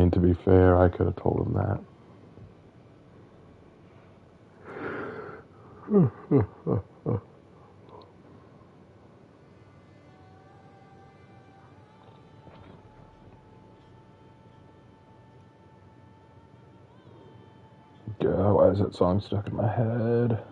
mean, to be fair, I could have told him that. God, why is that song stuck in my head?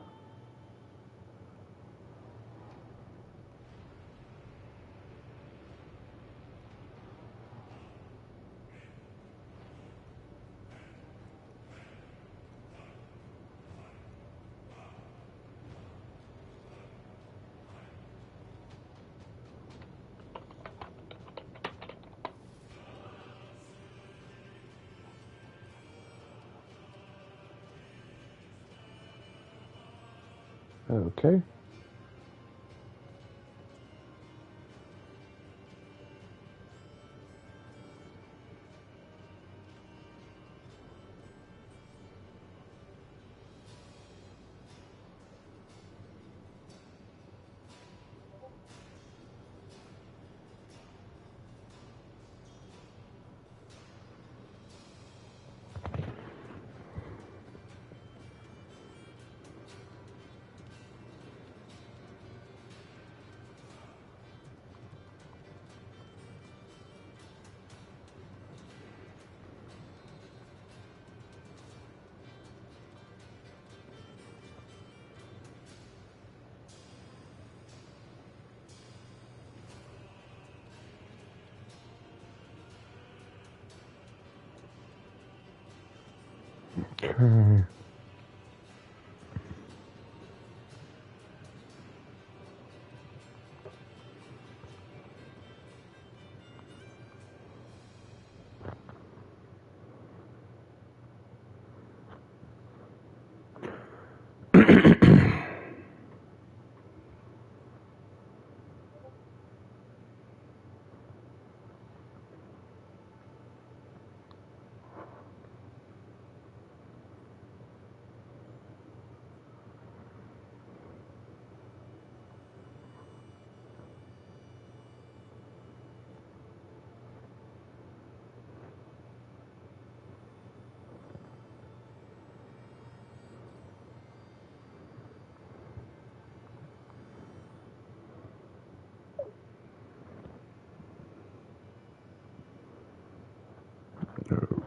Okay. Okay.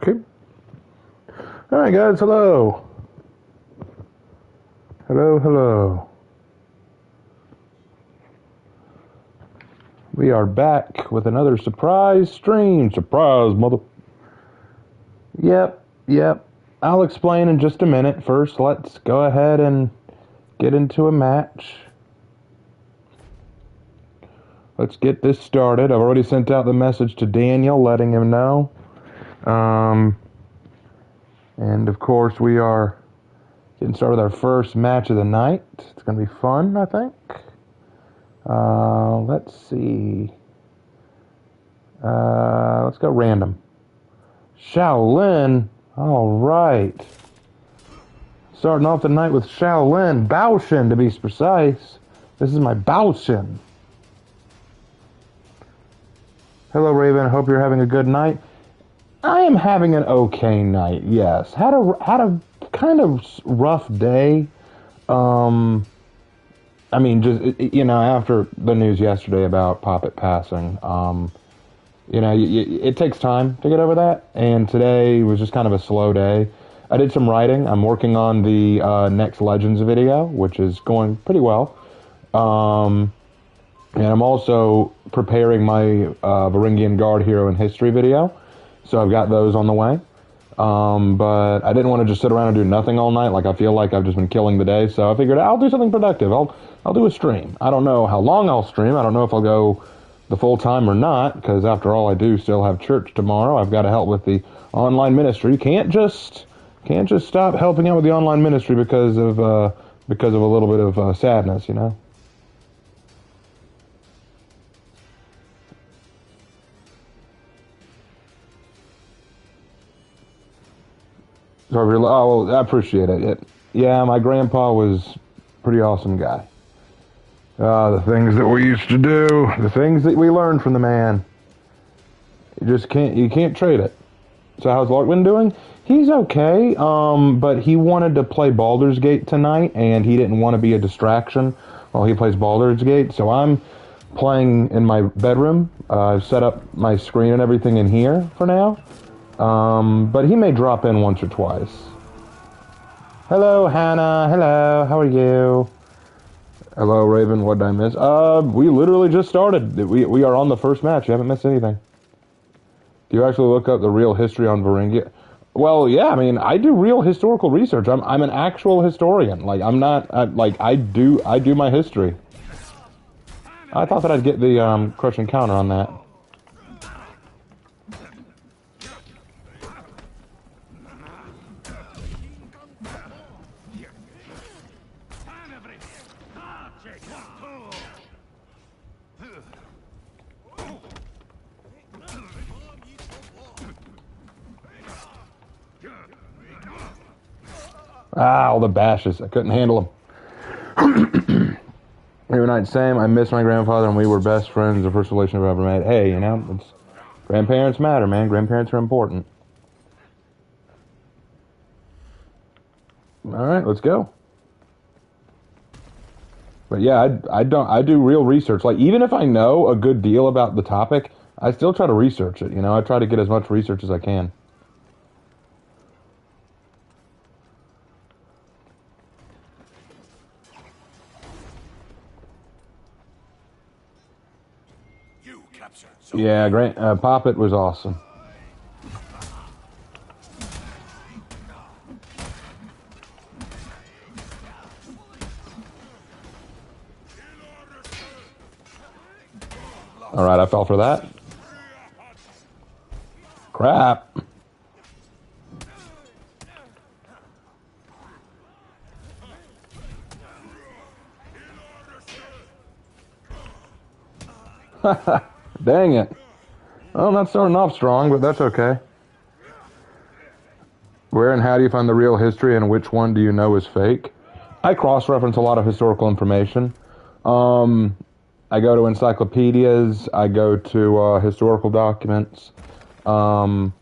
Okay. All right, guys. Hello. Hello. We are back with another surprise stream. Surprise, mother. Yep. I'll explain in just a minute. First, let's go ahead and get into a match. Let's get this started. I've already sent out the message to Daniel, letting him know. And of course, we are getting started with our first match of the night. It's going to be fun, I think. Let's see. Let's go random. Shaolin. All right. Starting off the night with Shaolin. Baoshin, to be precise. This is my Baoshin. Hello, Raven. I hope you're having a good night. I am having an okay night, yes. Had a kind of rough day. I mean, just, after the news yesterday about Poppet passing, it takes time to get over that. And today was just kind of a slow day. I did some writing. I'm working on the next Legends video, which is going pretty well. And I'm also preparing my Varangian Guard Hero in History video. So I've got those on the way. But I didn't want to just sit around and do nothing all night. Like, I feel like I've just been killing the day. So I figured I'll do something productive. I'll do a stream. I don't know how long I'll stream. I don't know if I'll go the full time or not, because after all, I do still have church tomorrow. I've got to help with the online ministry. Can't just stop helping out with the online ministry because of a little bit of sadness, you know. Oh, I appreciate it. Yeah, my grandpa was a pretty awesome guy. The things that we used to do, the things that we learned from the man. You can't trade it. So how's Larkman doing? He's okay, but he wanted to play Baldur's Gate tonight, and he didn't want to be a distraction while he plays Baldur's Gate. So I'm playing in my bedroom. I've set up my screen and everything in here for now. But he may drop in once or twice. Hello, Hannah. Hello. How are you? Hello, Raven. What did I miss? We literally just started. We are on the first match. You haven't missed anything. Do you actually look up the real history on Varingia? Well, yeah. I mean, I do real historical research. I'm an actual historian. Like, I'm not. I do my history. I thought that I'd get the crushing counter on that. Ah, all the bashes. I couldn't handle them. Every night, same. I miss my grandfather, and we were best friends. The first relationship I ever made. Hey, you know, grandparents matter, man. Grandparents are important. All right, let's go. But yeah, I do real research. Like, even if I know a good deal about the topic, I still try to research it. You know, I try to get as much research as I can. Yeah, Poppet was awesome. All right, I fell for that. Crap. Dang it. Well, I'm not starting off strong, but that's okay. Where and how do you find the real history, and which one do you know is fake? I cross-reference a lot of historical information. I go to encyclopedias. I go to historical documents. Sometimes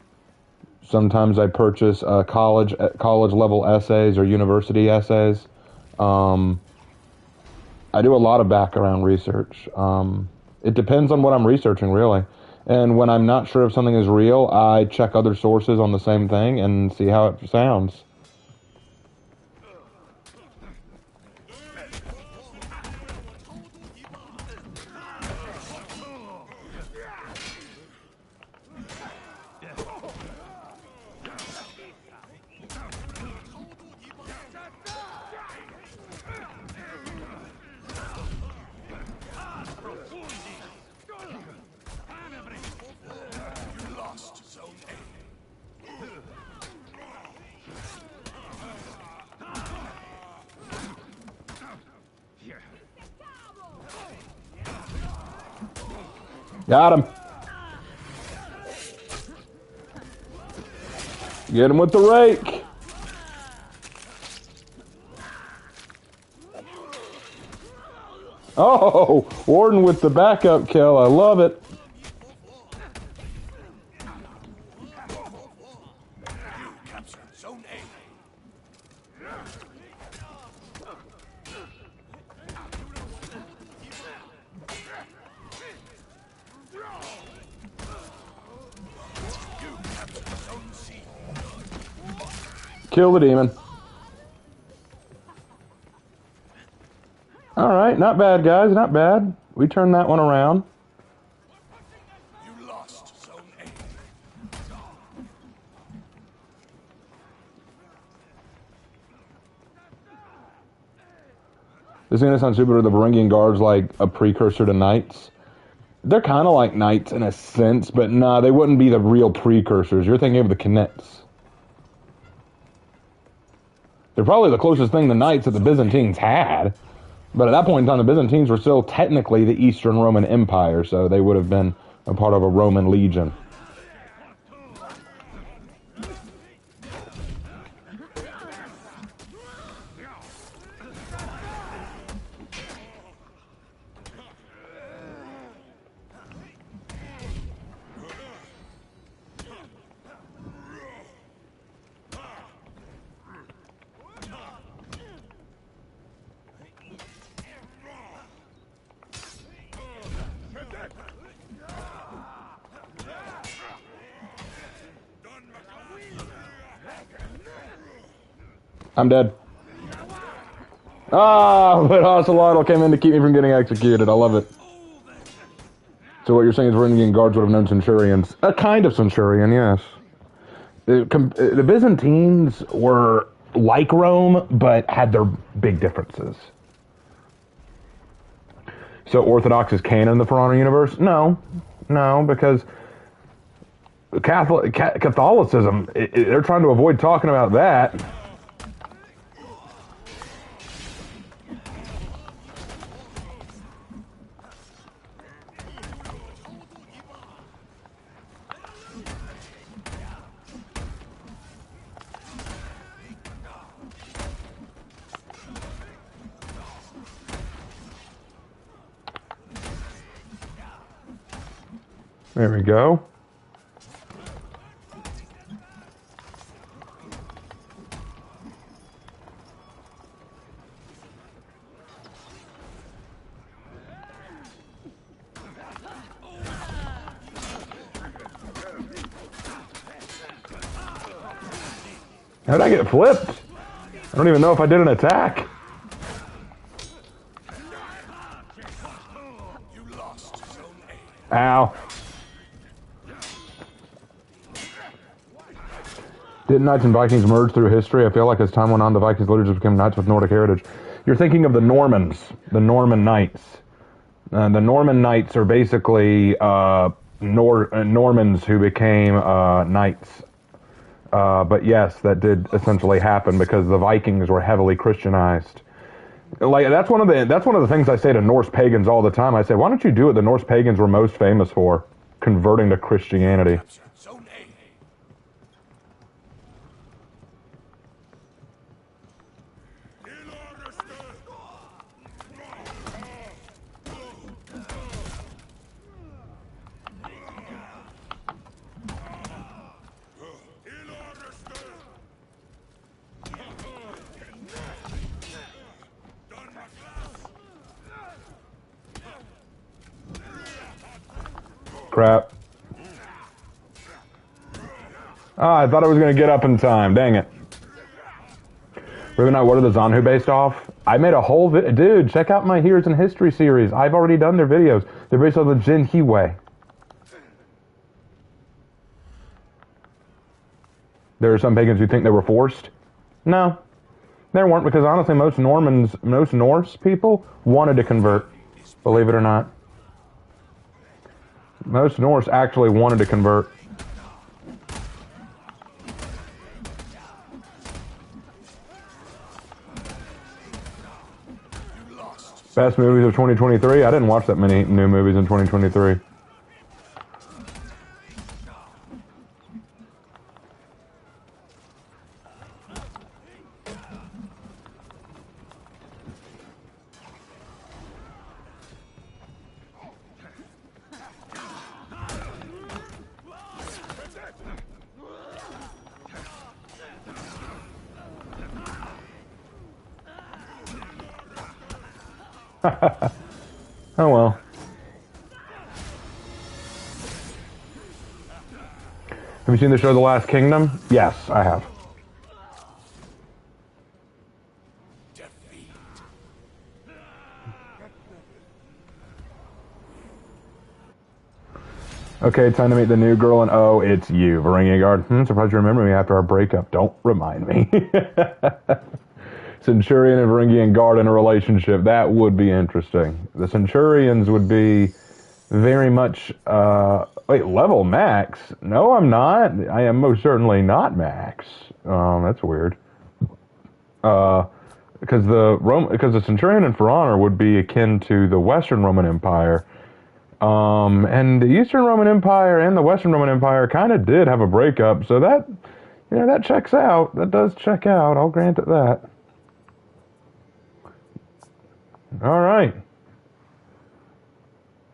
I purchase college level essays or university essays. I do a lot of background research. It depends on what I'm researching, really. And when I'm not sure if something is real, I check other sources on the same thing and see how it sounds. Got him. Get him with the rake. Oh, Warden with the backup kill. I love it. Kill the demon. All right, not bad, guys, not bad. We turned that one around. You lost Zone A. This is gonna sound stupid, the Varangian Guard's like a precursor to Knights. They're kind of like Knights in a sense, but nah, they wouldn't be the real precursors. You're thinking of the Knights. They're probably the closest thing to Knights that the Byzantines had. But at that point in time, the Byzantines were still technically the Eastern Roman Empire, so they would have been a part of a Roman legion. I'm dead. Ah, but Ocelotl came in to keep me from getting executed. I love it. So what you're saying is Varangian guards would have known Centurions. A kind of Centurion, yes. The Byzantines were like Rome, but had their big differences. So Orthodox is canon in the For Honor universe? No, because Catholicism, they're trying to avoid talking about that. There we go. How did I get flipped? I don't even know if I did an attack. Ow. Didn't Knights and Vikings merge through history? I feel like as time went on, the Vikings literally just became Knights with Nordic heritage. You're thinking of the Normans, the Norman Knights. The Norman Knights are basically Normans who became Knights. But yes, that did essentially happen because the Vikings were heavily Christianized. Like that's one of the things I say to Norse pagans all the time. I say, why don't you do what the Norse pagans were most famous for? Converting to Christianity. Crap. Ah, I thought I was going to get up in time. Dang it. What are the Zanhu based off? I made a whole dude, check out my Heroes in History series. I've already done their videos. They're based on the Jin Hiwei. There are some pagans who think they were forced. No, they weren't, because honestly, most Norse people wanted to convert. Believe it or not. Most Norse actually wanted to convert. Best movies of 2023? I didn't watch that many new movies in 2023. Oh well. Have you seen the show The Last Kingdom? Yes, I have. Okay, time to meet the new girl, and oh, it's you, Varangian Guard. Surprised you remember me after our breakup. Don't remind me. Centurion and Varangian Guard in a relationship. That would be interesting. The Centurions would be very much, wait, level max? No, I'm not. I am most certainly not max. That's weird. Because the Centurion and For Honor would be akin to the Western Roman Empire. And the Eastern Roman Empire and the Western Roman Empire kind of did have a breakup, so that, that checks out. That does check out. I'll grant it that. All right.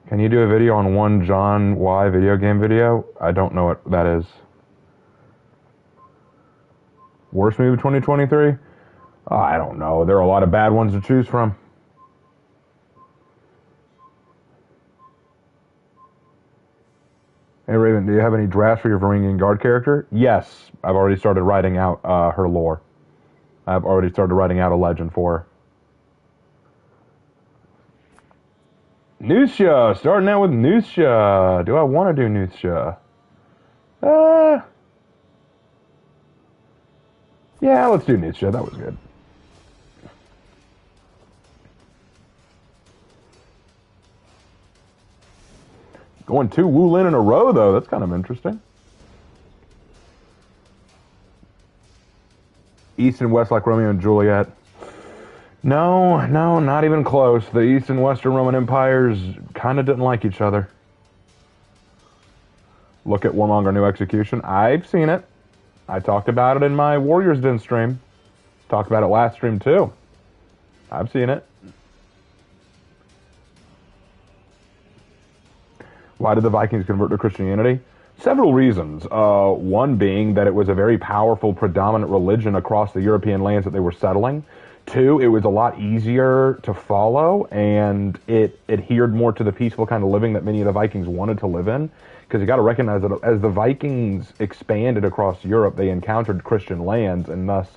Can you do a video on one John Y video game video? I don't know what that is. Worst movie of 2023? I don't know. There are a lot of bad ones to choose from. Hey Raven, do you have any drafts for your Varangian Guard character? Yes, I've already started writing out her lore. I've already started writing out a legend for her. Nusha! Starting out with Nusha. Do I want to do Nusha? Yeah, let's do Nusha. That was good. Going 2 Wulin in a row, though. That's kind of interesting. East and West like Romeo and Juliet. No, not even close. The East and Western Roman Empires kind of didn't like each other. Look at Warmonger New Execution. I've seen it. I talked about it in my Warriors Den stream. Talked about it last stream, too. I've seen it. Why did the Vikings convert to Christianity? Several reasons. One being that it was a very powerful, predominant religion across the European lands that they were settling. 2, it was a lot easier to follow, and it adhered more to the peaceful kind of living that many of the Vikings wanted to live in. Because you got to recognize that as the Vikings expanded across Europe, they encountered Christian lands and thus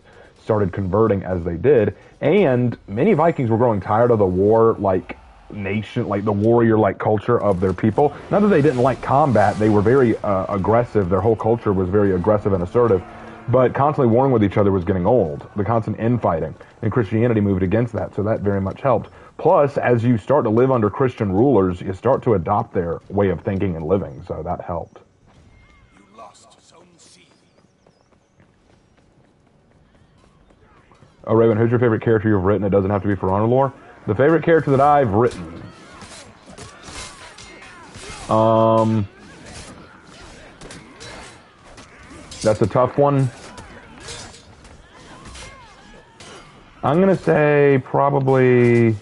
started converting as they did. And many Vikings were growing tired of the war-like nation, like the warrior-like culture of their people. Not that they didn't like combat, they were very aggressive. Their whole culture was very aggressive and assertive. But constantly warring with each other was getting old. The constant infighting. And Christianity moved against that, so that very much helped. Plus, as you start to live under Christian rulers, you start to adopt their way of thinking and living, so that helped. You lost Zone C. Oh, Raven, who's your favorite character you've written? It doesn't have to be for Honor Lore. The favorite character that I've written. That's a tough one. I'm going to say probably...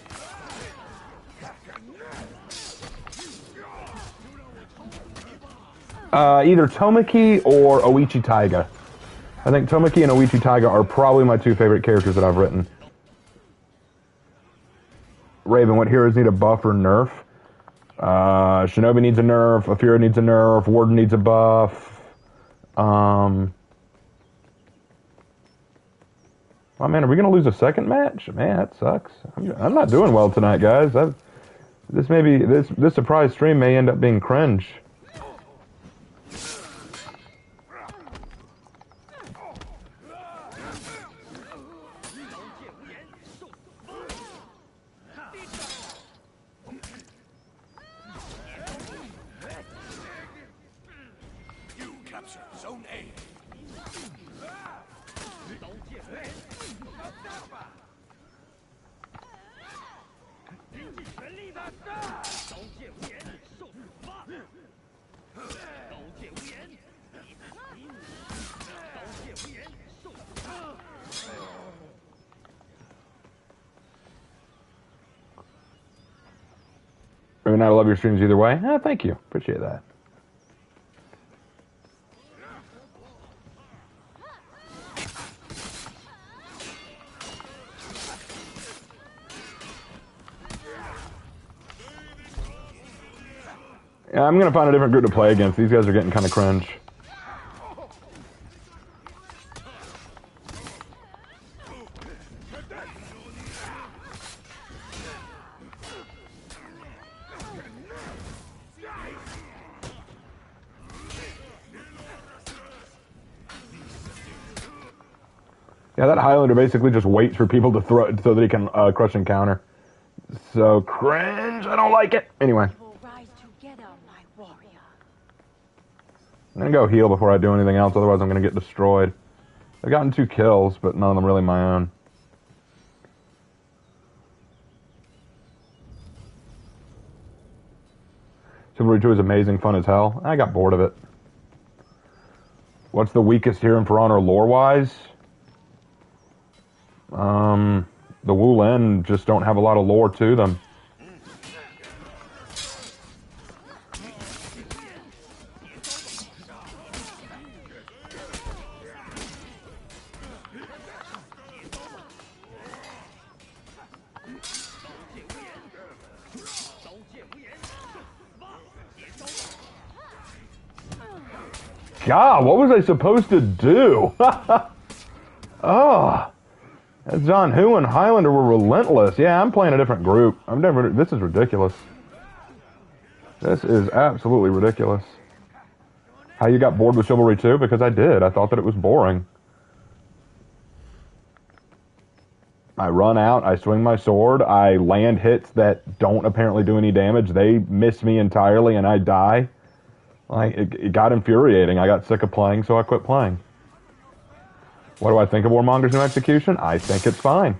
either Tomoki or Oichi Taiga. I think Tomoki and Oichi Taiga are probably my 2 favorite characters that I've written. Raven, what heroes need a buff or nerf? Shinobi needs a nerf, Afira needs a nerf, Warden needs a buff. Oh man, are we gonna lose a second match? Man, that sucks. I'm not doing well tonight, guys. This surprise stream may end up being cringe. You captured Zone A. Raven, I love your streams either way. Thank you. Appreciate that. Yeah, I'm gonna find a different group to play against. These guys are getting kind of cringe. Yeah, that Highlander basically just waits for people to throw so that he can crush and counter. So cringe. I don't like it. Anyway. I'm gonna go heal before I do anything else, otherwise I'm gonna get destroyed. I've gotten 2 kills, but none of them really my own. Chivalry 2 is amazing, fun as hell. I got bored of it. What's the weakest here in For Honor lore-wise? The Wulin just don't have a lot of lore to them. God, what was I supposed to do? Oh. John Who and Highlander were relentless. Yeah, I'm playing a different group. This is ridiculous. This is absolutely ridiculous. How you got bored with Chivalry 2? Because I did. I thought that it was boring. I run out, I swing my sword, I land hits that don't apparently do any damage. They miss me entirely and I die. Like, it got infuriating. I got sick of playing, so I quit playing. What do I think of Warmonger's New Execution? I think it's fine.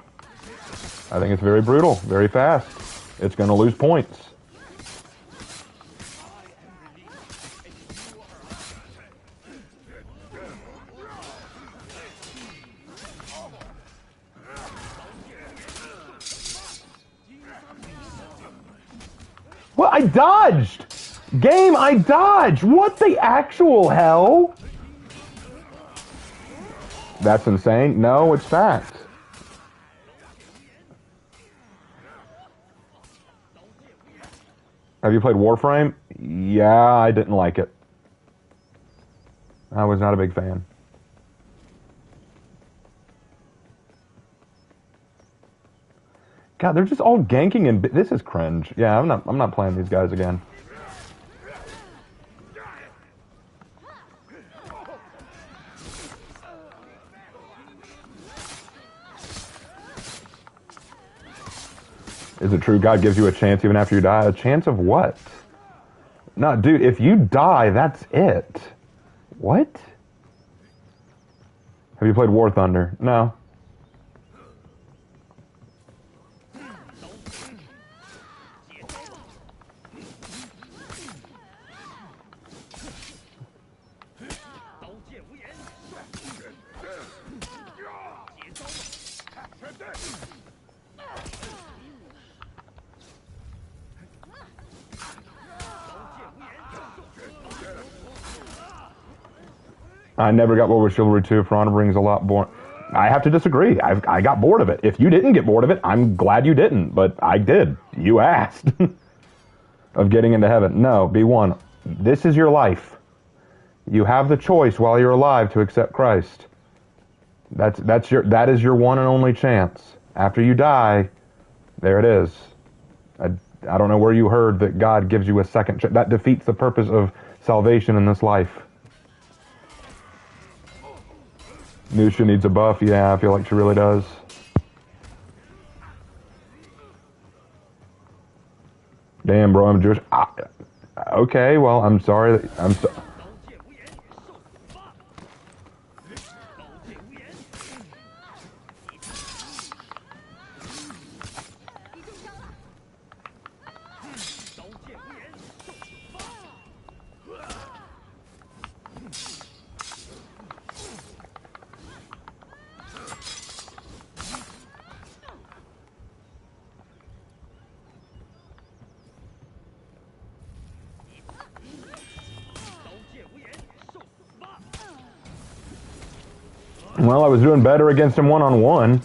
I think it's very brutal, very fast. It's going to lose points. What? I dodged! Game, I dodged! What the actual hell? That's insane. No, it's fact. Have you played Warframe? Yeah, I didn't like it. I was not a big fan. God, they're just all ganking and this is cringe. Yeah, I'm not playing these guys again. Is it true God gives you a chance even after you die? A chance of what? No, dude, if you die, that's it. What? Have you played War Thunder? No. I never got bored with Chivalry 2. For Honor brings a lot more. I have to disagree. I got bored of it. If you didn't get bored of it, I'm glad you didn't. But I did. You asked. Of getting into heaven. No, B1. This is your life. You have the choice while you're alive to accept Christ. That is your one and only chance. After you die, there it is. I don't know where you heard that God gives you a second chance. That defeats the purpose of salvation in this life. Nusha needs a buff. Yeah, I feel like she really does. Damn, bro, I'm Jewish. Okay, well, I'm sorry. Well, I was doing better against him one-on-one.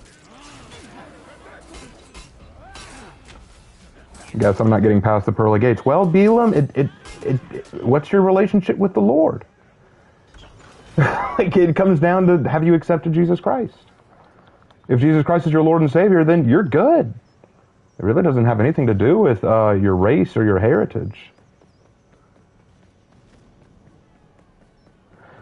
Guess I'm not getting past the pearly gates. Well, Balaam, what's your relationship with the Lord? Like, it comes down to, have you accepted Jesus Christ? If Jesus Christ is your Lord and Savior, then you're good. It really doesn't have anything to do with your race or your heritage.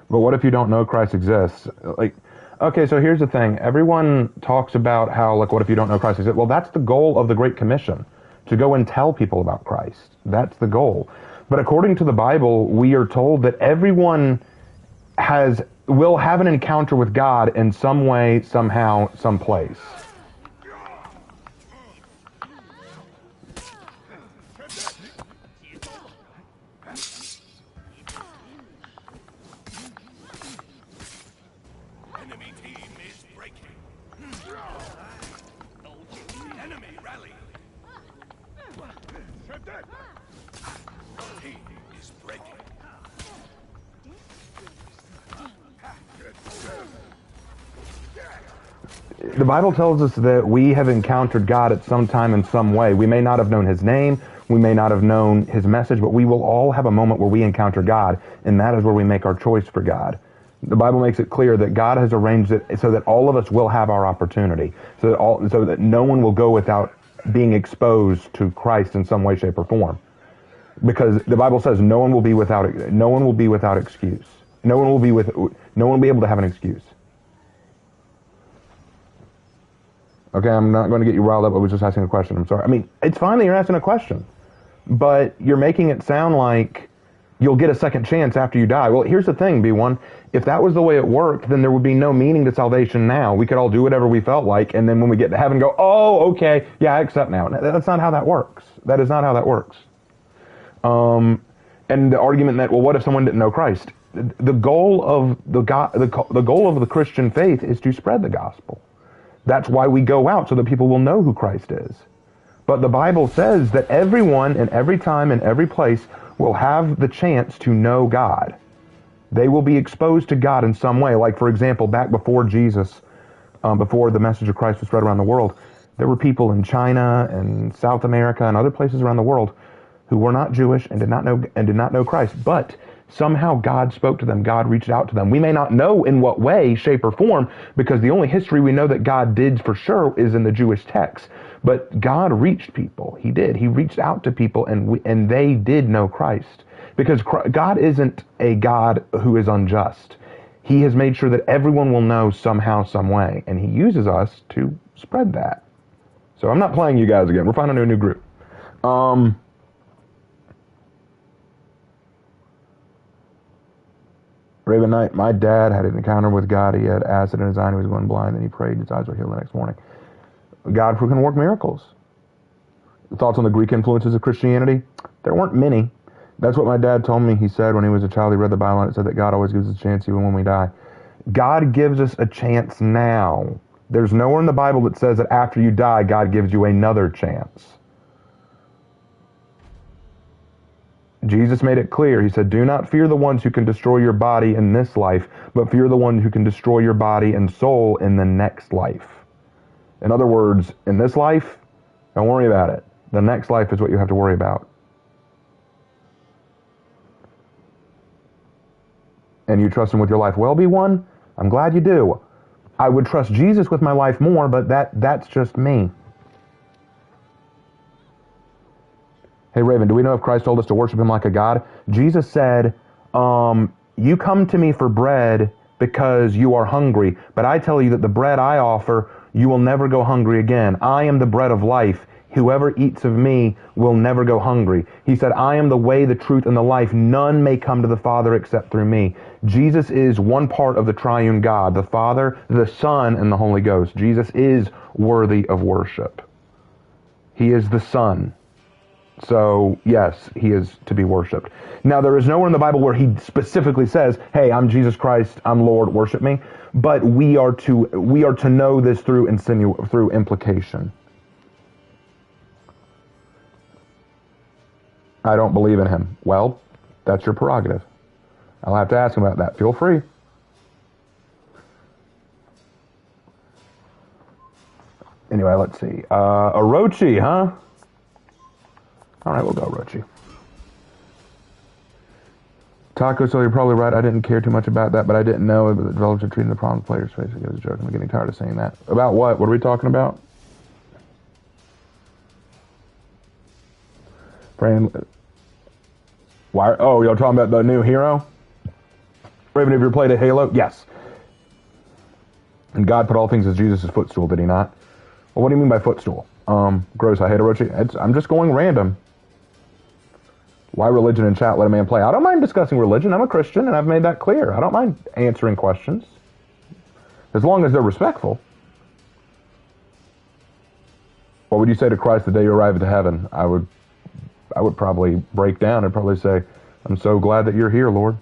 But what if you don't know Christ exists? Like, okay, so here's the thing. Everyone talks about how, like, what if you don't know Christ exists? Well, that's the goal of the Great Commission, to go and tell people about Christ. That's the goal. But according to the Bible, we are told that everyone will have an encounter with God in some way, somehow, someplace. Enemy team is breaking. Enemy rally. Team is breaking. The Bible tells us that we have encountered God at some time in some way. We may not have known his name, we may not have known his message, but we will all have a moment where we encounter God, and that is where we make our choice for God. The Bible makes it clear that God has arranged it so that all of us will have our opportunity, so that no one will go without being exposed to Christ in some way, shape, or form. Because the Bible says no one will be without excuse. No one will be able to have an excuse. Okay, I'm not going to get you riled up. I was just asking a question. I'm sorry. I mean, it's fine that you're asking a question, but you're making it sound like you'll get a second chance after you die. Well, here's the thing, B1. If that was the way it worked, then there would be no meaning to salvation now. We could all do whatever we felt like, and then when we get to heaven, go, oh, okay, yeah, I accept now. That's not how that works. That is not how that works. And the argument that, well, what if someone didn't know Christ? The goal of the goal of the Christian faith is to spread the gospel. That's why we go out, so that people will know who Christ is. But the Bible says that everyone in every time and every place will have the chance to know God. They will be exposed to God in some way. Like, for example, back before Jesus, before the message of Christ was spread around the world, there were people in China and South America and other places around the world who were not Jewish and did not know Christ. But somehow God spoke to them. God reached out to them. We may not know in what way, shape, or form, because the only history we know that God did for sure is in the Jewish text. But God reached people. He did. He reached out to people, and they did know Christ. Because God isn't a God who is unjust. He has made sure that everyone will know somehow, some way, and he uses us to spread that. So I'm not playing you guys again. We're finding a new group. Raven Knight, my dad had an encounter with God. He had acid in his eye and he was going blind, and he prayed. His eyes were healed the next morning. God can work miracles. Thoughts on the Greek influences of Christianity? There weren't many. That's what my dad told me. He said when he was a child, he read the Bible and it said that God always gives us a chance even when we die. God gives us a chance now. There's nowhere in the Bible that says that after you die, God gives you another chance. Jesus made it clear. He said, do not fear the ones who can destroy your body in this life, but fear the one who can destroy your body and soul in the next life. In other words, in this life, don't worry about it. The next life is what you have to worry about. And you trust him with your life. Well, B1, I'm glad you do. I would trust Jesus with my life more, but that's just me. Hey, Raven, do we know if Christ told us to worship him like a god? Jesus said, you come to me for bread because you are hungry, but I tell you that the bread I offer, you will never go hungry again. I am the bread of life. Whoever eats of me will never go hungry. He said, I am the way, the truth, and the life. None may come to the Father except through me. Jesus is one part of the triune God, the Father, the Son, and the Holy Ghost. Jesus is worthy of worship. He is the Son. So, yes, he is to be worshipped. Now, there is nowhere in the Bible where he specifically says, hey, I'm Jesus Christ, I'm Lord, worship me. But we are to know this through implication. I don't believe in him. Well, that's your prerogative. I'll have to ask him about that. Feel free. Anyway, let's see. Orochi, huh? All right, we'll go Orochi. Taco, so you're probably right. I didn't care too much about that, but I didn't know the developers are treating the problem players' face. It was a joke. I'm getting tired of saying that. About what? What are we talking about? Why? Oh, y'all talking about the new hero? Raven, have you ever played a Halo? Yes. And God put all things as Jesus' footstool, did he not? Well, what do you mean by footstool? Gross, I hate Orochi. I'm just going random. Why religion in chat? Let a man play. I don't mind discussing religion. I'm a Christian, and I've made that clear. I don't mind answering questions. As long as they're respectful. What would you say to Christ the day you arrive at heaven? I would probably break down and probably say, I'm so glad that you're here, Lord.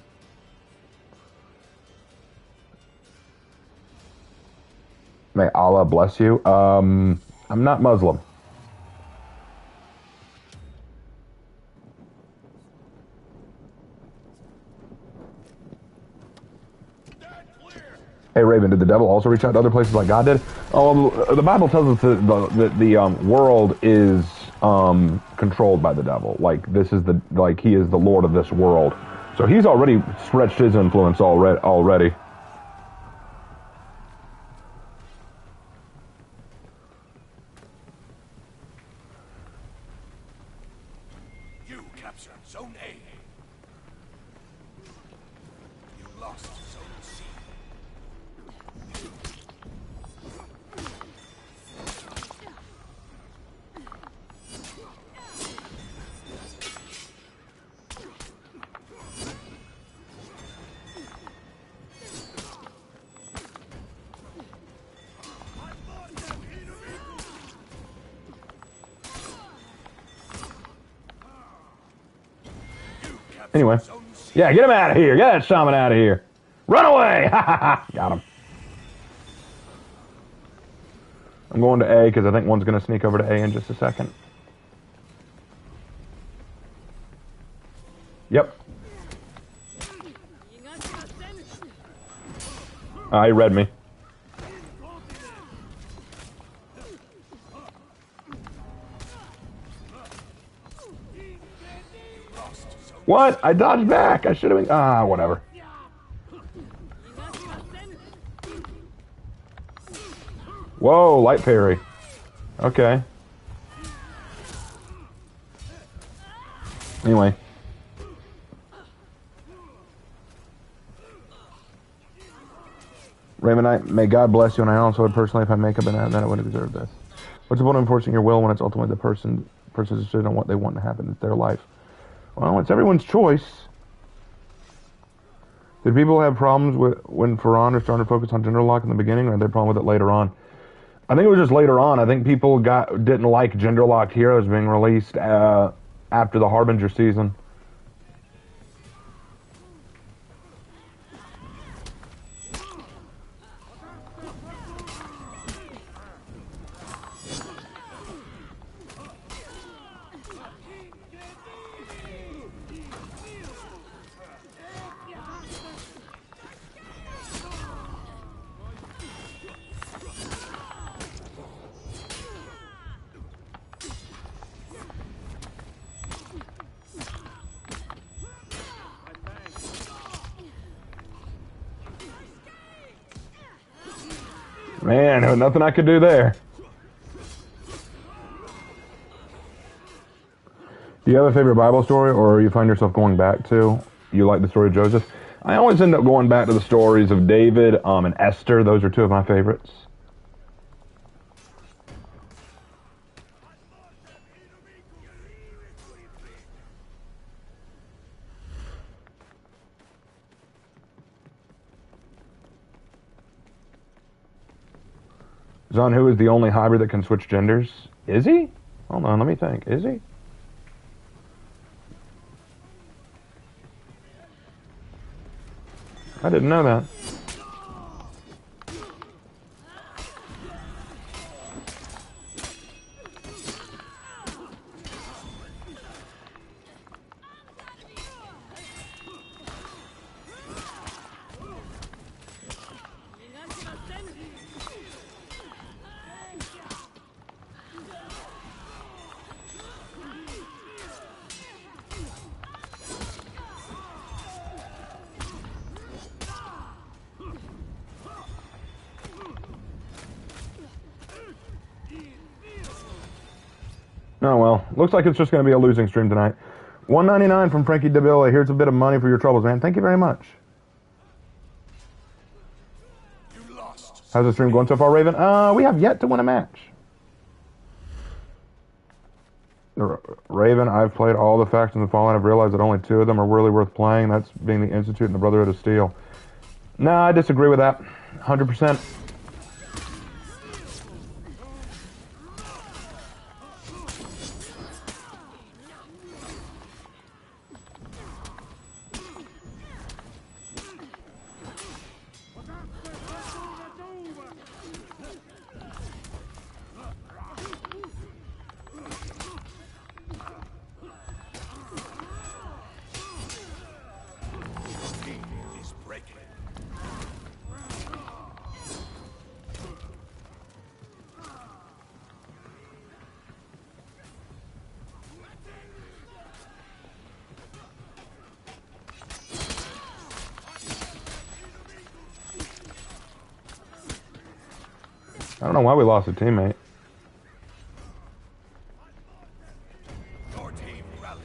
May Allah bless you. I'm not Muslim. Hey, Raven, did the devil also reach out to other places like God did? Oh, the Bible tells us that the world is controlled by the devil. Like he is the Lord of this world. So he's already stretched his influence already. captured Zone A. You lost Zone C. Anyway. Yeah, get him out of here. Get that shaman out of here. Run away! Ha ha ha! Got him. I'm going to A because I think one's going to sneak over to A in just a second. Yep. He read me. What? I dodged back. I should have been... whatever. Whoa, light parry. Okay. Anyway. Raymond, may God bless you, and I also would personally, if I make up an ad, then I wouldn't deserve this. What's the point of enforcing your will when it's ultimately the person's decision on what they want to happen? It's their life. Well, it's everyone's choice. Did people have problems with when For Honor started to focus on gender lock in the beginning, or had they a problem with it later on? I think it was just later on. I think people didn't like gender locked heroes being released after the Harbinger season. Man, there was nothing I could do there. Do you have a favorite Bible story, or you find yourself going back to? You like the story of Joseph? I always end up going back to the stories of David and Esther. Those are two of my favorites. Zon, who is the only hybrid that can switch genders? Is he? Hold on, let me think. Is he? I didn't know that. Oh well, looks like it's just going to be a losing stream tonight. $1.99 from Frankie DeVilla. Here's a bit of money for your troubles, man. Thank you very much. You lost. How's the stream going so far, Raven? We have yet to win a match. Raven, I've played all the factions of Fallout. I've realized that only two of them are really worth playing. That's being the Institute and the Brotherhood of Steel. No, I disagree with that. 100%. I don't know why we lost a teammate. Your team rallied.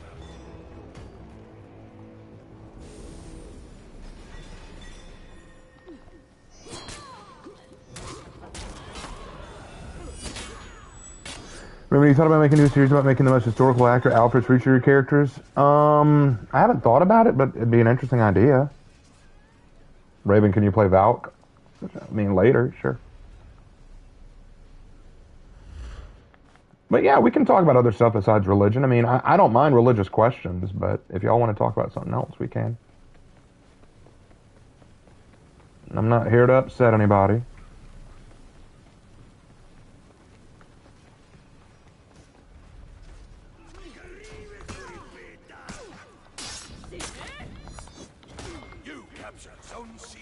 Remember you thought about making a new series about making the most historical accurate outfits for each of your characters? I haven't thought about it, but it'd be an interesting idea. Raven, can you play Valk? I mean, later, sure. But yeah, we can talk about other stuff besides religion. I mean, I don't mind religious questions, but if y'all want to talk about something else, we can. I'm not here to upset anybody. You captured Zone C.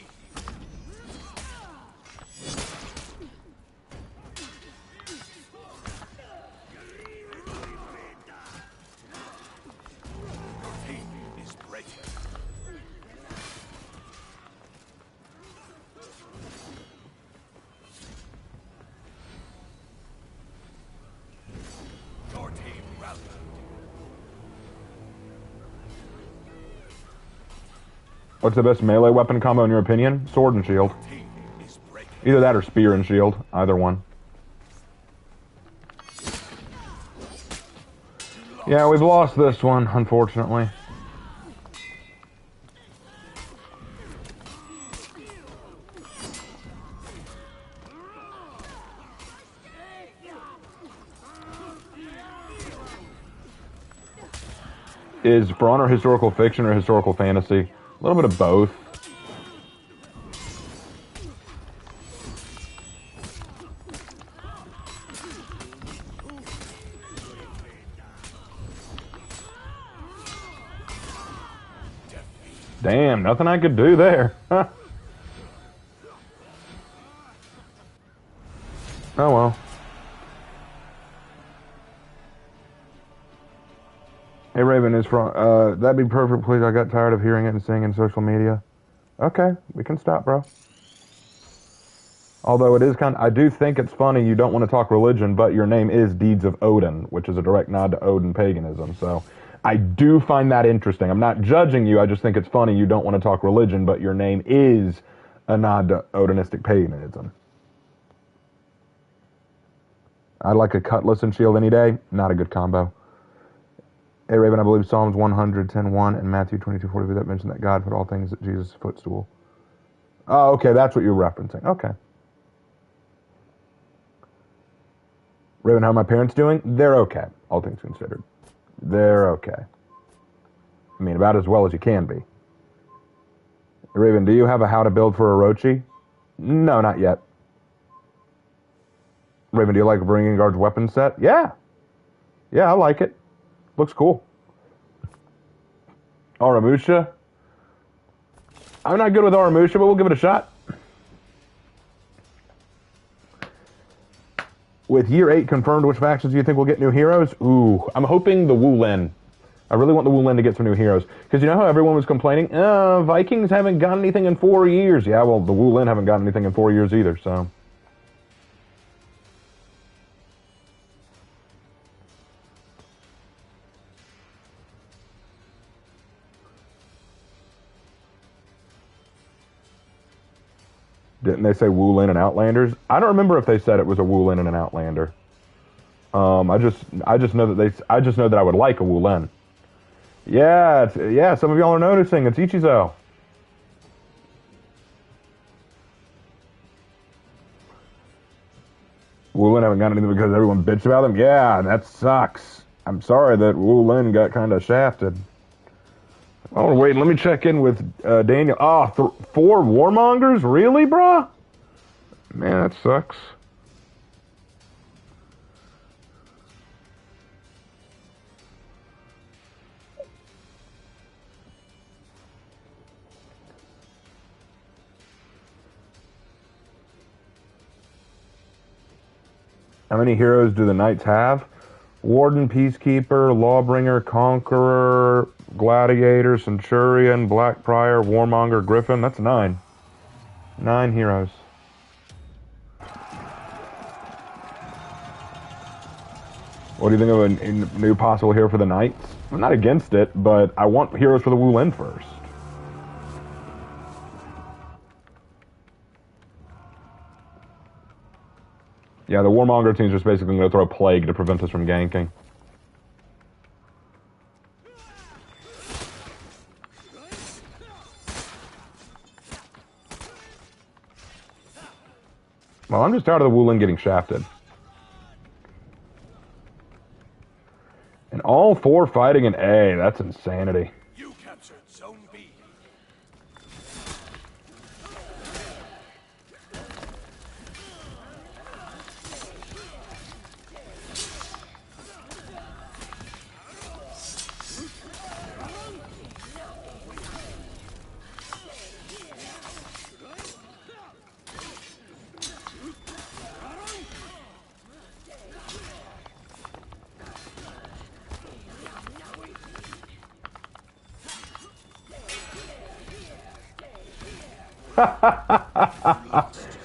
Your team is breaking. Your team rallied. What's the best melee weapon combo in your opinion? Sword and shield. Your team is breaking. Either that or spear and shield. Either one. Yeah, we've lost this one, unfortunately. Is For Honor historical fiction or historical fantasy? A little bit of both. Damn, nothing I could do there. Oh well. Hey Raven, is from that'd be perfect, please. I got tired of hearing it and seeing it in social media. Okay, we can stop, bro. Although it is I do think it's funny you don't want to talk religion, but your name is Deeds of Odin, which is a direct nod to Odin paganism. So I do find that interesting. I'm not judging you. I just think it's funny you don't want to talk religion, but your name is a nod to Odinistic paganism. I'd like a cutlass and shield any day. Not a good combo. Hey Raven, I believe Psalms 110:1 and Matthew 22:42 that mention that God put all things at Jesus' footstool. Oh, okay, that's what you're referencing. Okay. Raven, how are my parents doing? They're okay, all things considered. They're okay. I mean, about as well as you can be. Raven, do you have a how to build for Orochi? No, not yet. Raven, do you like Bringing Guard's weapon set? Yeah. Yeah, I like it. Looks cool. Aramusha? I'm not good with Aramusha, but we'll give it a shot. With Year 8 confirmed, which factions do you think will get new heroes? Ooh, I'm hoping the Wulin. I really want the Wulin to get some new heroes. Because you know how everyone was complaining? Vikings haven't gotten anything in 4 years. Yeah, well, the Wulin haven't gotten anything in 4 years either, so... Didn't they say Wulin and Outlanders? I don't remember if they said it was a Wulin and an Outlander. I just know that I would like a Wulin. Yeah, yeah. Some of y'all are noticing it's Ichizo. Wulin haven't got anything because everyone bitched about them. Yeah, that sucks. I'm sorry that Wulin got kind of shafted. Oh, wait, let me check in with Daniel. Ah, 4 warmongers? Really, bruh? Man, that sucks. How many heroes do the knights have? Warden, Peacekeeper, Lawbringer, Conqueror, Gladiator, Centurion, Black Prior, Warmonger, Griffin. That's 9. 9 heroes. What do you think of a new possible hero for the Knights? I'm not against it, but I want heroes for the Wulin first. Yeah, the Warmonger team's just basically going to throw Plague to prevent us from ganking. Well, I'm just tired of the Wulin getting shafted. And all 4 fighting in A. That's insanity. You captured Zone B.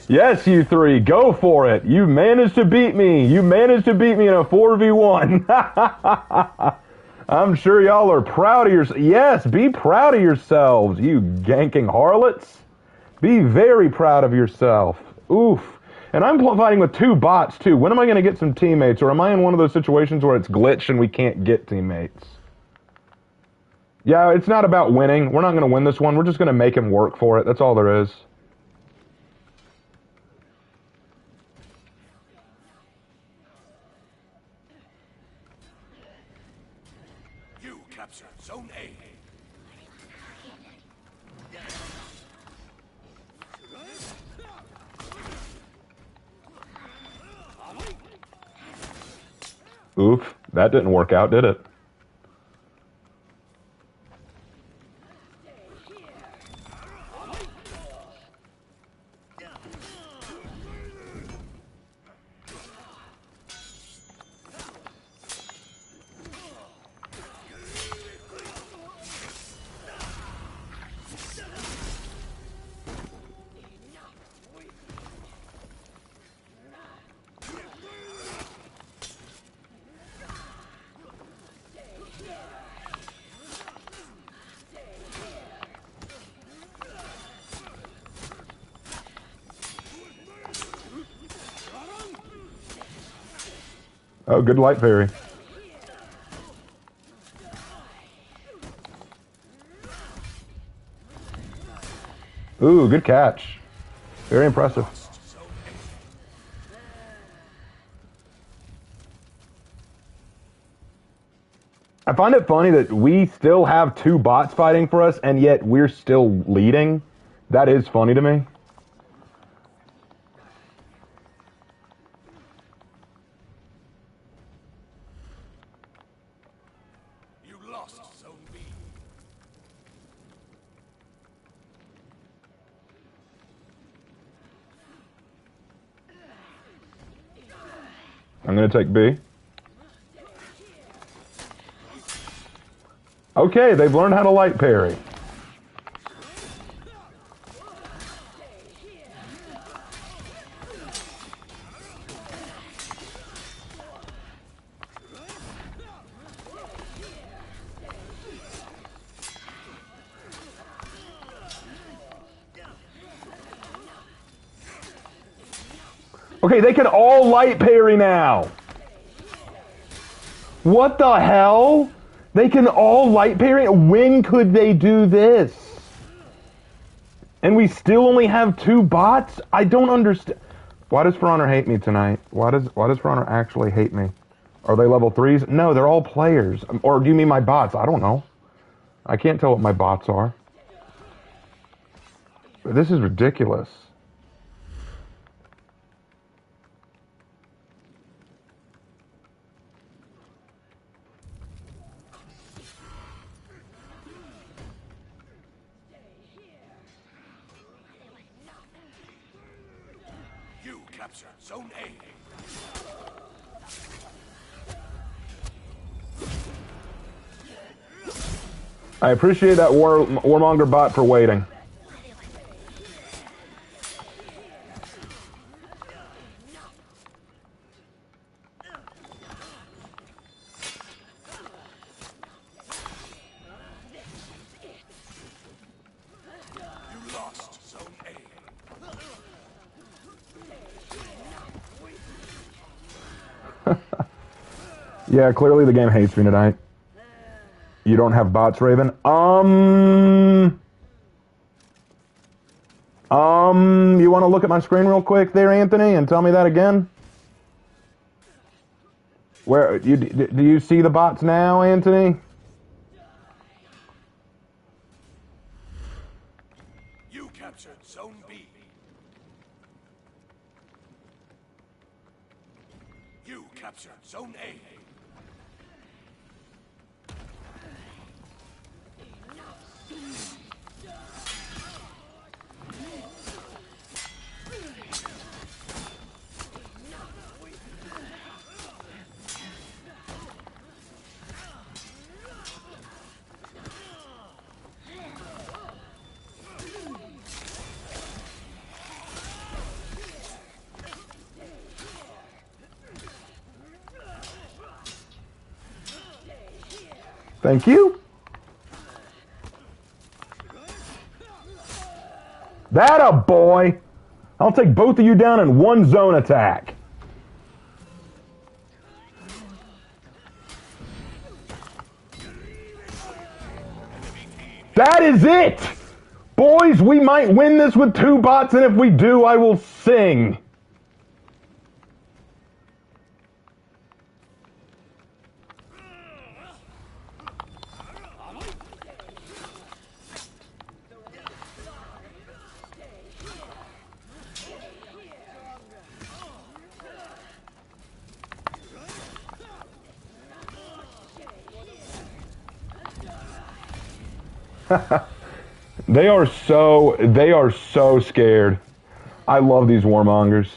Yes, you 3, go for it. You managed to beat me. You managed to beat me in a 4v1. I'm sure y'all are proud of yourselves. Yes, be proud of yourselves, you ganking harlots. Be very proud of yourself. Oof. And I'm fighting with 2 bots, too. When am I going to get some teammates? Or am I in one of those situations where it's glitched and we can't get teammates? Yeah, it's not about winning. We're not going to win this one. We're just going to make him work for it. That's all there is. You captured Zone A. Oof. That didn't work out, did it? Oh, good light parry. Ooh, good catch. Very impressive. I find it funny that we still have 2 bots fighting for us, and yet we're still leading. That is funny to me. You lost Zone B. I'm going to take B. Okay, they've learned how to light parry. Okay, they can all light parry now. What the hell? They can all light parry? When could they do this? And we still only have 2 bots? I don't understand. Why does For Honor hate me tonight? Why does For Honor actually hate me? Are they level 3s? No, they're all players. Or do you mean my bots? I don't know. I can't tell what my bots are. This is ridiculous. You captured Zone A. I appreciate that Warmonger bot for waiting. You lost Zone A. Yeah, clearly the game hates me tonight. You don't have bots, Raven? You want to look at my screen real quick there, Anthony, and tell me that again? Where do you see the bots now, Anthony? You captured Zone B. You captured Zone A. Thank you. That a boy. I'll take both of you down in one zone attack. That is it! Boys, we might win this with 2 bots, and if we do, I will sing. They are so scared. I love these warmongers.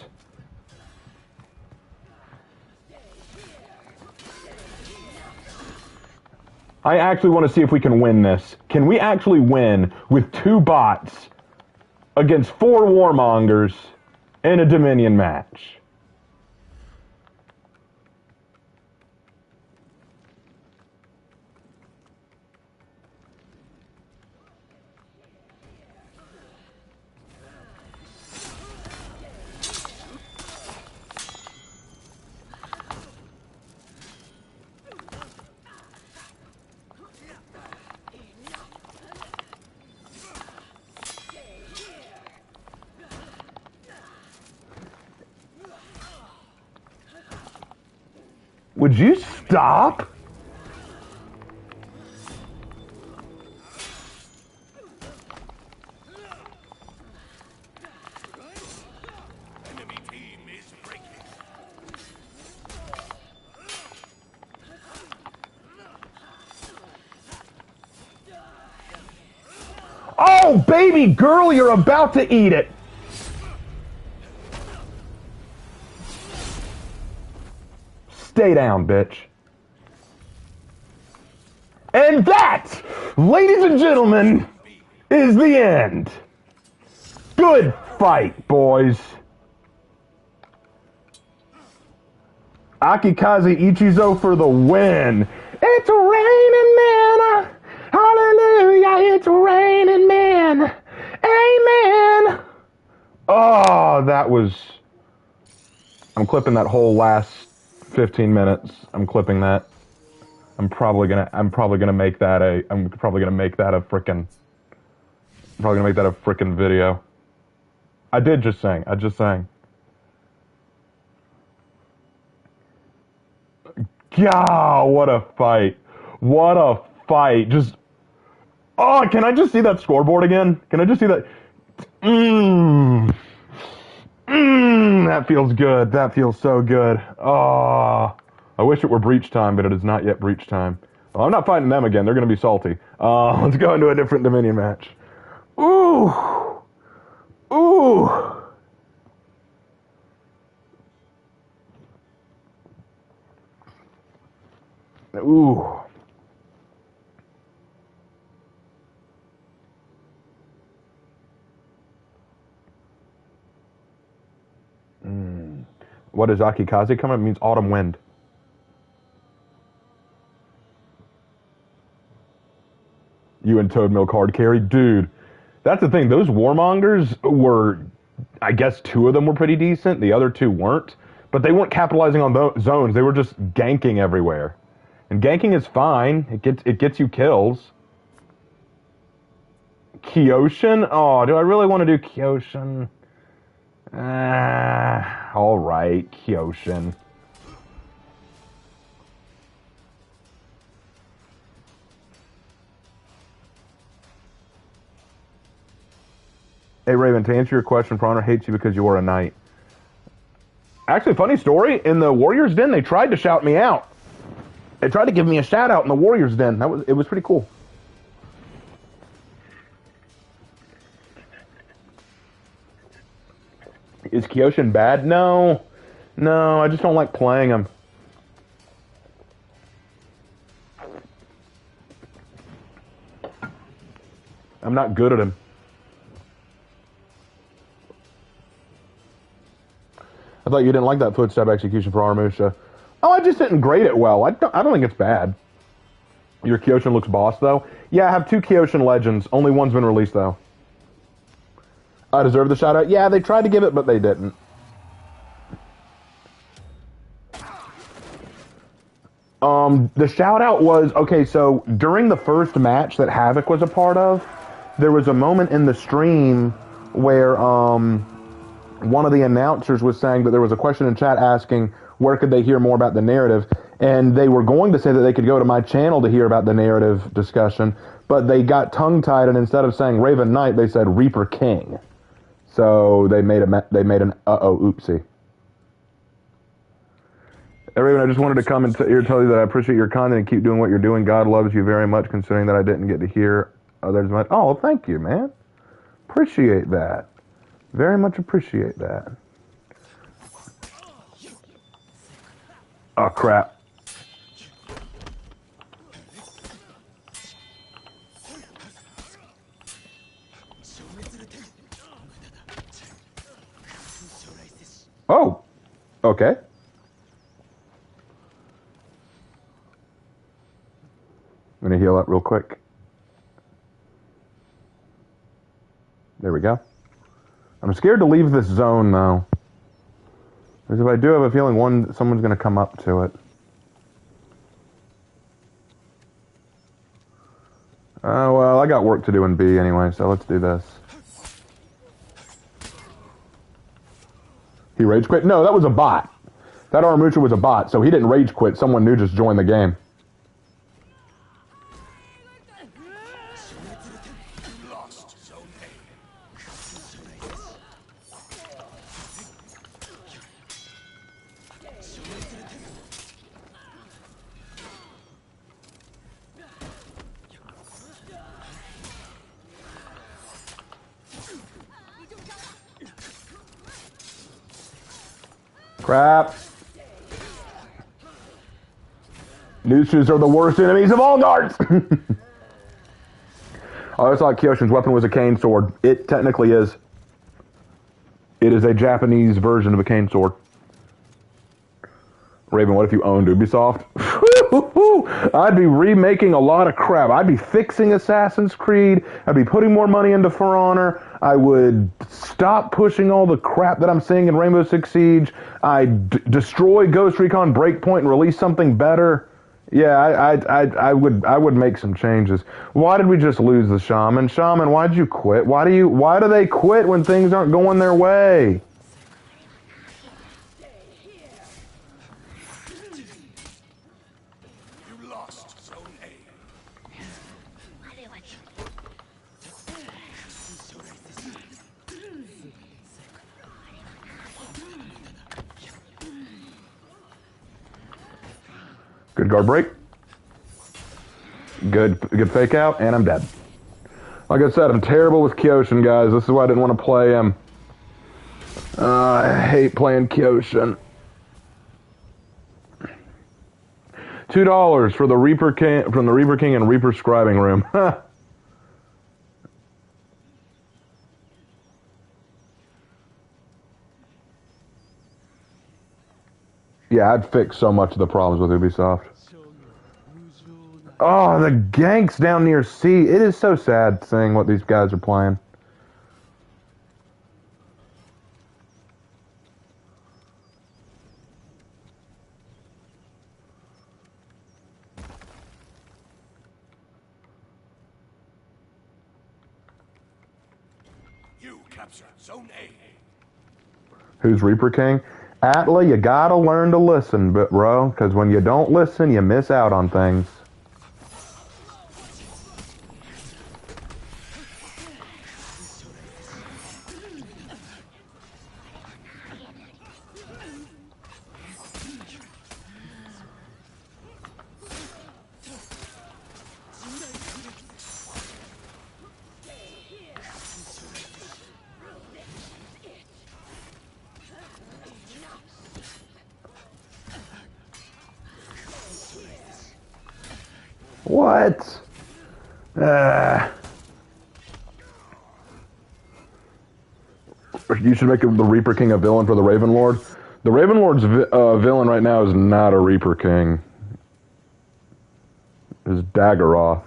I actually want to see if we can win this. Can we actually win with 2 bots against 4 warmongers in a Dominion match? Would you stop? Enemy team is breaking. Oh, baby girl, you're about to eat it. Stay down, bitch. And that, ladies and gentlemen, is the end. Good fight, boys. Akikaze Ichizo for the win. It's raining men. Hallelujah, it's raining men. Amen. Oh, that was... I'm clipping that whole last 15 minutes. I'm clipping that. I'm probably gonna make that a frickin' video. I just sang. Yeah, what a fight. Just, oh, can I just see that scoreboard again? Can I just see that? That feels good. That feels so good. Oh, I wish it were breach time, but it is not yet breach time. Well, I'm not fighting them again. They're going to be salty. Let's go into a different Dominion match. Ooh. What is Akikaze coming? It means autumn wind. You and Toad Milk hard carry? Dude, that's the thing. Those warmongers were, I guess 2 of them were pretty decent. The other 2 weren't. But they weren't capitalizing on those zones. They were just ganking everywhere. And ganking is fine. It gets you kills. Kyoshin? Oh, do I really want to do Kyoshin? All right, Kyoshin. Hey, Raven, to answer your question, Prana hates you because you are a knight. Actually, funny story. In the Warriors Den, they tried to shout me out. They tried to give me a shout out in the Warriors Den. It was pretty cool. Is Kyoshin bad? No. No, I just don't like playing him. I'm not good at him. I thought you didn't like that footstep execution for Aramusha. Oh, I just didn't grade it well. I don't think it's bad. Your Kyoshin looks boss, though. Yeah, I have 2 Kyoshin Legends. Only one's been released, though. I deserve the shout-out. Yeah, they tried to give it, but they didn't. The shout-out was... Okay, so during the first match that Havoc was a part of, there was a moment in the stream where... one of the announcers was saying that there was a question in chat asking where could they hear more about the narrative, and they were going to say that they could go to my channel to hear about the narrative discussion, but they got tongue-tied, and instead of saying Raven Knight, they said Reaper King. So they made an oopsie. Hey, Raven, I just wanted to come and tell you that I appreciate your content and keep doing what you're doing. God loves you very much, considering that I didn't get to hear others much. Oh, well, thank you, man. Appreciate that. Very much appreciate that. Oh, crap. Oh, okay. I'm going to heal up real quick. There we go. I'm scared to leave this zone, though. Because if I do, I have a feeling someone's going to come up to it. Oh, well, I got work to do in B anyway, so let's do this. He rage quit? No, that was a bot. That Aramucha was a bot, so he didn't rage quit. Someone new just joined the game. Crap. Nooses are the worst enemies of all guards. I thought Kyoshin's weapon was a cane sword. It technically is. It is a Japanese version of a cane sword. Raven, what if you owned Ubisoft? I'd be remaking a lot of crap. I'd be fixing Assassin's Creed. I'd be putting more money into For Honor. I would stop pushing all the crap that I'm seeing in Rainbow Six Siege. I'd destroy Ghost Recon Breakpoint and release something better. Yeah, I would make some changes. Why did we just lose the Shaman? Shaman, why'd you quit? Why do they quit when things aren't going their way? You lost Zone A. Good guard break. Good fake out, and I'm dead. Like I said, I'm terrible with Kyoshin, guys. This is why I didn't want to play him. I hate playing Kyoshin. $2 for the Reaper King from the Reaper King and Reaper scribing room. Yeah, I'd fix so much of the problems with Ubisoft. Oh, the ganks down near C. It is so sad seeing what these guys are playing. capture Zone A. Who's Reaper King? Atla, you gotta learn to listen, bro, because when you don't listen, you miss out on things. What? You should make the Reaper King a villain for the Raven Lord. The Raven Lord's villain right now is not a Reaper King. It's Daggeroth.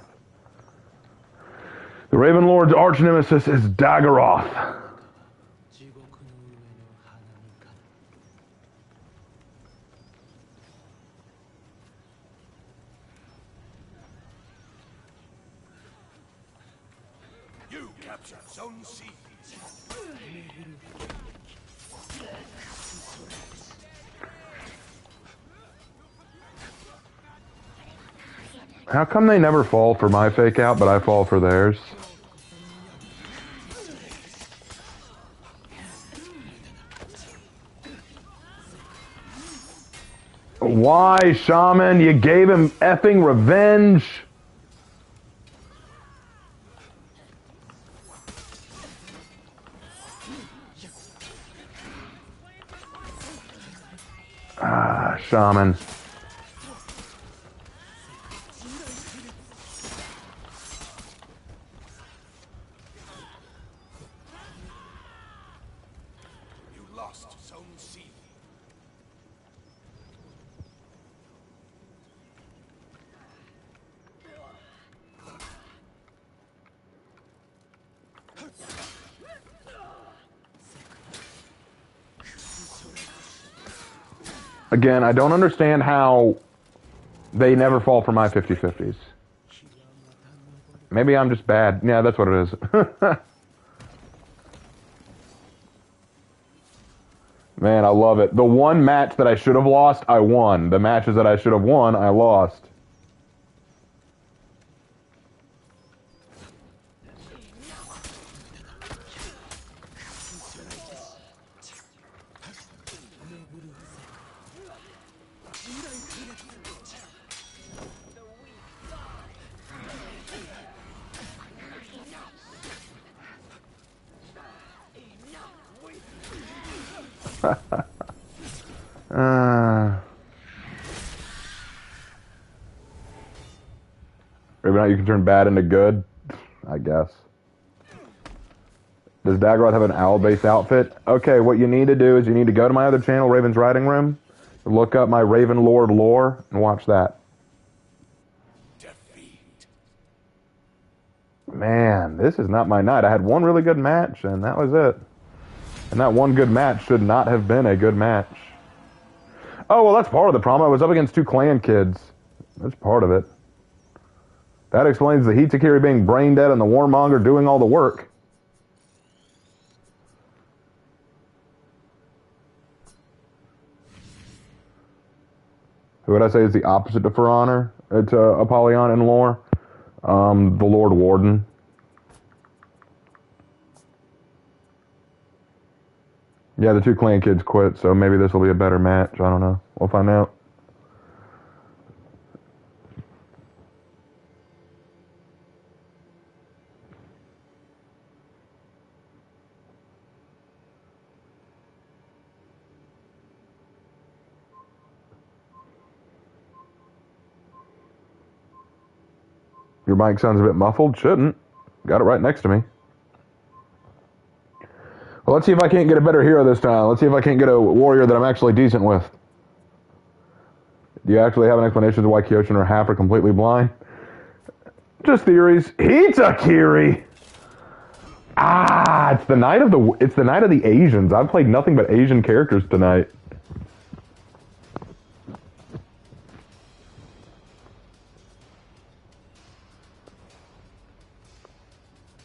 The Raven Lord's arch nemesis is Daggeroth. You capture Zone C. How come they never fall for my fake out, but I fall for theirs? Why, Shaman? You gave him effing revenge. Ah, Shaman. You lost Zone C. Again, I don't understand how they never fall for my 50-50s. Maybe I'm just bad. Yeah, that's what it is. Man, I love it. The one match that I should have lost, I won. The matches that I should have won, I lost. Maybe not you can turn bad into good, I guess. Does Daggeroth have an owl-based outfit? Okay, what you need to do is you need to go to my other channel, Raven's Writing Room, look up my Raven Lord lore, and watch that. Defeat. Man, this is not my night. I had one really good match, and that was it. And that one good match should not have been a good match. Oh, well, that's part of the problem. I was up against two clan kids. That's part of it. That explains the Hitakiri being brain dead and the Warmonger doing all the work. Who would I say is the opposite to For Honor? To Apollyon in lore? The Lord Warden. Yeah, the two clan kids quit, so maybe this will be a better match. I don't know. We'll find out. Your mic sounds a bit muffled. Shouldn't. Got it right next to me. Well, let's see if I can't get a better hero this time. Let's see if I can't get a warrior that I'm actually decent with. Do you actually have an explanation as to why Kyoshin are half or completely blind? Just theories. Hitakiri! Ah, it's the night of the Asians. I've played nothing but Asian characters tonight.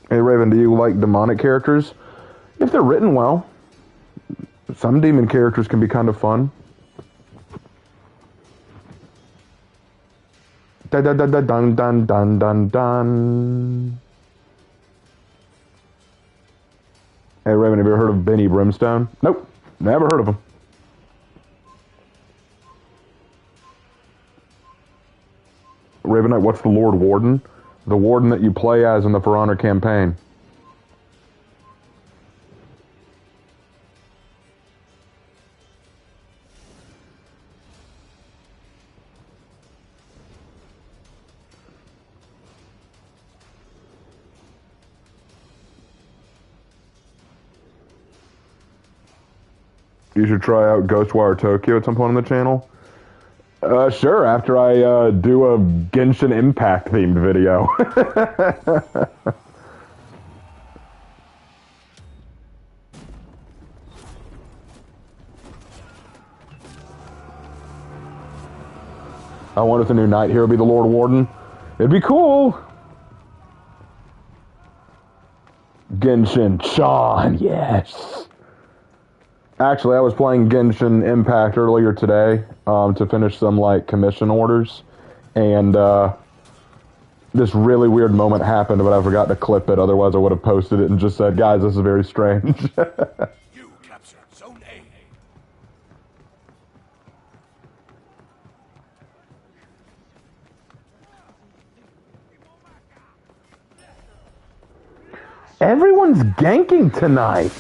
Hey Raven, do you like demonic characters? If they're written well. Some demon characters can be kind of fun. Dun dun dun dun dun dun dun dun. Hey Raven, have you ever heard of Benny Brimstone? Nope, never heard of him. Raven Knight, what's the Lord Warden? The Warden that you play as in the For Honor campaign. You should try out Ghostwire Tokyo at some point on the channel. Sure, after I do a Genshin Impact themed video. I wonder if the new Night Hero be the Lord Warden. It'd be cool. Genshin Chan, yes. Actually, I was playing Genshin Impact earlier today to finish some like commission orders, and this really weird moment happened, but I forgot to clip it. Otherwise, I would have posted it and just said, "Guys, this is very strange." You captured Zone A. Everyone's ganking tonight.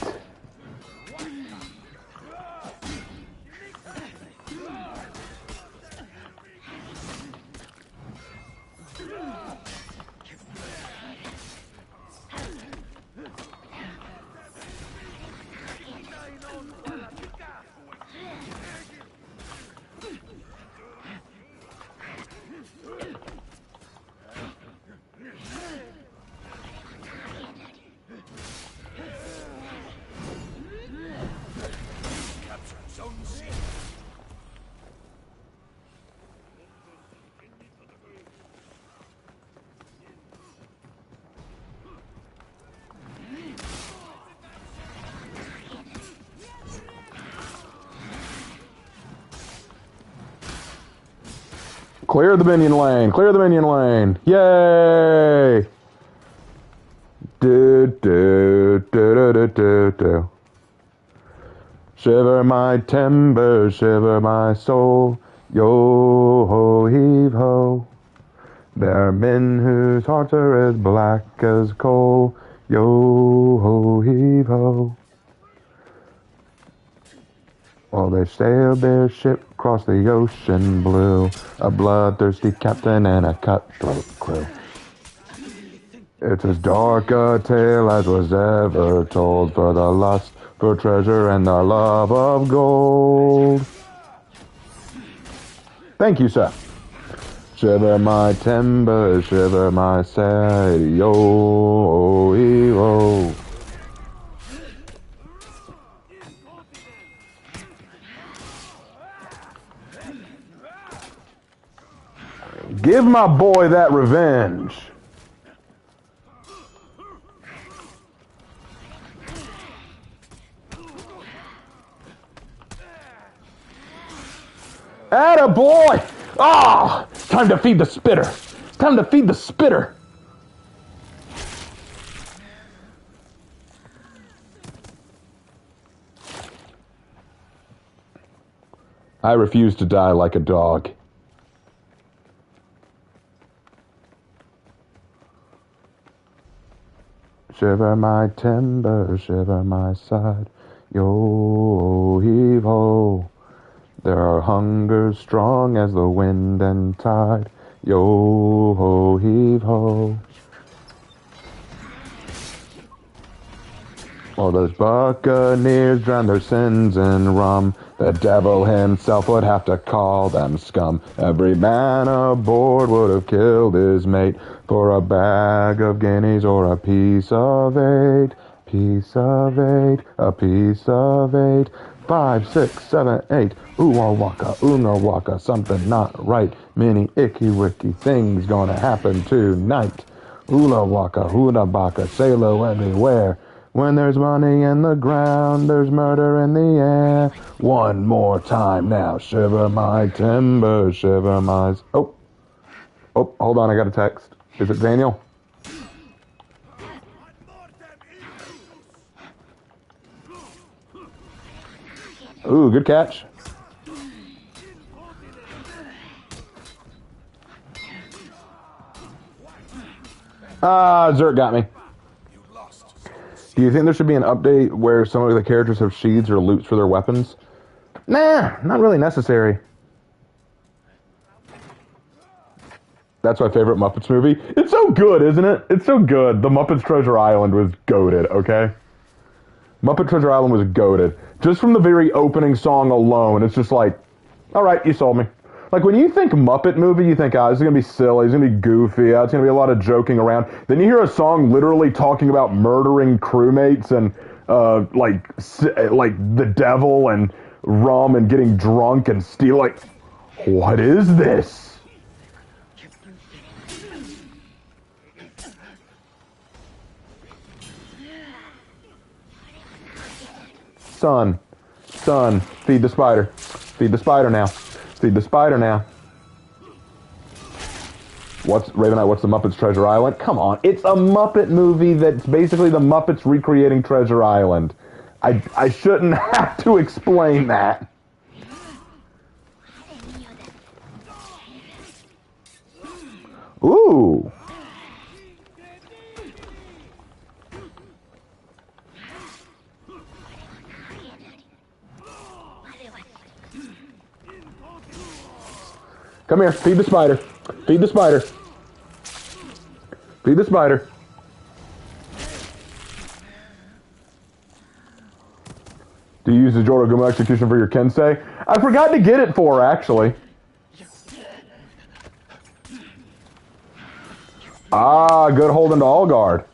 Clear the minion lane. Clear the minion lane. Yay! Do do do do do do do. Shiver my timber, shiver my soul. Yo ho heave ho. There are men whose hearts are as black as coal. Yo ho heave ho. While they sailed their ship across the ocean blue, a bloodthirsty captain and a cutthroat crew. It's as dark a tale as was ever told, for the lust for treasure and the love of gold. Thank you, sir. Shiver my timber, shiver my sail, yo-ho. Give my boy that revenge. Atta boy! Ah! It's time to feed the spitter. It's time to feed the spitter. I refuse to die like a dog. Shiver my timber, shiver my side, yo-heave-ho. There are hungers strong as the wind and tide, yo-ho-heave-ho. All those buccaneers drown their sins in rum. The devil himself would have to call them scum. Every man aboard would have killed his mate for a bag of guineas or a piece of eight. Piece of eight, a piece of eight. 5, 6, 7, 8. Ooh, waka, uno waka, something not right. Mini icky wicky things gonna happen tonight. Oola waka, huna baka, salo everywhere. When there's money in the ground, there's murder in the air. One more time now. Shiver my timbers, shiver my... Oh, hold on, I got a text. Is it Daniel? Ooh, good catch. Ah, Zerk got me. Do you think there should be an update where some of the characters have sheaths or loops for their weapons? Nah, not really necessary. That's my favorite Muppets movie. It's so good, isn't it? It's so good. The Muppets Treasure Island was goated, okay? Muppet Treasure Island was goated. Just from the very opening song alone, it's just like, all right, you sold me. Like, when you think Muppet movie, you think, this is going to be silly, it's going to be goofy, it's going to be a lot of joking around. Then you hear a song literally talking about murdering crewmates and, like the devil and rum and getting drunk and steal, like, what is this? Son, feed the spider. Feed the spider now. Feed the spider now. What's Ravenite? What's the Muppets Treasure Island? Come on, it's a Muppet movie that's basically the Muppets recreating Treasure Island. I shouldn't have to explain that. Ooh. Come here, feed the spider. Feed the spider. Feed the spider. Do you use the Jorogumo execution for your Kensei? I forgot to get it for, actually. Ah, good hold into all guard.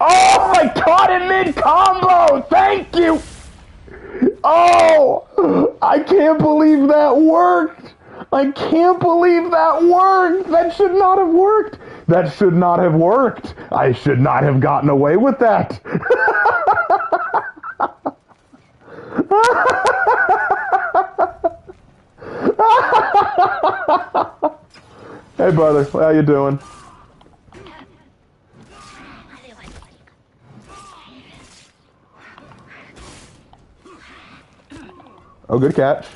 Oh, I caught it mid-combo! Thank you! Oh, I can't believe that worked. I can't believe that worked. That should not have worked. That should not have worked. I should not have gotten away with that. Hey, brother, how you doing? Oh, good catch.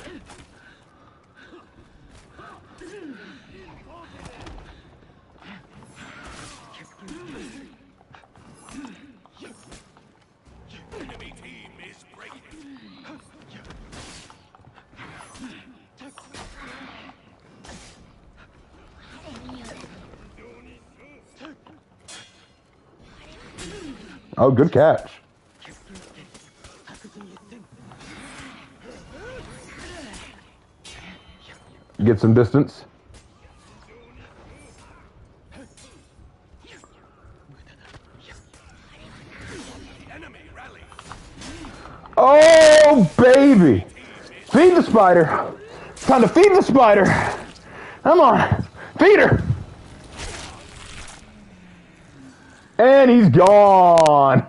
Enemy team is breaking. Oh, good catch. Get some distance. Oh, baby. Feed the spider. Time to feed the spider. Come on. Feed her. And he's gone.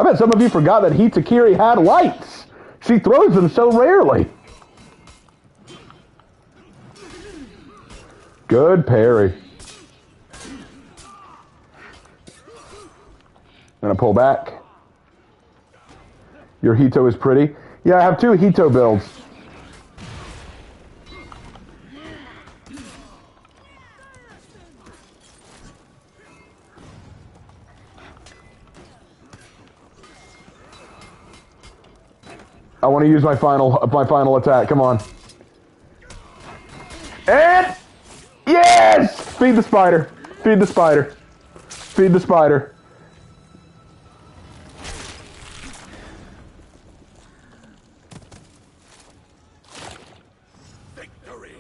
I bet some of you forgot that Hitakiri had lights. She throws them so rarely. Good parry. Gonna pull back. Your Hito is pretty. Yeah, I have two Hito builds. I want to use my final attack. Come on. And yes! Feed the spider. Feed the spider. Feed the spider. Victory.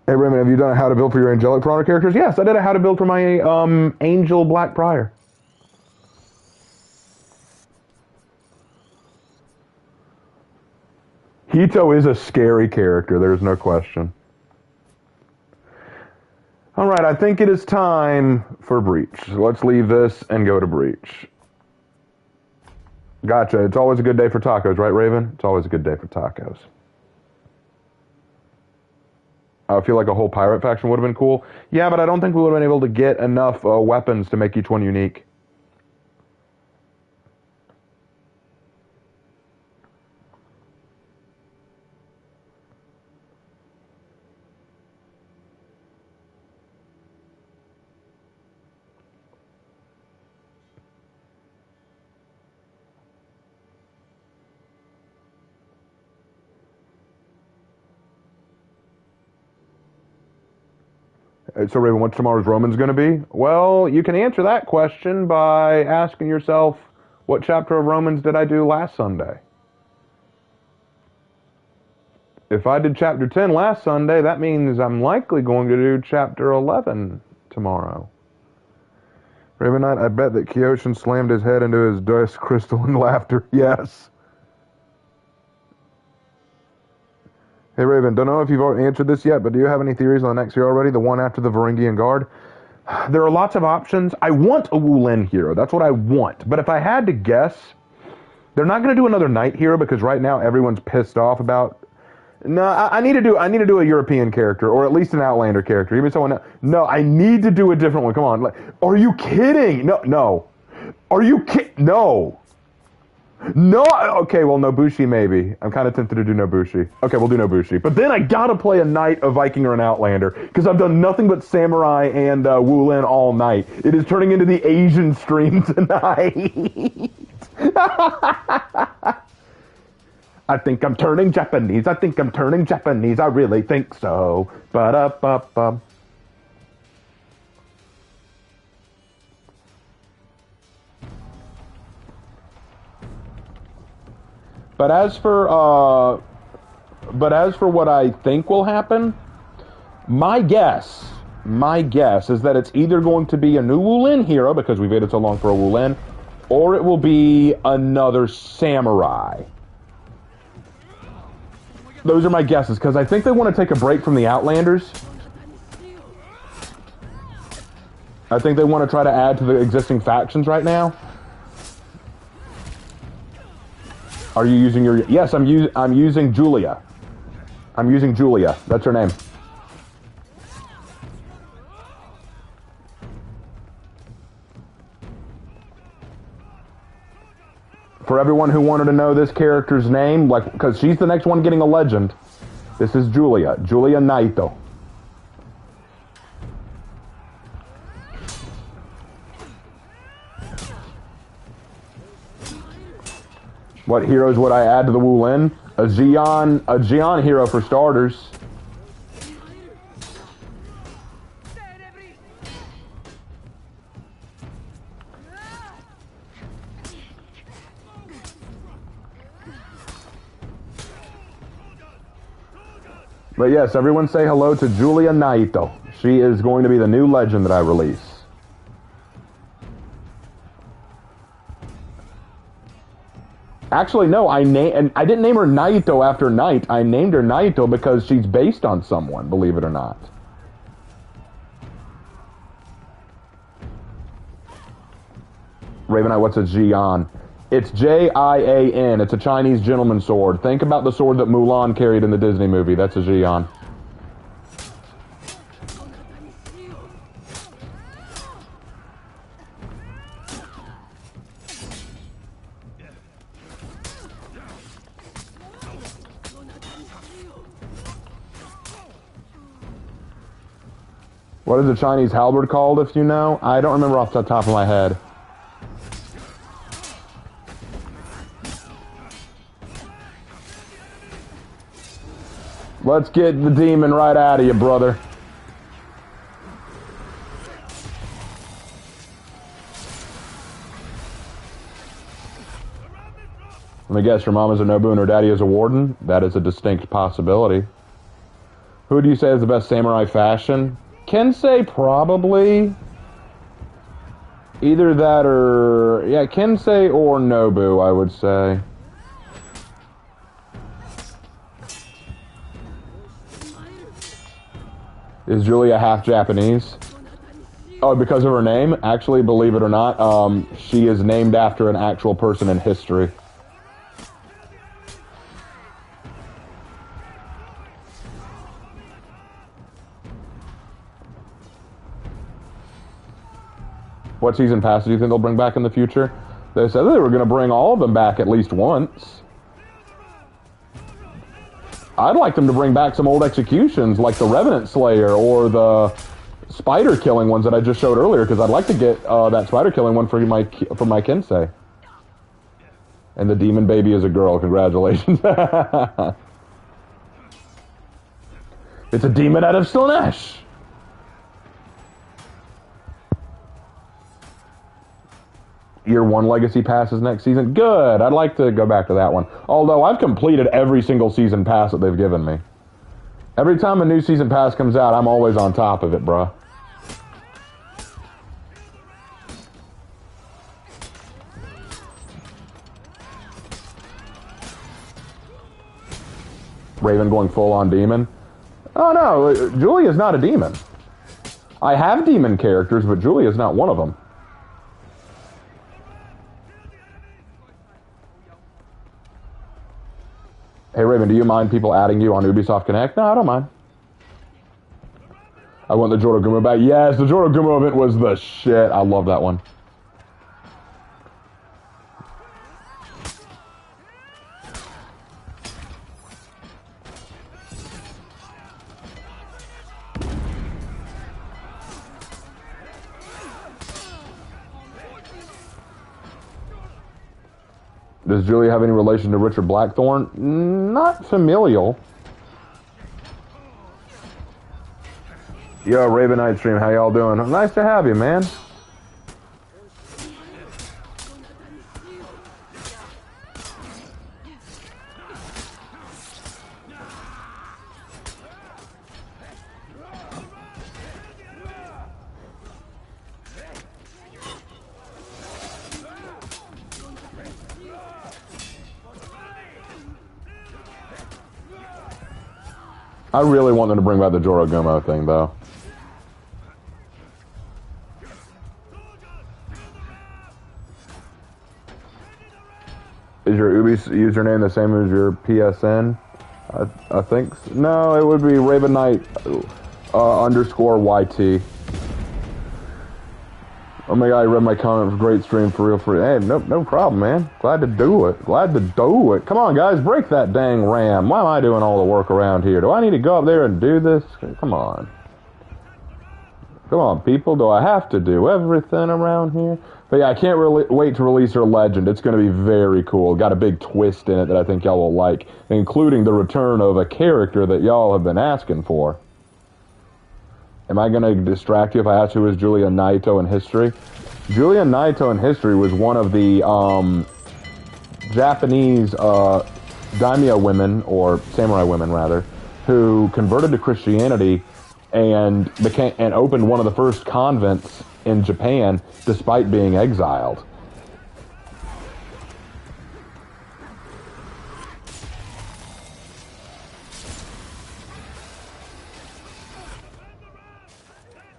Hey, Raymond, have you done a how to build for your angelic prior characters? Yes, I did a how to build for my angel black prior. Hito is a scary character, there's no question. All right, I think it is time for Breach. Let's leave this and go to Breach. Gotcha. It's always a good day for tacos, right, Raven? It's always a good day for tacos. I feel like a whole pirate faction would have been cool. Yeah, but I don't think we would have been able to get enough weapons to make each one unique. So, Raven, what's tomorrow's Romans going to be? Well, you can answer that question by asking yourself, what chapter of Romans did I do last Sunday? If I did chapter 10 last Sunday, that means I'm likely going to do chapter 11 tomorrow. Raven Knight, I bet that Kyoshin slammed his head into his dust crystal in laughter. Yes. Hey, Raven, don't know if you've answered this yet, but do you have any theories on the next hero already? The one after the Varangian Guard? There are lots of options. I want a Wulin hero. That's what I want. But if I had to guess, they're not going to do another Knight hero because right now everyone's pissed off about... No, I need to do a European character, or at least an Outlander character. Even someone... No, I need to do a different one. Come on. Like, are you kidding? No. Are you kidding? No. No, okay, well, Nobushi maybe. I'm kind of tempted to do Nobushi. Okay, we'll do Nobushi. But then I gotta play a Knight, a Viking, or an Outlander, because I've done nothing but Samurai and Wulin all night. It is turning into the Asian stream tonight. I think I'm turning Japanese. I really think so. Ba-da-ba-ba. But as for what I think will happen, my guess is that it's either going to be a new Wulin hero, because we've waited so long for a Wulin, or it will be another Samurai. Those are my guesses, because I think they want to take a break from the Outlanders. I think they want to try to add to the existing factions right now. Are you using your... Yes, I'm using Julia. I'm using Julia. That's her name. For everyone who wanted to know this character's name, like, because she's the next one getting a legend, this is Julia. Julia Naito. What heroes would I add to the Wulin? A Xian hero for starters. But yes, everyone say hello to Julia Naito. She is going to be the new legend that I release. Actually, no, I didn't name her Naito after Knight. I named her Naito because she's based on someone, believe it or not. Raven Knight, what's a Jian? It's Jian. It's a Chinese gentleman's sword. Think about the sword that Mulan carried in the Disney movie. That's a Jian. What is the Chinese halberd called, if you know? I don't remember off the top of my head. Let's get the demon right out of you, brother. Let me guess, your mom is a Nobu and her daddy is a warden? That is a distinct possibility. Who do you say is the best samurai fashion? Kensei, probably. Either that or... Yeah, Kensei or Nobu, I would say. Is Julia half Japanese? Oh, because of her name? Actually, believe it or not, she is named after an actual person in history. What season pass do you think they'll bring back in the future? They said they were going to bring all of them back at least once. I'd like them to bring back some old executions like the Revenant Slayer or the spider killing ones that I just showed earlier, because I'd like to get that spider killing one for my Kensei. And the demon baby is a girl. Congratulations. It's a demon out of Slanesh. Year 1 Legacy Passes next season. Good. I'd like to go back to that one. Although I've completed every single season pass that they've given me. Every time a new season pass comes out, I'm always on top of it, bruh. Raven going full on demon. Oh no, Julia's not a demon. I have demon characters, but Julia's not one of them. Hey Raven, do you mind people adding you on Ubisoft Connect? No, I don't mind. I want the Jorogumo back. Yes, the Jorogumo event was the shit. I love that one. Does Julia have any relation to Richard Blackthorne? Not familial. Yo, Raven Night Stream, how y'all doing? Nice to have you, man. I really want them to bring back the Jorogumo thing, though. Is your Ubi username the same as your PSN? I think so. No, it would be Raven Knight underscore YT. Oh my god, I read my comment. Great stream, for real, for real. Hey, no problem, man. Glad to do it. Glad to do it. Come on, guys, break that dang RAM. Why am I doing all the work around here? Do I need to go up there and do this? Come on. Come on, people. Do I have to do everything around here? But yeah, I can't really wait to release her legend. It's going to be very cool. Got a big twist in it that I think y'all will like, including the return of a character that y'all have been asking for. Am I going to distract you if I ask who is Julia Naito in history? Julia Naito in history was one of the Japanese daimyo women, or samurai women rather, who converted to Christianity and opened one of the first convents in Japan despite being exiled.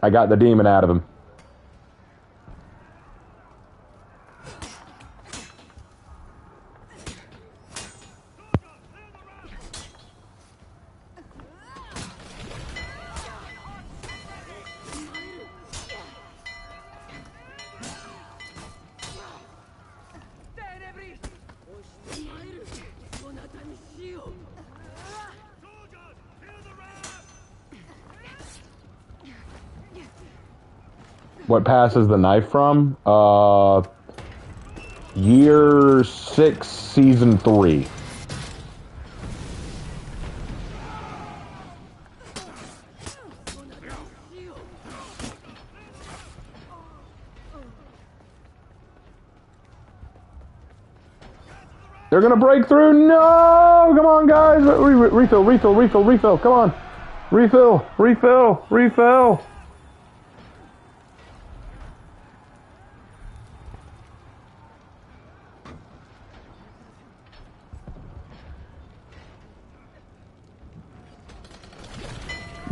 I got the demon out of him. What passes the knife from? Year 6, Season 3. They're gonna break through. No! Come on, guys. Refill. Come on. Refill! Refill! Refill!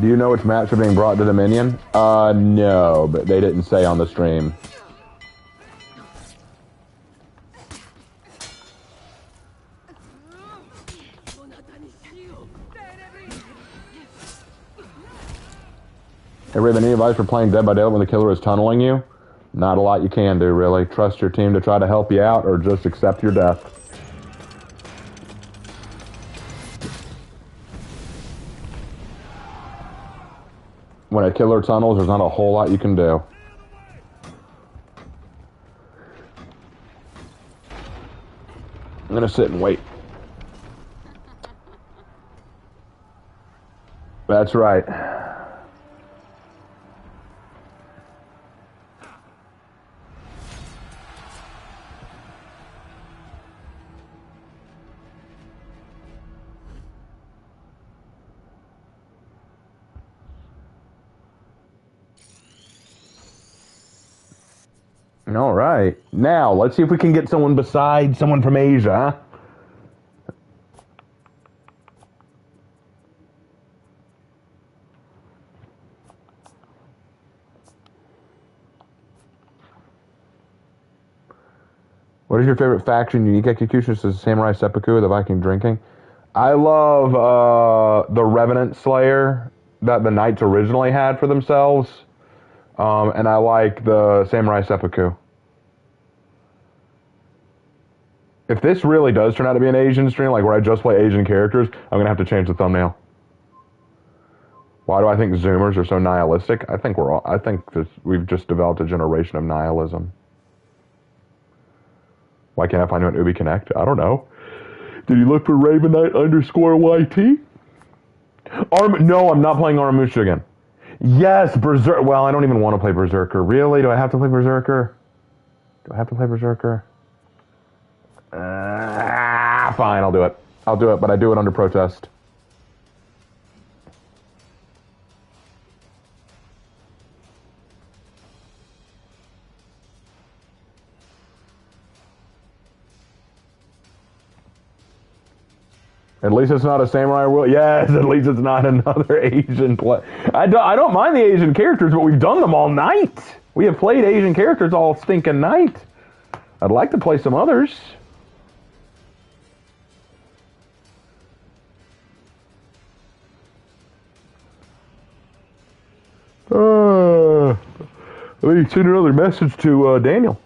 Do you know which maps are being brought to Dominion? No, but they didn't say on the stream. Hey, Raven, any advice for playing Dead by Daylight when the killer is tunneling you? Not a lot you can do, really. Trust your team to try to help you out, or just accept your death. When a killer tunnels, there's not a whole lot you can do. I'm gonna sit and wait. That's right. All right. Now, let's see if we can get someone besides someone from Asia, huh? What is your favorite faction? Unique execution says Samurai Seppuku or the Viking drinking. I love the Revenant Slayer that the Knights originally had for themselves. And I like the Samurai Seppuku. If this really does turn out to be an Asian stream, like where I just play Asian characters, I'm gonna have to change the thumbnail. Why do I think Zoomers are so nihilistic? I think we've just developed a generation of nihilism. Why can't I find you on Ubi Connect? I don't know. Did you look for Ravenite_YT? No, I'm not playing Aramusha again. Yes, Berserker. Well, I don't even want to play Berserker. Really? Do I have to play Berserker? Do I have to play Berserker? Fine, I'll do it. I'll do it, but I do it under protest. At least it's not a samurai world. Yes, at least it's not another Asian play. I don't mind the Asian characters, but we've done them all night. We have played Asian characters all stinking night. I'd like to play some others. Let me send another message to Daniel.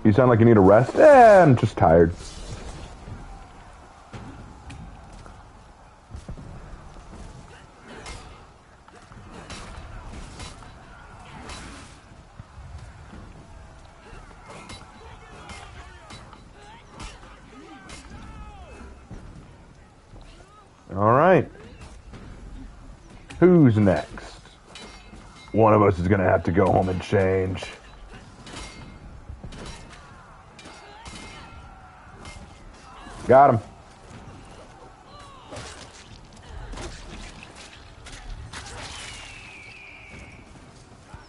You sound like you need a rest? I'm just tired. All right. Who's next? One of us is going to have to go home and change. Got him.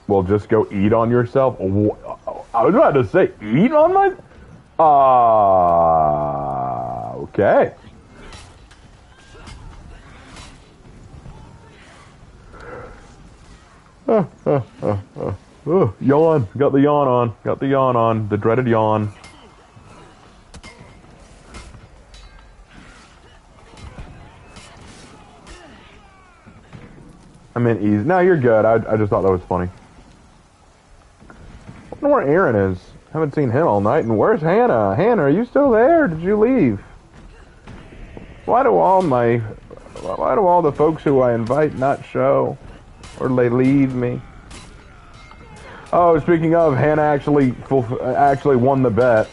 Well, just go eat on yourself. I was about to say, eat on my... okay. Yawn. Got the yawn on. Got the yawn on. The dreaded yawn. I'm in ease. No, you're good. I just thought that was funny. I wonder where Aaron is. Haven't seen him all night. And where's Hannah? Hannah, are you still there? Did you leave? Why do all the folks who I invite not show? Or they leave me? Oh, speaking of, Hannah actually won the bet.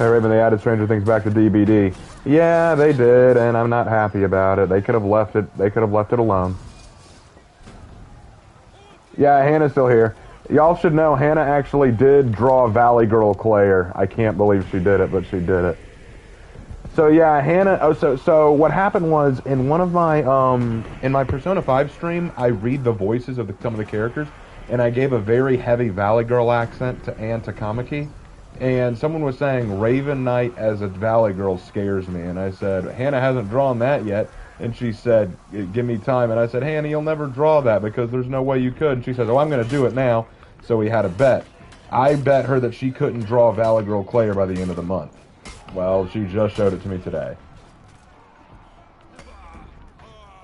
Hey Raven, they added Stranger Things back to DVD. Yeah, they did, and I'm not happy about it. They could have left it. They could have left it alone. Yeah, Hannah's still here. Y'all should know Hannah actually did draw Valley Girl Claire. I can't believe she did it, but she did it. So yeah, Hannah. Oh, so what happened was in one of my in my Persona 5 stream, I read the voices of some of the characters, and I gave a very heavy Valley Girl accent to Ann Takamaki, and someone was saying Raven Knight as a Valley Girl scares me, and I said Hannah hasn't drawn that yet, and she said give me time, and I said Hannah, you'll never draw that because there's no way you could, and she says, oh, I'm going to do it now. So we had a bet. I bet her that she couldn't draw Valley Girl Claire by the end of the month. Well, she just showed it to me today.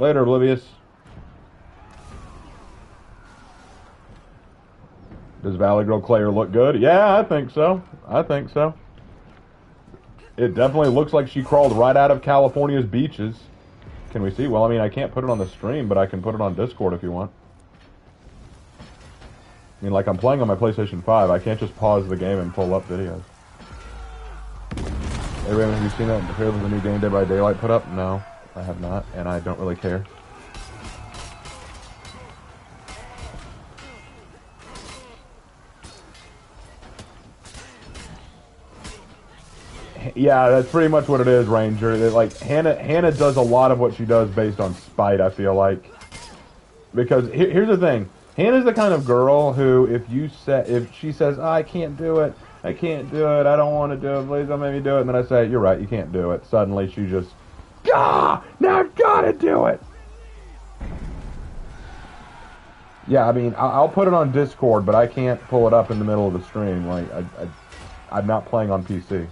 Later, Oblivious. Does Valley Girl Claire look good? Yeah, I think so. I think so. It definitely looks like she crawled right out of California's beaches. Can we see? Well, I mean, I can't put it on the stream, but I can put it on Discord if you want. I mean, like, I'm playing on my PlayStation 5. I can't just pause the game and pull up videos. Hey, Raymond, have you seen that trailer of the new game Dead by Daylight put up? No, I have not, and I don't really care. Yeah, that's pretty much what it is, Ranger. Like Hannah does a lot of what she does based on spite, I feel like. Because here's the thing. Hannah's the kind of girl who, if she says, oh, I can't do it, I don't want to do it, please don't make me do it, and then I say, you're right, you can't do it, suddenly she just, now I've got to do it! Yeah, I mean, I'll put it on Discord, but I can't pull it up in the middle of the stream, like, I'm not playing on PC.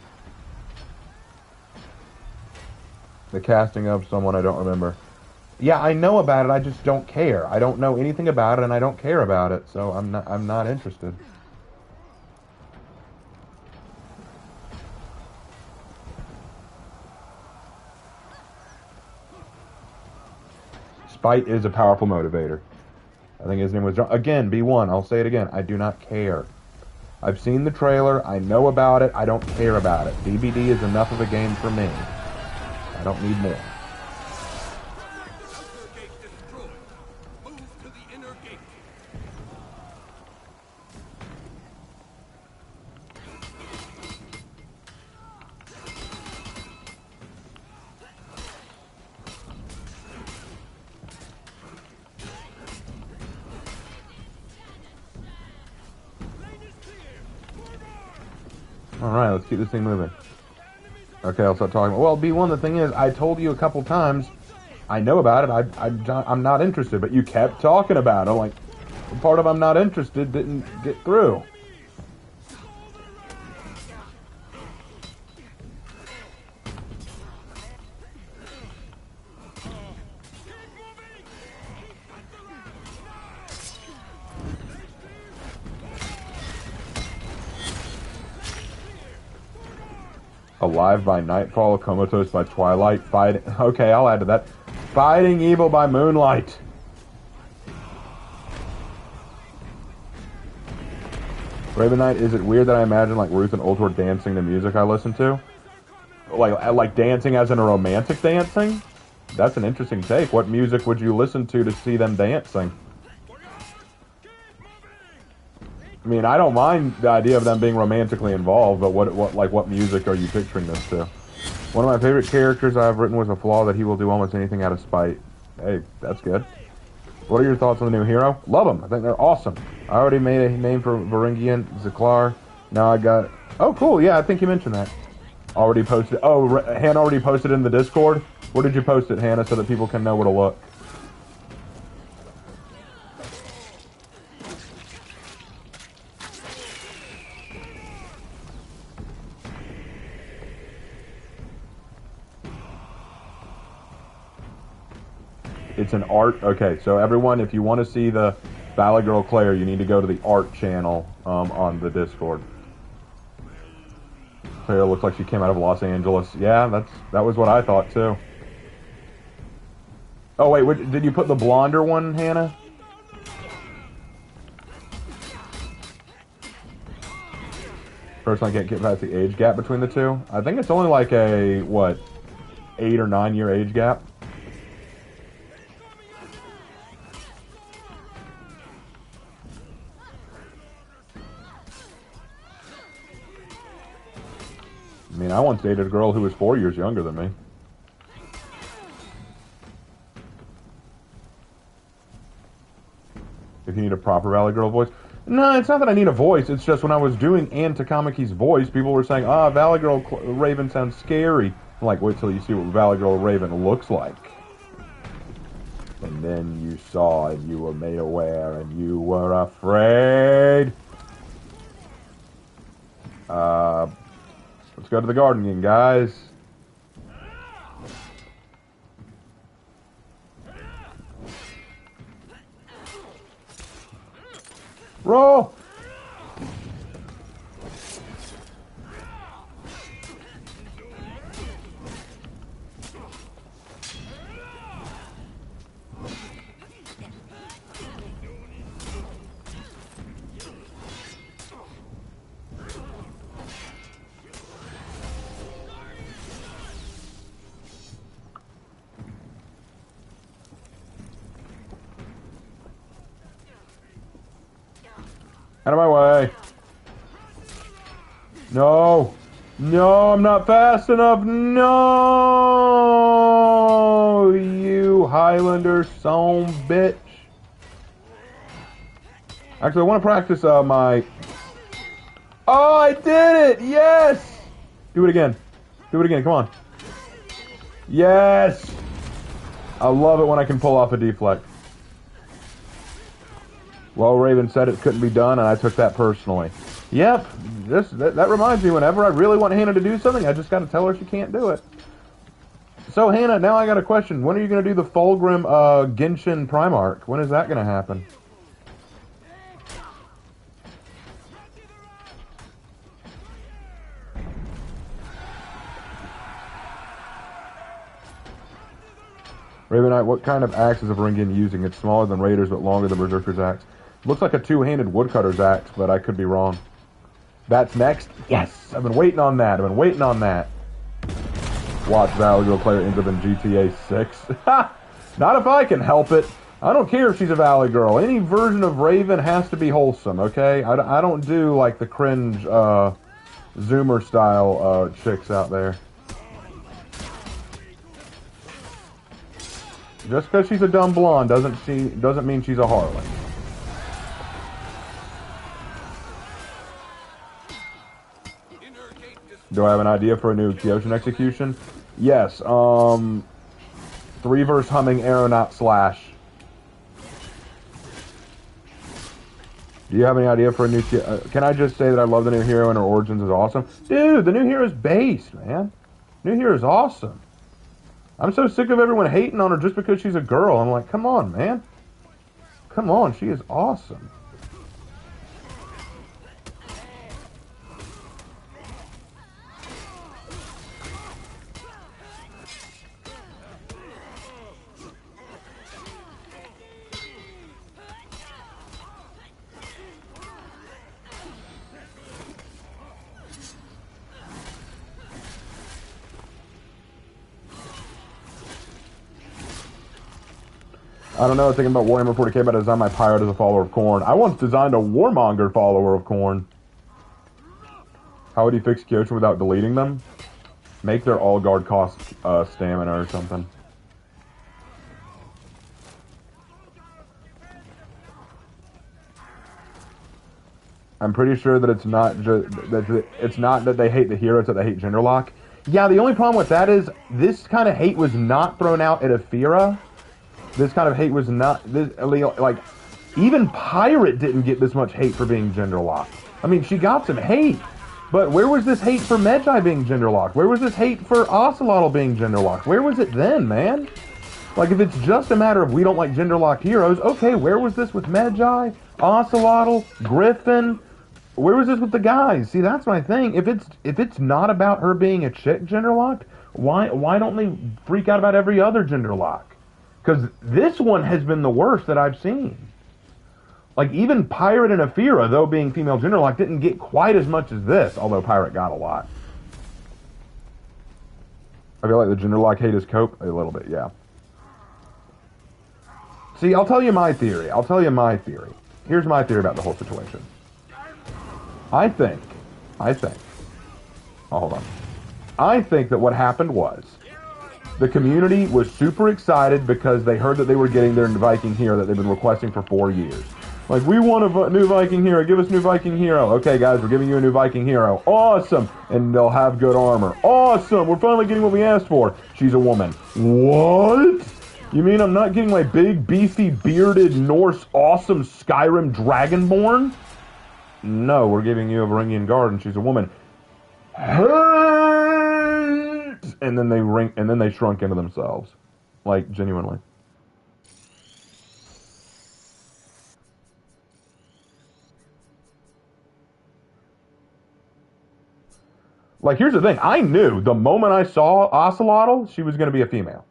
The casting of someone I don't remember. Yeah, I know about it, I just don't care. I don't know anything about it, and I don't care about it, so I'm not interested. Spite is a powerful motivator. I think his name was John. Again, B1, I'll say it again. I do not care. I've seen the trailer. I know about it. I don't care about it. DBD is enough of a game for me. I don't need more. Alright, let's keep this thing moving. Okay, I'll start talking. Well, B1, the thing is, I told you a couple times, I know about it, I'm not interested, but you kept talking about it. Like, part of I'm not interested didn't get through. Alive by Nightfall, Comatose by Twilight, Fighting... Okay, I'll add to that. Fighting Evil by Moonlight. Raven Knight, is it weird that I imagine like Ruth and Ultor dancing to music I listen to? Like dancing as in a romantic dancing? That's an interesting take. What music would you listen to see them dancing? I mean, I don't mind the idea of them being romantically involved, but what music are you picturing this to? One of my favorite characters I've written was a flaw that he will do almost anything out of spite. Hey, that's good. What are your thoughts on the new hero? Love them. I think they're awesome. I already made a name for Varingian Zaklar. Now I got... Oh, cool. Yeah, I think you mentioned that. Already posted... Oh, Hannah already posted in the Discord? Where did you post it, Hannah, so that people can know where to look? It's an art... Okay, so everyone, if you want to see the Valley Girl Claire, you need to go to the art channel on the Discord. Claire looks like she came out of Los Angeles. Yeah, that was what I thought, too. Oh, wait, did you put the blonder one, Hannah? Personally, I can't get past the age gap between the two. I think it's only like a, what, 8 or 9 year age gap. I mean, I once dated a girl who was 4 years younger than me. If you need a proper Valley Girl voice. No, it's not that I need a voice. It's just when I was doing Ann Takamiki's voice, people were saying, Valley Girl Raven sounds scary. I'm like, wait till you see what Valley Girl Raven looks like. And then you saw and you were made aware and you were afraid. Let's go to the garden, guys. Roll! Out of my way. No. No, I'm not fast enough. No. You Highlander son bitch. Actually, I want to practice my... Oh, I did it. Yes. Do it again. Do it again. Come on. Yes. I love it when I can pull off a deflect. Well, Raven said it couldn't be done, and I took that personally. Yep, that reminds me, whenever I really want Hannah to do something, I just got to tell her she can't do it. So, Hannah, now I got a question. When are you going to do the Fulgrim Genshin Primarch? When is that going to happen? Raven Knight, what kind of axe is a Varangian using? It's smaller than Raiders, but longer than Berserker's axe. Looks like a two-handed woodcutter's axe, but I could be wrong. That's next? Yes! I've been waiting on that. I've been waiting on that. Watch Valley Girl Claire ends up in GTA 6. Not if I can help it. I don't care if she's a Valley Girl. Any version of Raven has to be wholesome, okay? I don't do, like, the cringe, Zoomer-style, chicks out there. Just because she's a dumb blonde doesn't mean she's a harlot. Do I have an idea for a new Kyoshin execution? Yes. 3-verse humming aeronaut slash. Do you have any idea for a new... can I just say that I love the new hero and her origins is awesome? Dude, the new hero's based, man. New hero's awesome. I'm so sick of everyone hating on her just because she's a girl. I'm like, come on, man. Come on, she is awesome. I don't know, thinking about Warhammer 40k, but I designed my pirate as a follower of Khorne. I once designed a warmonger follower of Khorne. How would you fix Kyoshin without deleting them? Make their all guard cost stamina or something. I'm pretty sure that it's not it's not that they hate the hero, it's that they hate gender lock. Yeah, the only problem with that is this kind of hate was not thrown out at Aphira. This kind of hate was not... like, even Pirate didn't get this much hate for being gender locked. I mean, she got some hate. But where was this hate for Medjay being gender locked? Where was this hate for Ocelotl being gender locked? Where was it then, man? Like, if it's just a matter of we don't like gender locked heroes, okay, where was this with Medjay, Ocelotl, Griffin? Where was this with the guys? See, that's my thing. If it's not about her being a chick gender locked, why don't they freak out about every other gender lock? Because this one has been the worst that I've seen. Like, even Pirate and Aphira, though being female gender lock, didn't get quite as much as this, although Pirate got a lot. I feel like the gender lock hate is cope a little bit, yeah. See, I'll tell you my theory. Here's my theory about the whole situation. I think, oh, hold on. I think that what happened was the community was super excited because they heard that they were getting their Viking hero that they've been requesting for 4 years. Like, we want a new Viking hero. Give us new Viking hero. Okay, guys, we're giving you a new Viking hero. Awesome. And they'll have good armor. Awesome. We're finally getting what we asked for. She's a woman. What? You mean I'm not getting my big, beefy, bearded, Norse, awesome Skyrim Dragonborn? No, we're giving you a Varangian guard, and she's a woman. And then they shrunk into themselves. Like, genuinely. Like, here's the thing. I knew the moment I saw Ocelotl, she was going to be a female.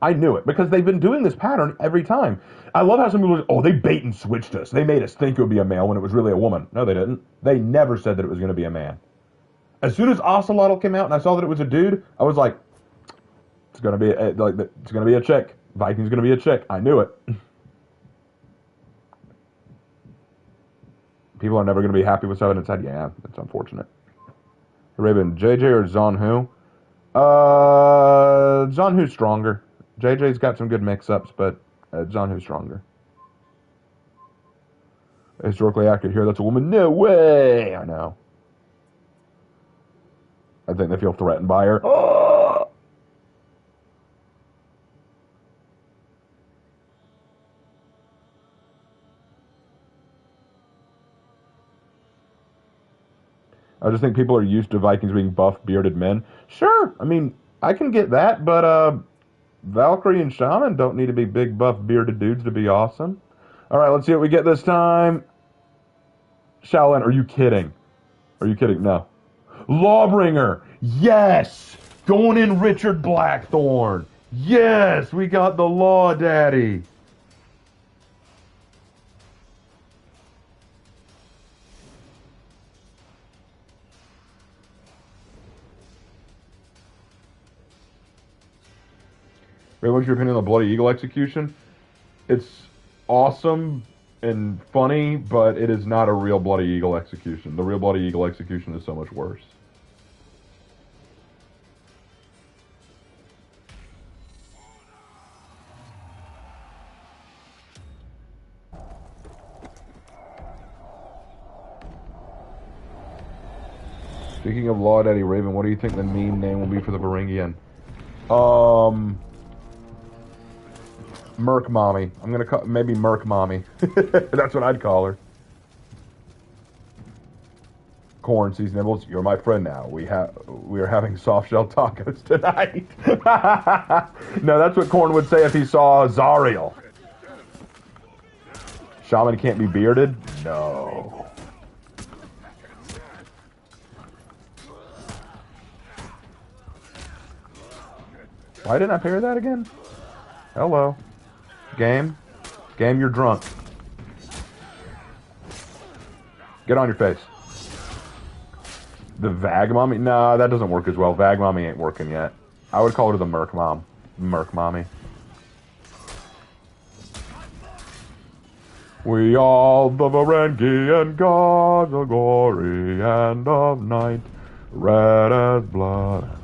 I knew it, because they've been doing this pattern every time. I love how some people are, oh, they bait and switched us. They made us think it would be a male when it was really a woman. No, they didn't. They never said that it was going to be a man. As soon as Ocelotl came out and I saw that it was a dude, I was like, it's going to be a chick. Viking's going to be a chick. I knew it. People are never going to be happy with 7 and said, yeah, it's unfortunate. Raven, JJ or Zonhu? Zonhu's stronger. JJ's got some good mix-ups, but Zonhu's stronger. Historically accurate here, that's a woman. No way! I know. I think they feel threatened by her. Oh! I just think people are used to Vikings being buff, bearded men. Sure, I mean, I can get that, but Valkyrie and Shaman don't need to be big, buff, bearded dudes to be awesome. All right, let's see what we get this time. Shaolin, are you kidding? Are you kidding? No. Lawbringer, yes! Going in Richard Blackthorn. Yes, we got the Law Daddy. Ray, what's your opinion on the Bloody Eagle execution? It's awesome and funny, but it is not a real Bloody Eagle execution. The real Bloody Eagle execution is so much worse. Speaking of Law Daddy Raven, what do you think the meme name will be for the Varangian? Merc Mommy. I'm gonna call maybe Merc Mommy. That's what I'd call her. Corn sees Nibbles. You're my friend now. We are having soft shell tacos tonight. No, that's what Corn would say if he saw Zariel. Shaman can't be bearded? No. Why didn't I pair that again? Hello. Game, you're drunk. Get on your face. The Vag Mommy? Nah, that doesn't work as well. Vag Mommy ain't working yet. I would call her the Merc Mom. Merc Mommy. We all the Varangian gods of glory and of night, red as blood.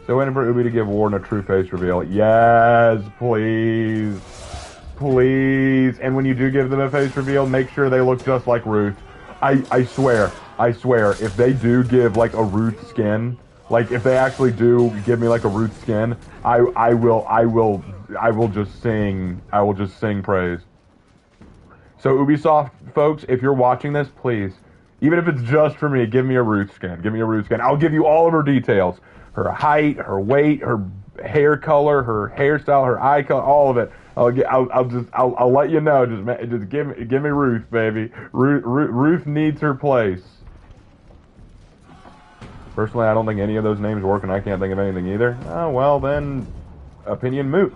So waiting for Ubi to give Warden a true face reveal. Yes, please. Please. And when you do give them a face reveal, make sure they look just like Ruth. I swear, if they do give like a Ruth skin, like if they actually do give me like a Ruth skin, I will just sing praise. So Ubisoft folks, if you're watching this, please, even if it's just for me, give me a Ruth skin. Give me a Ruth skin. I'll give you all of her details. Her height, her weight, her hair color, her hairstyle, her eye color, all of it. I'll let you know. Just give me Ruth, baby. Ruth needs her place. Personally, I don't think any of those names work, and I can't think of anything either. Oh well, then opinion moot.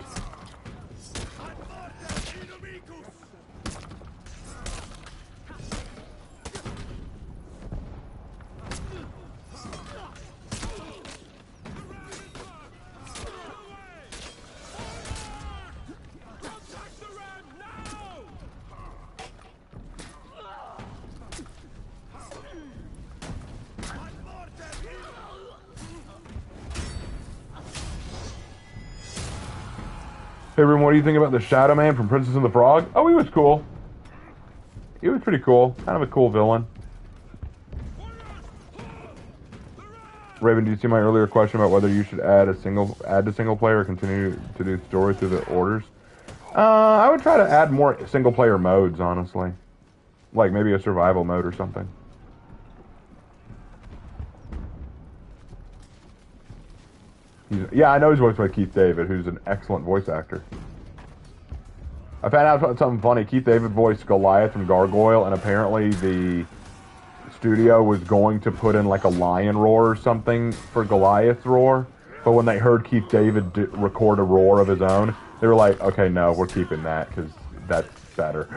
Hey, everyone, what do you think about the Shadow Man from Princess and the Frog? Oh, he was cool. He was pretty cool. Kind of a cool villain. Raven, did you see my earlier question about whether you should add to single player or continue to do story through the orders? I would try to add more single player modes, honestly. Like maybe a survival mode or something. Yeah, I know he's voiced by Keith David, who's an excellent voice actor. I found out something funny. Keith David voiced Goliath from Gargoyle, and apparently the studio was going to put in like a lion roar or something for Goliath's roar, but when they heard Keith David record a roar of his own, they were like, okay, no, we're keeping that because that's better.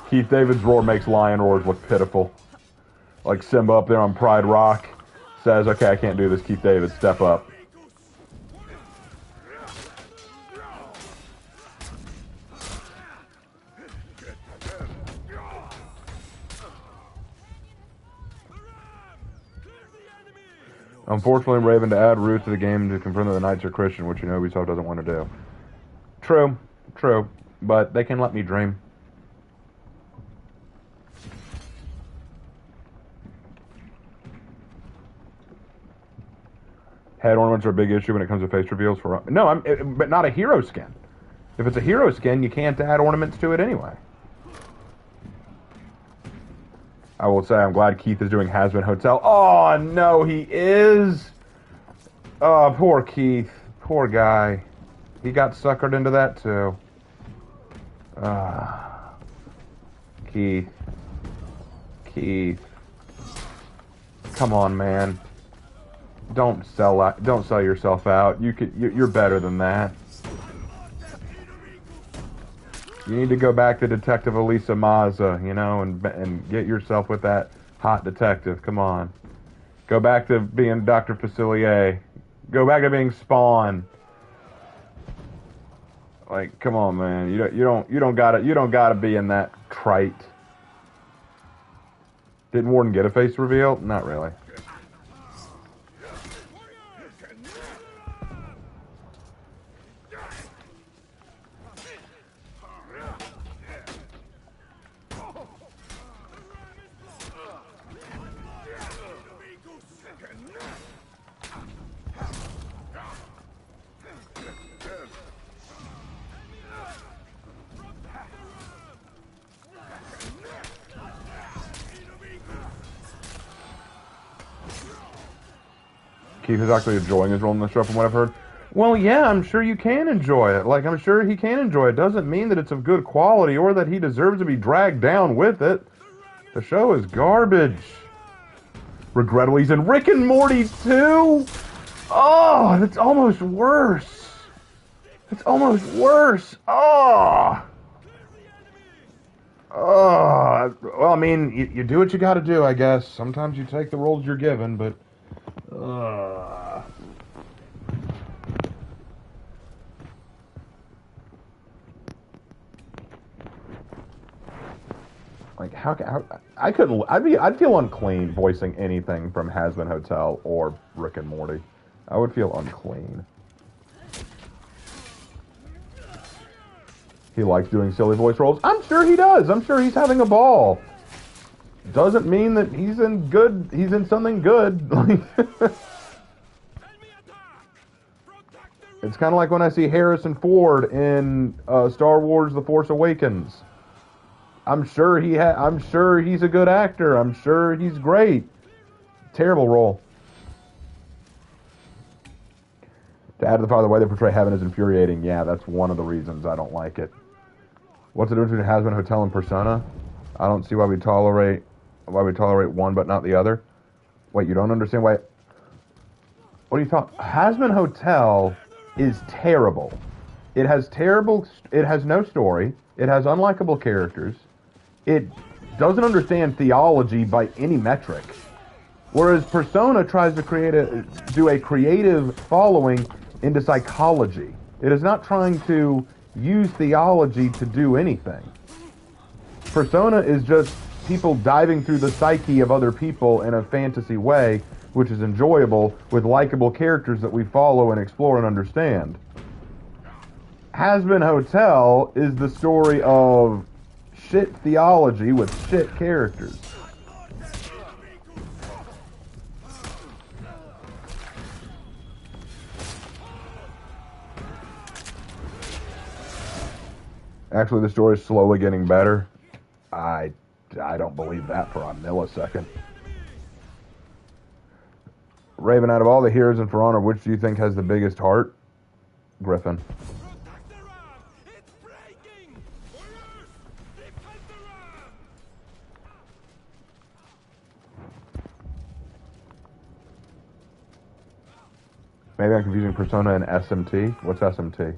Keith David's roar makes lion roars look pitiful. Like Simba up there on Pride Rock says, okay, I can't do this, Keith David, step up. Unfortunately, Raven, to add Ruth to the game to confirm that the Knights are Christian, which you know Ubisoft doesn't want to do. True, but they can let me dream. Head ornaments are a big issue when it comes to face reveals for... No, but not a hero skin. If it's a hero skin, you can't add ornaments to it anyway. I will say I'm glad Keith is doing Hazbin Hotel. Oh, no, he is. Oh, poor Keith. Poor guy. He got suckered into that, too. Keith. Come on, man. Don't sell yourself out. You're better than that. You need to go back to Detective Elisa Mazza, you know, and get yourself with that hot detective. Come on. Go back to being Dr. Facilier. Go back to being Spawn. Like, come on, man. You don't gotta be in that trite. Didn't Warden get a face reveal? Not really. Keith is actually enjoying his role in the show from what I've heard. Well, yeah, I'm sure you can enjoy it. Like, I'm sure he can enjoy it. Doesn't mean that it's of good quality or that he deserves to be dragged down with it. The show is garbage. Regrettably, he's in Rick and Morty too? Oh, that's almost worse. It's almost worse. Oh. Oh. Well, I mean, you do what you gotta do, I guess. Sometimes you take the roles you're given, but... Like how I couldn't I'd feel unclean voicing anything from Hazbin Hotel or Rick and Morty. I would feel unclean. He likes doing silly voice roles. I'm sure he does. I'm sure he's having a ball. Doesn't mean that he's in something good. It's kind of like when I see Harrison Ford in Star Wars The Force Awakens. I'm sure he's a good actor. I'm sure he's great. Terrible role. To add to the fire, the way they portray heaven is infuriating. Yeah, that's one of the reasons I don't like it. What's the difference between Hazbin Hotel and Persona? I don't see why we tolerate one but not the other. Wait, you don't understand why? What do you thought? Hazbin Hotel is terrible. It has no story. It has unlikable characters. It doesn't understand theology by any metric. Whereas Persona tries to do a creative following into psychology. It is not trying to use theology to do anything. Persona is just people diving through the psyche of other people in a fantasy way, which is enjoyable, with likable characters that we follow and explore and understand. Hazbin Hotel is the story of shit theology with shit characters. Actually, the story is slowly getting better. I don't believe that for a millisecond. Raven, out of all the heroes in For Honor, which do you think has the biggest heart? Griffin. Maybe I'm confusing Persona and SMT. What's SMT?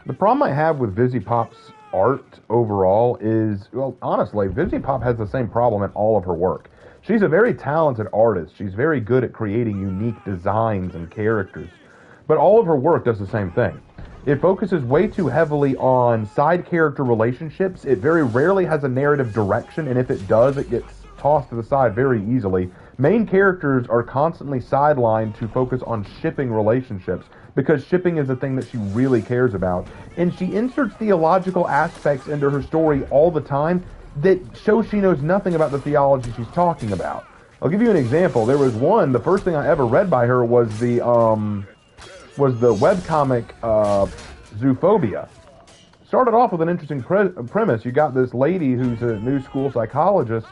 The problem I have with Vizzy-Pop's art overall is, well, honestly, Vizzy-Pop has the same problem in all of her work. She's a very talented artist. She's very good at creating unique designs and characters. But all of her work does the same thing. It focuses way too heavily on side character relationships. It very rarely has a narrative direction, and if it does, it gets tossed to the side very easily. Main characters are constantly sidelined to focus on shipping relationships, because shipping is the thing that she really cares about. And she inserts theological aspects into her story all the time that show she knows nothing about the theology she's talking about. I'll give you an example. There was one, the first thing I ever read by her was the webcomic Zoophobia. Started off with an interesting premise. You got this lady who's a new school psychologist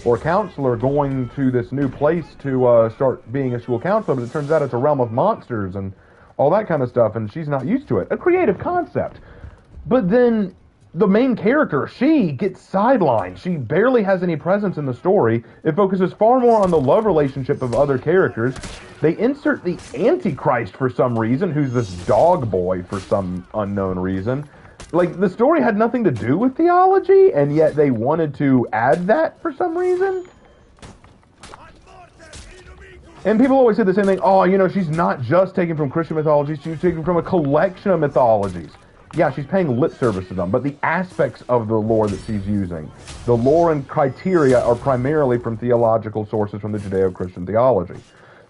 or counselor going to this new place to start being a school counselor, but it turns out it's a realm of monsters and all that kind of stuff, and she's not used to it. A creative concept. But then the main character, she gets sidelined. She barely has any presence in the story. It focuses far more on the love relationship of other characters. They insert the Antichrist for some reason, who's this dog boy for some unknown reason. Like, the story had nothing to do with theology, and yet they wanted to add that for some reason. And people always say the same thing, oh, you know, she's not just taking from Christian mythology, she's taking from a collection of mythologies. Yeah, she's paying lip service to them, but the aspects of the lore that she's using, the lore and criteria are primarily from theological sources from the Judeo-Christian theology.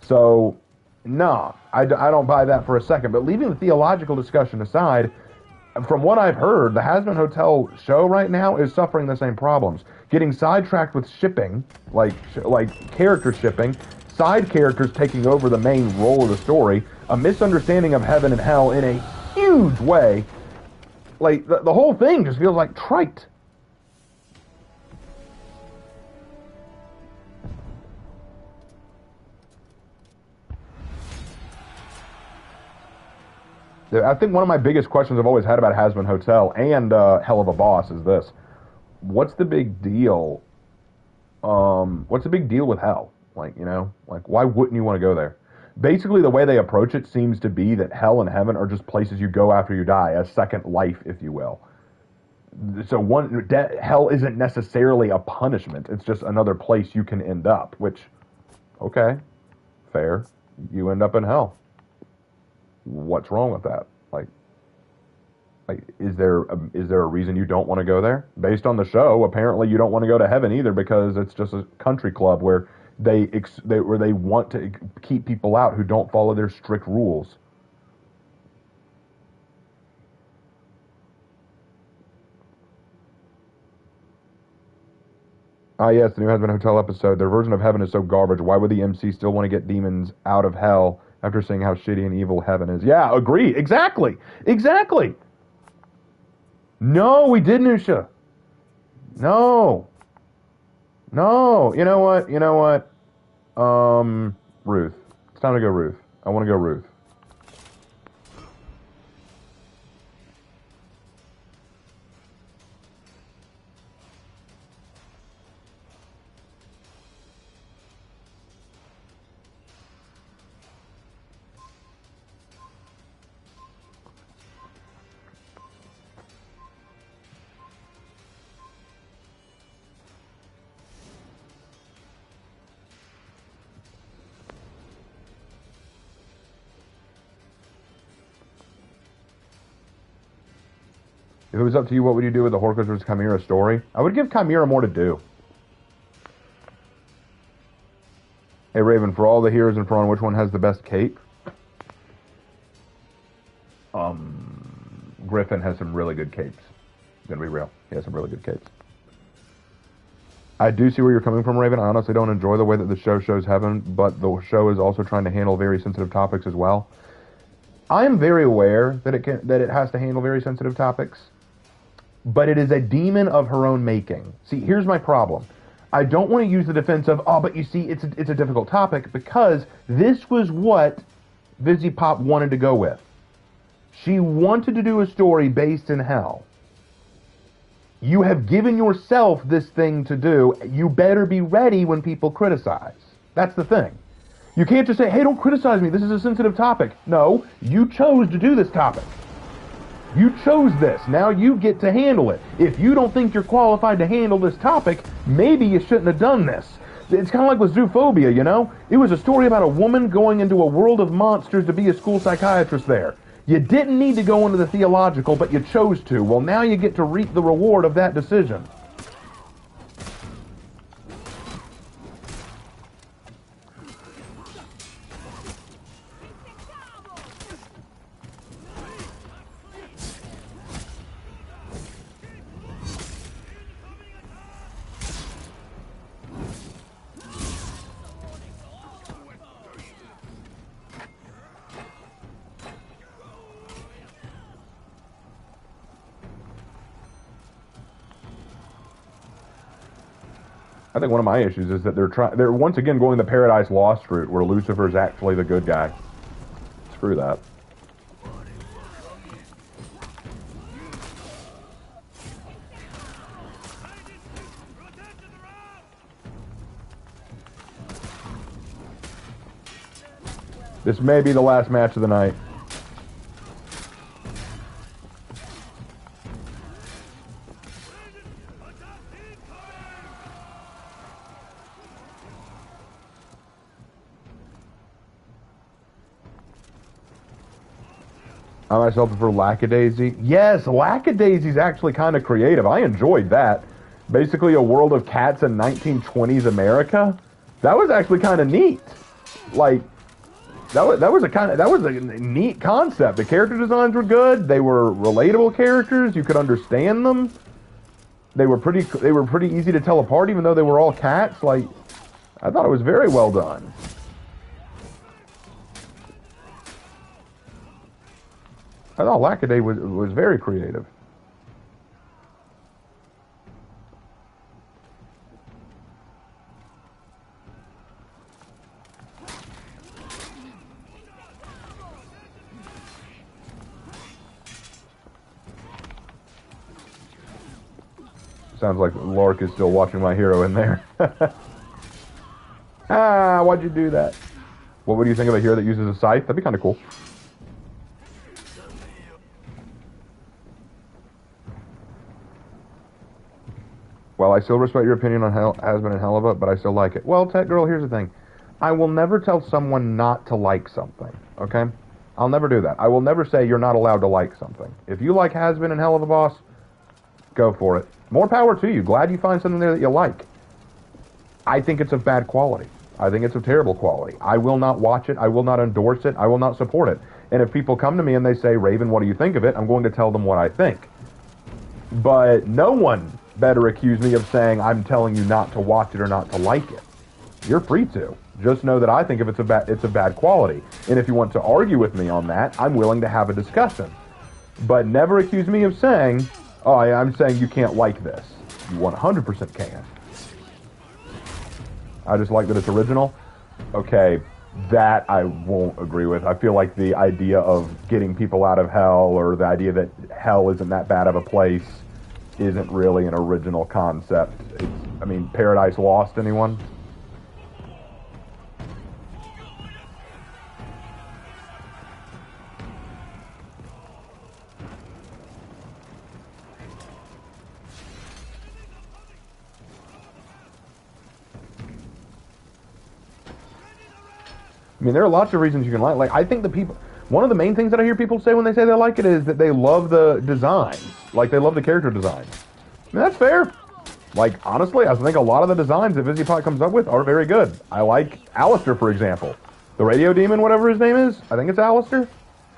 So, nah, I don't buy that for a second. But leaving the theological discussion aside, from what I've heard, the Hazbin Hotel show right now is suffering the same problems. Getting sidetracked with shipping, like character shipping, side characters taking over the main role of the story, a misunderstanding of heaven and hell in a huge way. Like, the whole thing just feels like trite. I think one of my biggest questions I've always had about Hazbin Hotel and Hell of a Boss is this. What's the big deal? What's the big deal with hell? Like, you know, like, why wouldn't you want to go there? Basically, the way they approach it seems to be that hell and heaven are just places you go after you die, a second life, if you will. So hell isn't necessarily a punishment. It's just another place you can end up, which, okay, fair. You end up in hell. What's wrong with that? Like, is there a reason you don't want to go there? Based on the show, apparently you don't want to go to heaven either because it's just a country club where they want to keep people out who don't follow their strict rules. Ah, yes, the new Hazbin Hotel episode. Their version of heaven is so garbage. Why would the MC still want to get demons out of hell after seeing how shitty and evil heaven is? Yeah, agree. Exactly. Exactly. No, we did, Nusha. No. No. You know what? Ruth. It's time to go Ruth. I want to go Ruth. If it was up to you, what would you do with the Horcrux vs. Chimera story? I would give Chimera more to do. Hey, Raven, for all the heroes in Prawn, which one has the best cape? Griffin has some really good capes. Gonna be real. He has some really good capes. I do see where you're coming from, Raven. I honestly don't enjoy the way that the show shows heaven, but the show is also trying to handle very sensitive topics as well. I am very aware that it has to handle very sensitive topics, but it is a demon of her own making. See, here's my problem. I don't want to use the defense of, oh, but you see, it's a difficult topic, because this was what Vizzy Pop wanted to go with. She wanted to do a story based in hell. You have given yourself this thing to do. You better be ready when people criticize. That's the thing. You can't just say, hey, don't criticize me. This is a sensitive topic. No, you chose to do this topic. You chose this. Now you get to handle it. If you don't think you're qualified to handle this topic, maybe you shouldn't have done this. It's kind of like with zoophobia, you know? It was a story about a woman going into a world of monsters to be a school psychiatrist there. You didn't need to go into the theological, but you chose to. Well, now you get to reap the reward of that decision. I think one of my issues is that they're once again going the Paradise Lost route, where Lucifer's actually the good guy. Screw that. This may be the last match of the night. I myself prefer Lackadaisy. Yes, Lackadaisy's actually kind of creative. I enjoyed that. Basically a world of cats in 1920s America. That was actually kind of neat. Like, that was a neat concept. The character designs were good. They were relatable characters. You could understand them. They were pretty easy to tell apart, even though they were all cats. Like, I thought it was very well done. I thought Lackaday was very creative. Sounds like Lark is still watching My Hero in there. Ah, why'd you do that? What would you think of a hero that uses a scythe? That'd be kind of cool. Well, I still respect your opinion on Hazbin and Hellebuck, but I still like it. Well, Tech Girl, here's the thing. I will never tell someone not to like something, okay? I'll never do that. I will never say you're not allowed to like something. If you like Hazbin and Hellebuck Boss, go for it. More power to you. Glad you find something there that you like. I think it's of bad quality. I think it's of terrible quality. I will not watch it. I will not endorse it. I will not support it. And if people come to me and they say, Raven, what do you think of it? I'm going to tell them what I think. But no one better accuse me of saying I'm telling you not to watch it or not to like it. You're free to. Just know that I think if it's of bad quality. And if you want to argue with me on that, I'm willing to have a discussion. But never accuse me of saying, oh, I'm saying you can't like this. You 100% can. I just like that it's original. Okay, that I won't agree with. I feel like the idea of getting people out of hell, or the idea that hell isn't that bad of a place, isn't really an original concept. I mean, Paradise Lost, anyone? I mean, there are lots of reasons you can like. Like, I think one of the main things that I hear people say when they say they like it is that they love the designs. Like, they love the character designs. I mean, that's fair. Like, honestly, I think a lot of the designs that Visipot comes up with are very good. I like Alistair, for example. The radio demon, whatever his name is. I think it's Alistair.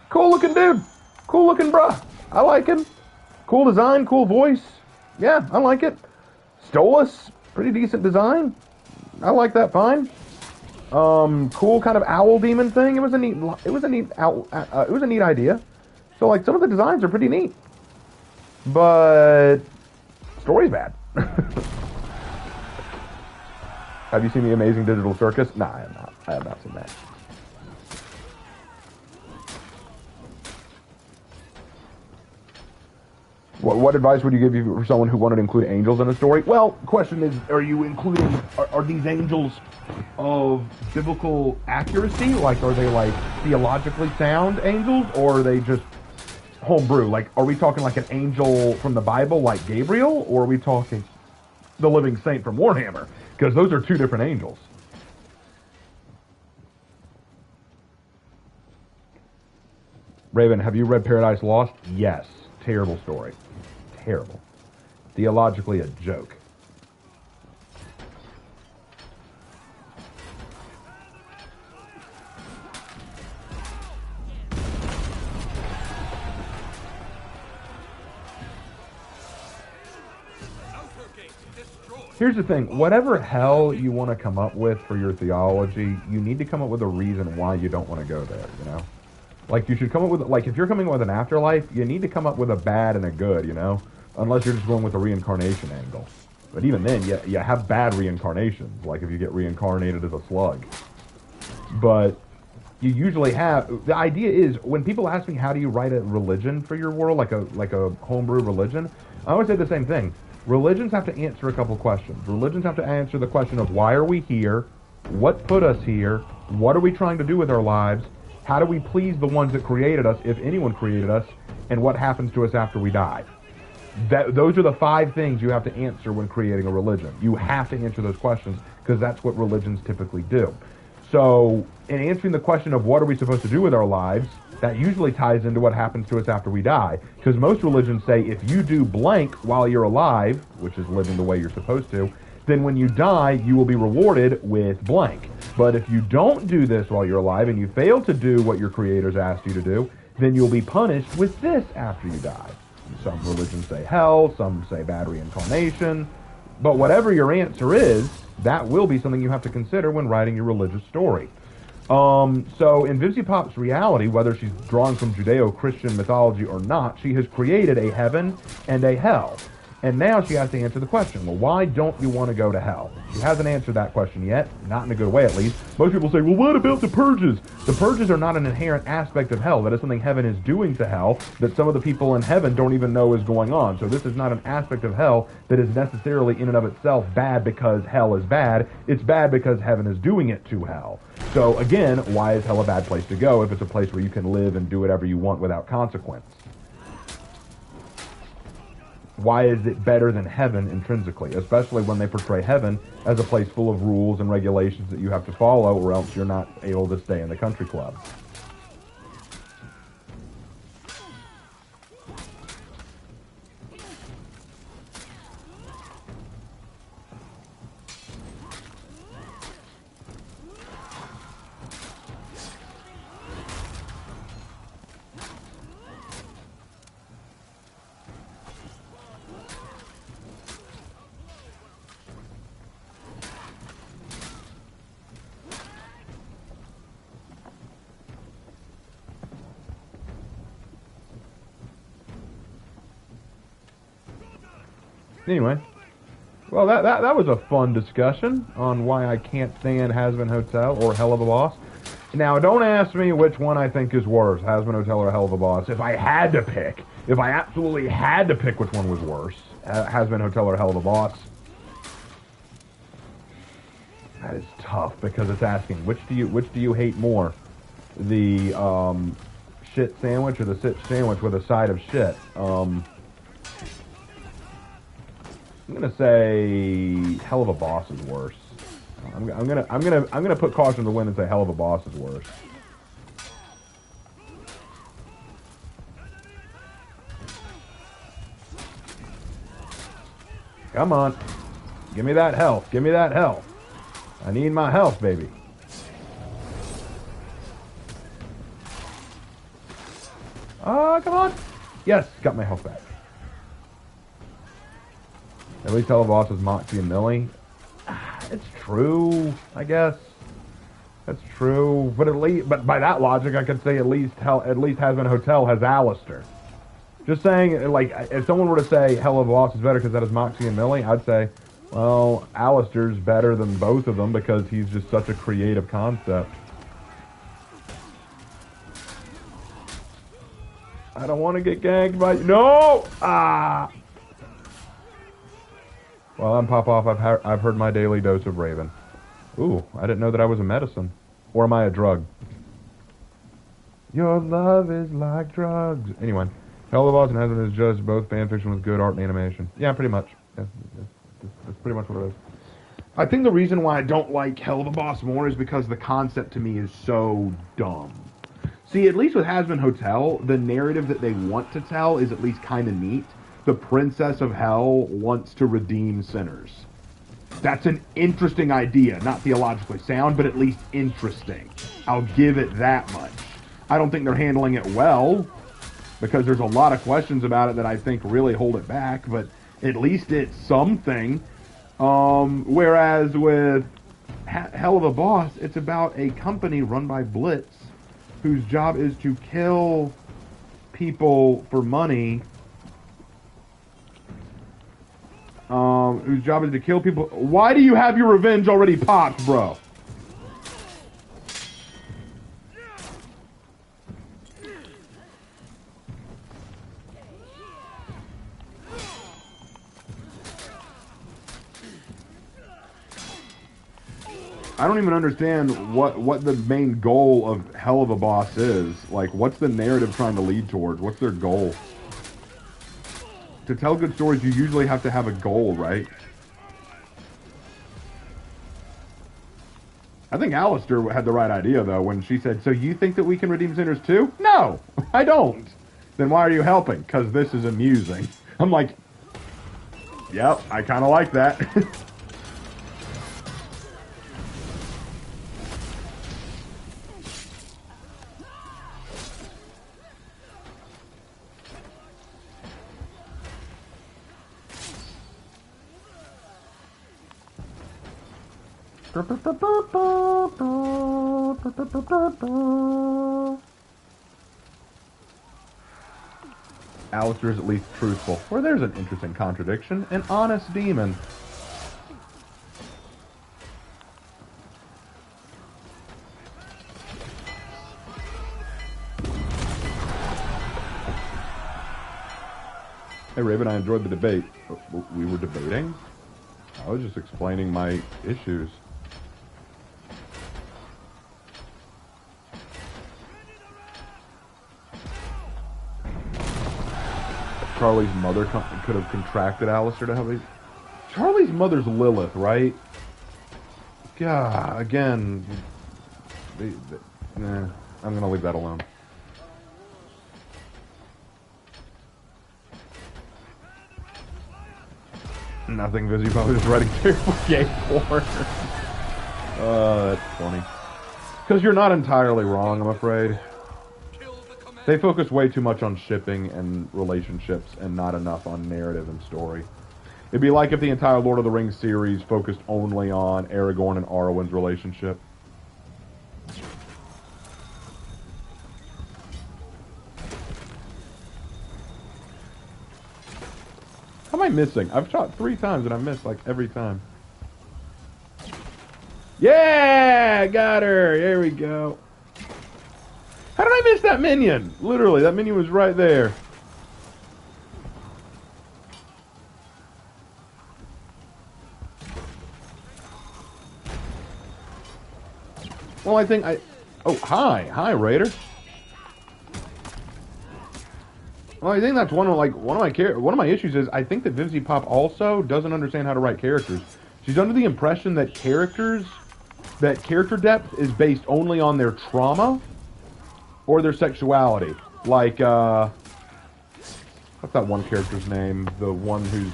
Cool looking dude. Cool looking bruh. I like him. Cool design, cool voice. Yeah, I like it. Stolas, pretty decent design. I like that fine. Cool kind of owl demon thing. It was a neat idea. So like some of the designs are pretty neat. But story's bad. Have you seen The Amazing Digital Circus? Nah, I have not. I have not seen that. What advice would you give for someone who wanted to include angels in a story? Well, question is, are you including, are these angels of biblical accuracy? Like, are they like theologically sound angels, or are they just homebrew? Like, are we talking like an angel from the Bible like Gabriel, or are we talking the living saint from Warhammer? Because those are two different angels. Raven, have you read Paradise Lost? Yes. Terrible story. Terrible. Theologically a joke. Here's the thing, whatever hell you want to come up with for your theology, you need to come up with a reason why you don't want to go there, you know? Like, you should come up with, like, if you're coming up with an afterlife, you need to come up with a bad and a good, you know? Unless you're just going with a reincarnation angle. But even then, you have bad reincarnations, like if you get reincarnated as a slug. But you usually have, the idea is, when people ask me how do you write a religion for your world, like a homebrew religion, I always say the same thing. Religions have to answer a couple questions. Religions have to answer the question of why are we here? What put us here? What are we trying to do with our lives? How do we please the ones that created us, if anyone created us? And what happens to us after we die? Those are the 5 things you have to answer when creating a religion. You have to answer those questions because that's what religions typically do. So in answering the question of what are we supposed to do with our lives, that usually ties into what happens to us after we die. Because most religions say if you do blank while you're alive, which is living the way you're supposed to, then when you die, you will be rewarded with blank. But if you don't do this while you're alive and you fail to do what your creators asked you to do, then you'll be punished with this after you die. Some religions say hell, some say bad reincarnation. But whatever your answer is, that will be something you have to consider when writing your religious story. So in Visipop's reality, whether she's drawn from Judeo-Christian mythology or not, she has created a heaven and a hell. And now she has to answer the question, well, why don't you want to go to hell? She hasn't answered that question yet, not in a good way at least. Most people say, well, what about the purges? The purges are not an inherent aspect of hell. That is something heaven is doing to hell that some of the people in heaven don't even know is going on. So this is not an aspect of hell that is necessarily in and of itself bad because hell is bad. It's bad because heaven is doing it to hell. So again, why is hell a bad place to go if it's a place where you can live and do whatever you want without consequence? Why is it better than heaven intrinsically, especially when they portray heaven as a place full of rules and regulations that you have to follow or else you're not able to stay in the country club? Anyway, well, that was a fun discussion on why I can't stand Hazbin Hotel or Hell of a Boss. Now, don't ask me which one I think is worse, Hazbin Hotel or Hell of a Boss. If I had to pick, if I absolutely had to pick which one was worse, Hazbin Hotel or Hell of a Boss, that is tough because it's asking which do you hate more, the shit sandwich or the sit sandwich with a side of shit. I'm gonna say Hell of a Boss is worse. I'm gonna put caution to the wind and say Hell of a Boss is worse. Come on. Give me that health. Give me that health. I need my health, baby. Come on. Yes, got my health back. At least Hell of a Boss is Moxie and Millie. It's true, I guess. That's true. But but by that logic, I could say at least Hazbin Hotel has Alistair. Just saying, like, if someone were to say Hell of a Boss is better because that is Moxie and Millie, I'd say, well, Alistair's better than both of them because he's just such a creative concept. I don't want to get gagged by... No! Ah! Well, I'm Pop Off. I've heard my daily dose of Raven. Ooh, I didn't know that I was a medicine. Or am I a drug? Your love is like drugs. Anyway, Hell of a Boss and Hazbin is just both fanfiction with good art and animation. Yeah, pretty much. Yeah, that's pretty much what it is. I think the reason why I don't like Hell of a Boss more is because the concept to me is so dumb. See, at least with Hazbin Hotel, the narrative that they want to tell is at least kind of neat. The Princess of Hell wants to redeem sinners. That's an interesting idea. Not theologically sound, but at least interesting. I'll give it that much. I don't think they're handling it well, because there's a lot of questions about it that I think really hold it back, but at least it's something. Whereas with Hell of a Boss, it's about a company run by Blitz, whose job is to kill people for money. Whose job is to kill people. Why do you have your revenge already popped, bro? I don't even understand what the main goal of Hell of a Boss is. Like, what's the narrative trying to lead towards? What's their goal? To tell good stories, you usually have to have a goal, right? I think Alistair had the right idea, though, when she said, so you think that we can redeem sinners too? No, I don't. Then why are you helping? Because this is amusing. I'm like, yep, I kind of like that. Alistair is at least truthful. Or there's an interesting contradiction. An honest demon. Hey Raven, I enjoyed the debate. We were debating? I was just explaining my issues. Charlie's mother could have contracted Alistair to have a... Charlie's mother's Lilith, right? God, again... Nah, I'm gonna leave that alone. Nothing, Vizzy probably just writing terrible gay porn. That's funny. Because you're not entirely wrong, I'm afraid. They focus way too much on shipping and relationships and not enough on narrative and story. It'd be like if the entire Lord of the Rings series focused only on Aragorn and Arwen's relationship. How am I missing? I've shot 3 times and I missed like every time. Yeah! Got her! There we go. How did I miss that minion? Literally, that minion was right there. Well, I think I... Oh, hi. Hi, Raider. Well, I think that's one of my issues is I think that Vivzy Pop also doesn't understand how to write characters. She's under the impression that character depth is based only on their trauma or their sexuality. Like, what's that one character's name? The one who's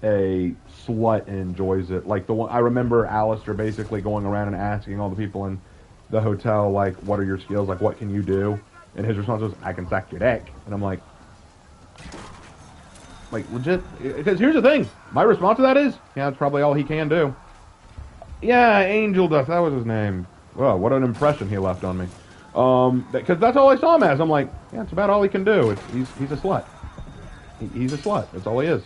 a slut and enjoys it. Like the one I remember Alistair basically going around and asking all the people in the hotel, like, what are your skills? Like, what can you do? And his response was, I can suck your dick. And I'm like, legit. Because here's the thing. My response to that is, yeah, that's probably all he can do. Yeah, Angel Dust. That was his name. Oh, what an impression he left on me. Because that's all I saw him as. I'm like, yeah, it's about all he can do. He's a slut. He's a slut. That's all he is.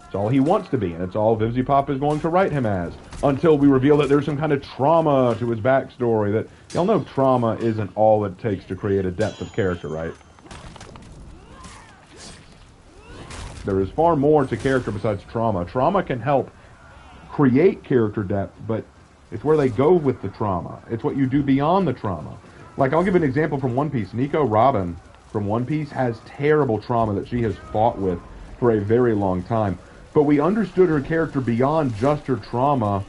It's all he wants to be, and it's all Vivzy Pop is going to write him as. Until we reveal that there's some kind of trauma to his backstory. That y'all know trauma isn't all it takes to create a depth of character, right? There is far more to character besides trauma. Trauma can help create character depth, but it's where they go with the trauma. It's what you do beyond the trauma. Like, I'll give an example from One Piece. Nico Robin from One Piece has terrible trauma that she has fought with for a very long time. But we understood her character beyond just her trauma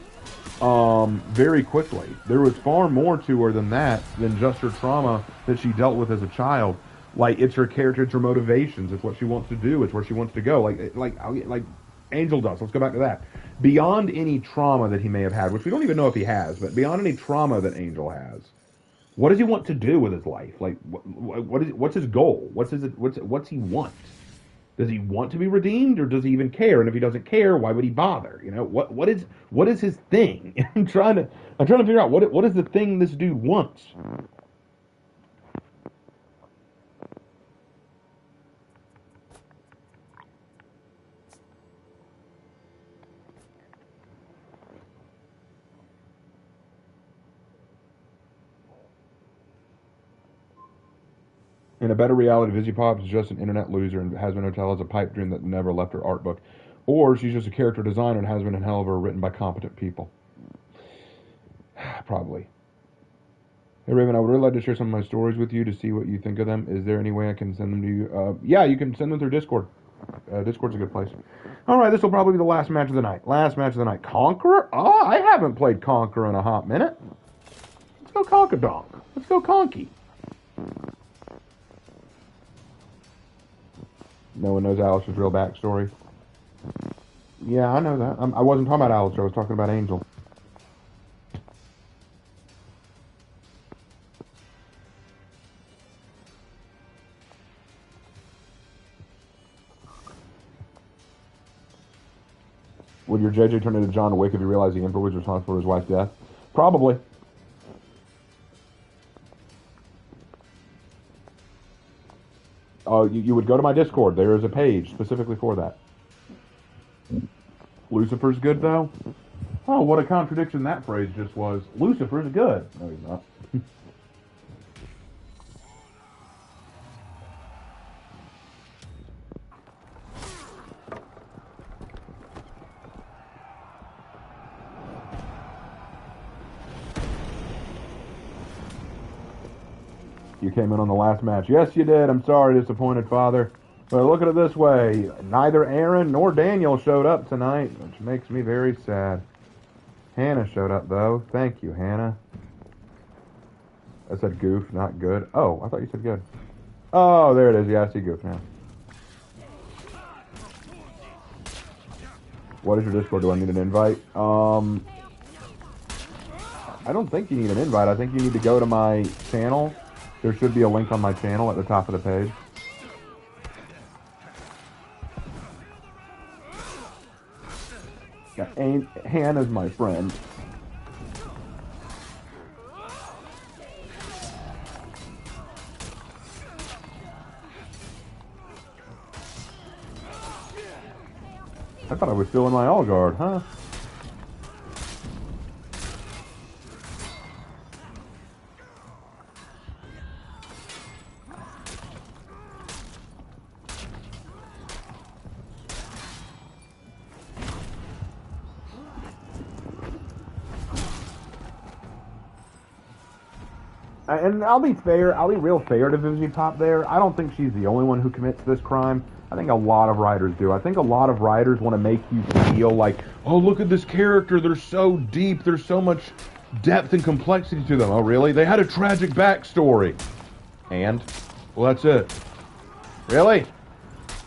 very quickly. There was far more to her than that, than just her trauma that she dealt with as a child. Like, it's her character, it's her motivations, it's what she wants to do, it's where she wants to go. Like Angel Dust, let's go back to that. Beyond any trauma that he may have had, which we don't even know if he has, but beyond any trauma that Angel has, what does he want to do with his life? Like, what's his goal? What's he want? Does he want to be redeemed, or does he even care? And if he doesn't care, why would he bother? You know, what is his thing? I'm trying to figure out what is the thing this dude wants. In a better reality, Vizzy Pop is just an internet loser and Hazbin Hotel has a pipe dream that never left her art book. Or she's just a character designer and Hazbin and Hell are written by competent people. Probably. Hey Raven, I would really like to share some of my stories with you to see what you think of them. Is there any way I can send them to you? Yeah, you can send them through Discord. Discord's a good place. Alright, this will probably be the last match of the night. Last match of the night. Conqueror? Oh, I haven't played Conqueror in a hot minute. Let's go Conquerdonk. Let's go Conky. No one knows Alistair's real backstory. Yeah, I know that. I wasn't talking about Alistair. I was talking about Angel. Would your JJ turn into John Wick if you realized the Emperor was responsible for his wife's death? Probably. You would go to my Discord. There is a page specifically for that. Lucifer's good, though? Oh, what a contradiction that phrase just was. Lucifer's good. No, he's not. You came in on the last match. Yes, you did. I'm sorry, disappointed father. But look at it this way. Neither Aaron nor Daniel showed up tonight, which makes me very sad. Hannah showed up, though. Thank you, Hannah. I said goof, not good. Oh, I thought you said good. Oh, there it is. Yeah, I see goof now. What is your Discord? Do I need an invite? I don't think you need an invite. I think you need to go to my channel. There should be a link on my channel at the top of the page. Yeah, Hannah's my friend. I thought I was still in my all guard, huh? And I'll be fair, I'll be real fair to Vivzy Pop there. I don't think she's the only one who commits this crime. I think a lot of writers do. I think a lot of writers want to make you feel like, oh, look at this character, they're so deep, there's so much depth and complexity to them. Oh, really? They had a tragic backstory. And? Well, that's it. Really?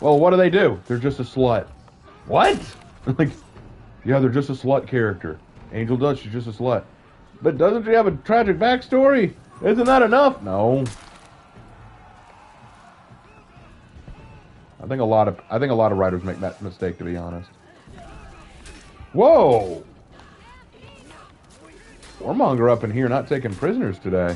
Well, what do? They're just a slut. What? Like, Yeah, they're just a slut character. Angel Dust, she's just a slut. But doesn't she have a tragic backstory? Isn't that enough? No. I think a lot of writers make that mistake, to be honest. Whoa! Warmonger up in here, not taking prisoners today.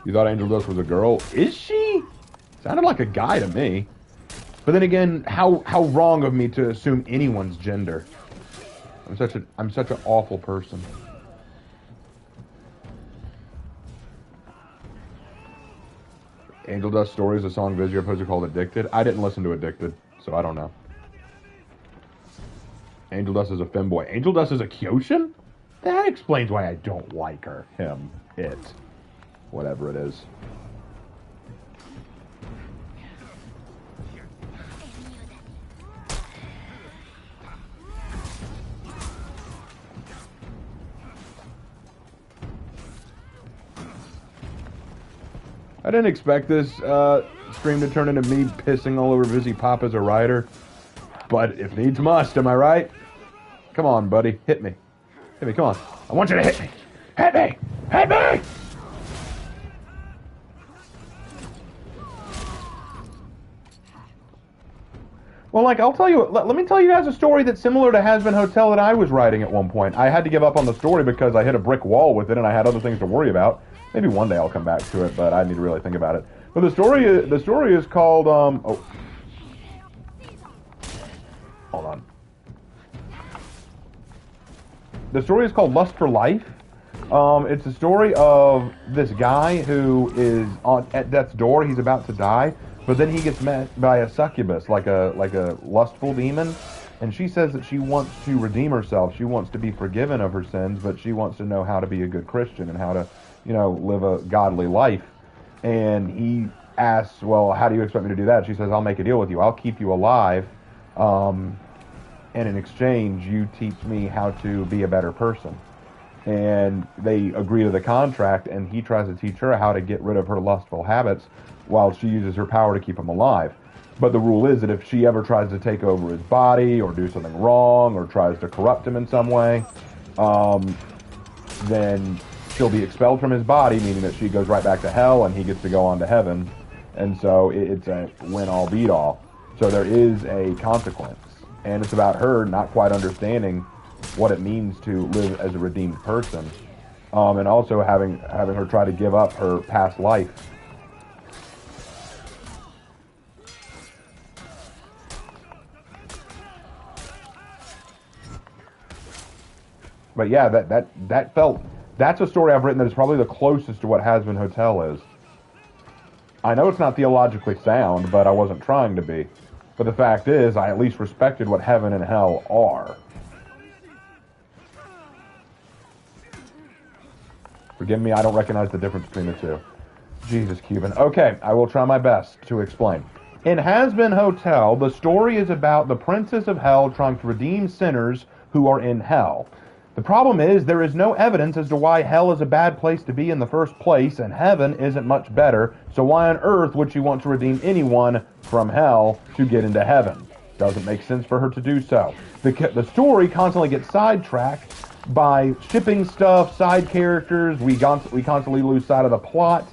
You thought Angel Dust was a girl? Is she? Sounded like a guy to me. But then again, how wrong of me to assume anyone's gender. I'm such an awful person. Angel Dust Stories, a song Vizio posted called Addicted. I didn't listen to Addicted, so I don't know. Angel Dust is a femboy. Angel Dust is a Kyoshin? That explains why I don't like her. Him. It. Whatever it is. I didn't expect this stream to turn into me pissing all over Vizzy Pop as a writer. But if needs must, am I right? Come on, buddy. Hit me. Hit me, come on. I want you to hit me. Hit me! Hit me! Well, like, I'll tell you, let me tell you guys a story that's similar to Hazbin Hotel that I was writing at one point. I had to give up on the story because I hit a brick wall with it and I had other things to worry about. Maybe one day I'll come back to it, but I need to really think about it. But the story is called, oh. Hold on. The story is called Lust for Life. It's a story of this guy who is at death's door. He's about to die. But then he gets met by a succubus, like a lustful demon, and she says that she wants to redeem herself. She wants to be forgiven of her sins, but she wants to know how to be a good Christian and how to, live a godly life. And he asks, well, how do you expect me to do that? She says, I'll make a deal with you. I'll keep you alive, and in exchange, you teach me how to be a better person. And they agree to the contract, and he tries to teach her how to get rid of her lustful habits while she uses her power to keep him alive. But the rule is that if she ever tries to take over his body or do something wrong or tries to corrupt him in some way, then she'll be expelled from his body, meaning that she goes right back to hell and he gets to go on to heaven. And so it's a win-all, beat-all. So there is a consequence. And it's about her not quite understanding what it means to live as a redeemed person, and also having her try to give up her past life. But yeah, that's a story I've written that is probably the closest to what Hazbin Hotel is. I know it's not theologically sound, but I wasn't trying to be. But the fact is, I at least respected what heaven and hell are. Forgive me, I don't recognize the difference between the two. Jesus, Cuban. Okay, I will try my best to explain. In Hazbin Hotel, the story is about the Princess of Hell trying to redeem sinners who are in hell. The problem is, there is no evidence as to why hell is a bad place to be in the first place, and heaven isn't much better, so why on earth would she want to redeem anyone from hell to get into heaven? Doesn't make sense for her to do so. The story constantly gets sidetracked by shipping stuff, side characters. We constantly lose sight of the plot.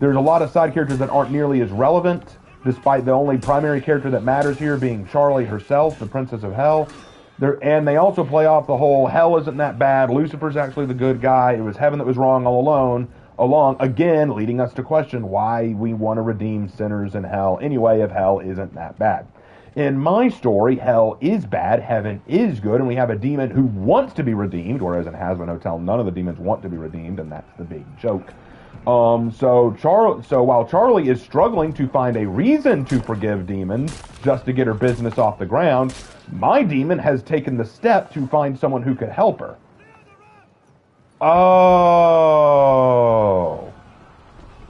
There's a lot of side characters that aren't nearly as relevant, despite the only primary character that matters here being Charlie herself, the Princess of Hell. And they also play off the whole hell isn't that bad, Lucifer's actually the good guy, it was heaven that was wrong all along, again leading us to question why we want to redeem sinners in hell anyway if hell isn't that bad. In my story, hell is bad, heaven is good, and we have a demon who wants to be redeemed, whereas in Hazbin Hotel, none of the demons want to be redeemed, and that's the big joke. So while Charlie is struggling to find a reason to forgive demons just to get her business off the ground, my demon has taken the step to find someone who could help her. Oh,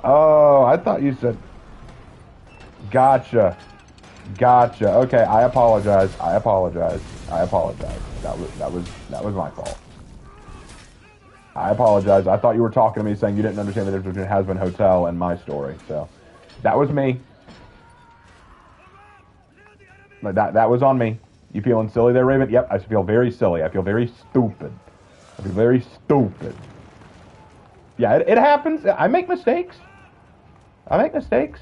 I thought you said... Gotcha. Okay, I apologize. That was my fault. I apologize. I thought you were talking to me saying you didn't understand the difference between Hazbin Hotel and my story. So that was me. That was on me. You feeling silly there, Raven? Yep, I feel very silly. I feel very stupid. I feel very stupid. Yeah, it happens. I make mistakes. I make mistakes.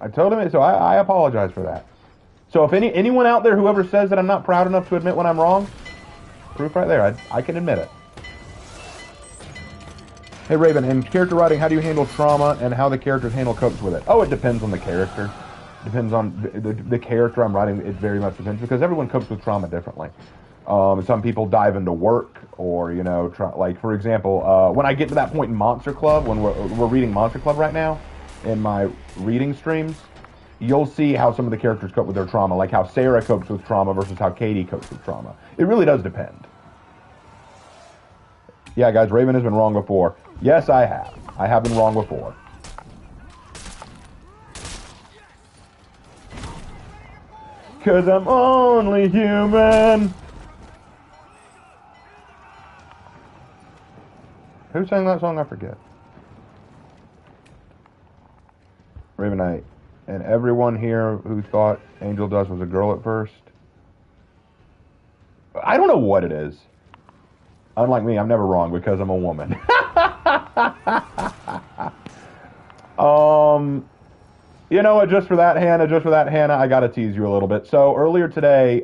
I told him it, so I apologize for that. So if anyone out there, whoever says that I'm not proud enough to admit when I'm wrong, proof right there. I can admit it. Hey Raven, in character writing, how do you handle trauma and how the characters handle copes with it? Oh, it depends on the character. Depends on the character I'm writing. It very much depends because everyone copes with trauma differently. Some people dive into work, or like for example, when I get to that point in Monster Club, when we're reading Monster Club right now, in my reading streams, you'll see how some of the characters cope with their trauma, like how Sarah copes with trauma versus how Katie copes with trauma. It really does depend. Yeah, guys, Raven has been wrong before. Yes, I have. I have been wrong before. Cause I'm only human. Who sang that song? I forget. Raven Knight. And everyone here who thought Angel Dust was a girl at first. I don't know what it is. Unlike me, I'm never wrong because I'm a woman. You know what? Just for that, Hannah, I gotta tease you a little bit. So earlier today,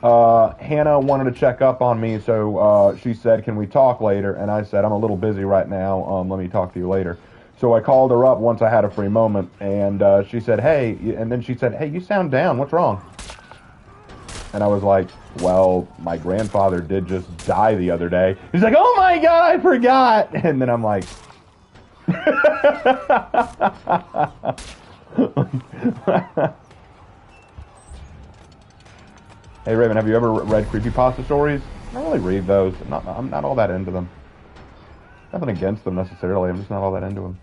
Hannah wanted to check up on me, so she said, "Can we talk later?" And I said, "I'm a little busy right now. Let me talk to you later." So I called her up once I had a free moment, and she said, "Hey," and then she said, "Hey, you sound down. What's wrong?" And I was like, "Well, my grandfather did just die the other day." He's like, "Oh my God, I forgot." And then I'm like, "Hey Raven, have you ever read creepypasta stories?" I don't really read those. I'm not all that into them. Nothing against them necessarily. I'm just not all that into them.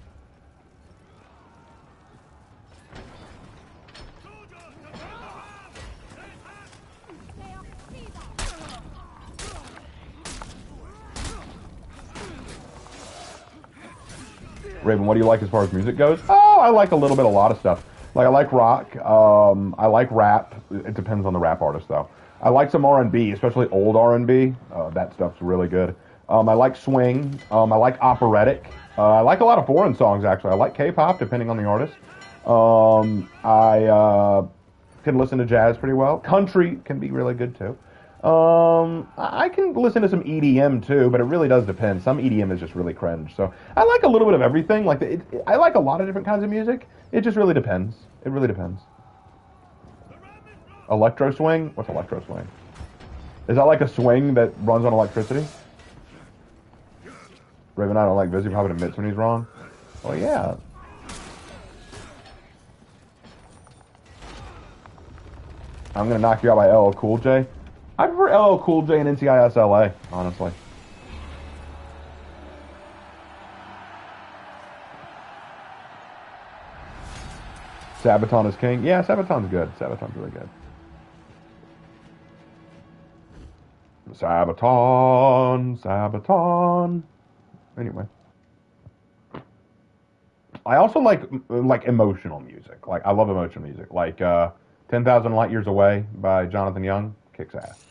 Raven, what do you like as far as music goes? Oh, I like a lot of stuff. Like I like rock. I like rap. It depends on the rap artist though. I like some R&B, especially old R&B. That stuff's really good. I like swing. I like operatic. I like a lot of foreign songs actually. I like K-pop depending on the artist. I can listen to jazz pretty well. Country can be really good too. I can listen to some EDM too, but it really does depend. Some EDM is just really cringe. So I like a little bit of everything. Like I like a lot of different kinds of music. It just really depends. It really depends. Electro swing? What's electro swing? Is that like a swing that runs on electricity? Raven, I don't like Busy Pop admits when he's wrong. Well, yeah. I'm gonna knock you out by LL Cool J. I prefer LL Cool J and NCIS LA, honestly. Sabaton is king. Yeah, Sabaton's good. Sabaton's really good. Sabaton. Anyway. I also like emotional music. Like I love emotional music. Like 10,000 Light Years Away by Jonathan Young. Kicks ass.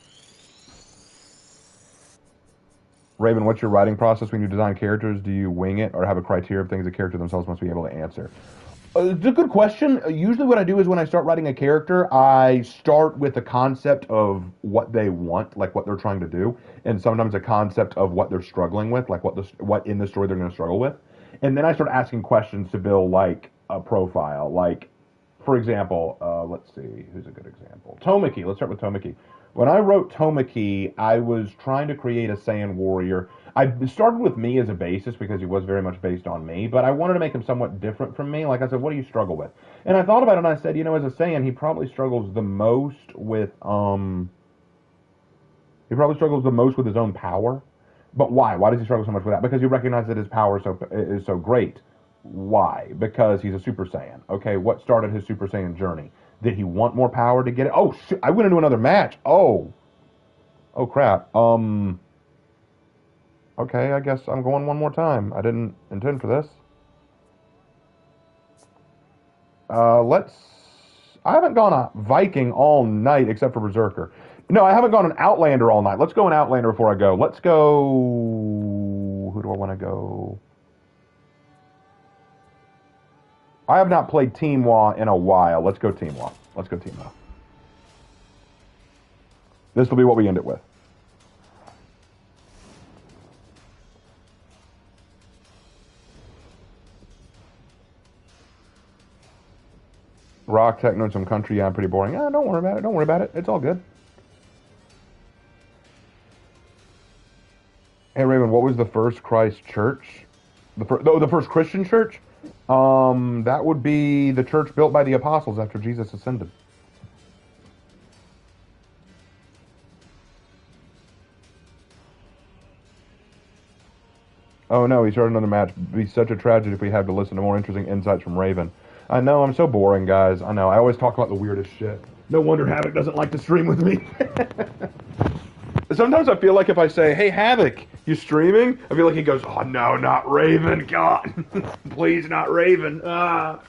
Raven, what's your writing process when you design characters? Do you wing it or have a criteria of things the character themselves must be able to answer? It's a good question. Usually what I do is when I start writing a character, I start with a concept of what they want, like what they're trying to do, and sometimes a concept of what they're struggling with, like what in the story they're going to struggle with. And then I start asking questions to build like a profile. Like, for example, let's see, who's a good example? Tomiki. Let's start with Tomiki. When I wrote Tomiki, I was trying to create a Saiyan warrior. I started with me as a basis because he was very much based on me, but I wanted to make him somewhat different from me. Like I said, what do you struggle with? And I thought about it and I said, as a Saiyan, he probably struggles the most with his own power. But why? Why does he struggle so much with that? Because he recognizes that his power is so great. Why? Because he's a Super Saiyan. Okay, what started his Super Saiyan journey? Did he want more power to get it? Oh, shit, I went into another match. Oh. Oh crap. Okay, I guess I'm going one more time. I didn't intend for this. Let's. I haven't gone a Viking all night except for Berserker. No, I haven't gone an Outlander all night. Let's go an Outlander before I go. Let's go. Who do I want to go? I have not played Teamwa in a while. Let's go Teamwa. Let's go Teamwa. This will be what we end it with. Rock, techno, and some country. Yeah, I'm pretty boring. Yeah, don't worry about it. Don't worry about it. It's all good. Hey, Raven, what was the first Christ church? The first Christian church? That would be the church built by the apostles after Jesus ascended. Oh no, he started another match. It'd be such a tragedy if we had to listen to more interesting insights from Raven. I know, I'm so boring, guys. I know, I always talk about the weirdest shit. No wonder Havoc doesn't like to stream with me. Sometimes I feel like if I say, hey, Havoc, you streaming? I feel like he goes, oh, no, not Raven. God, please, not Raven. Ah.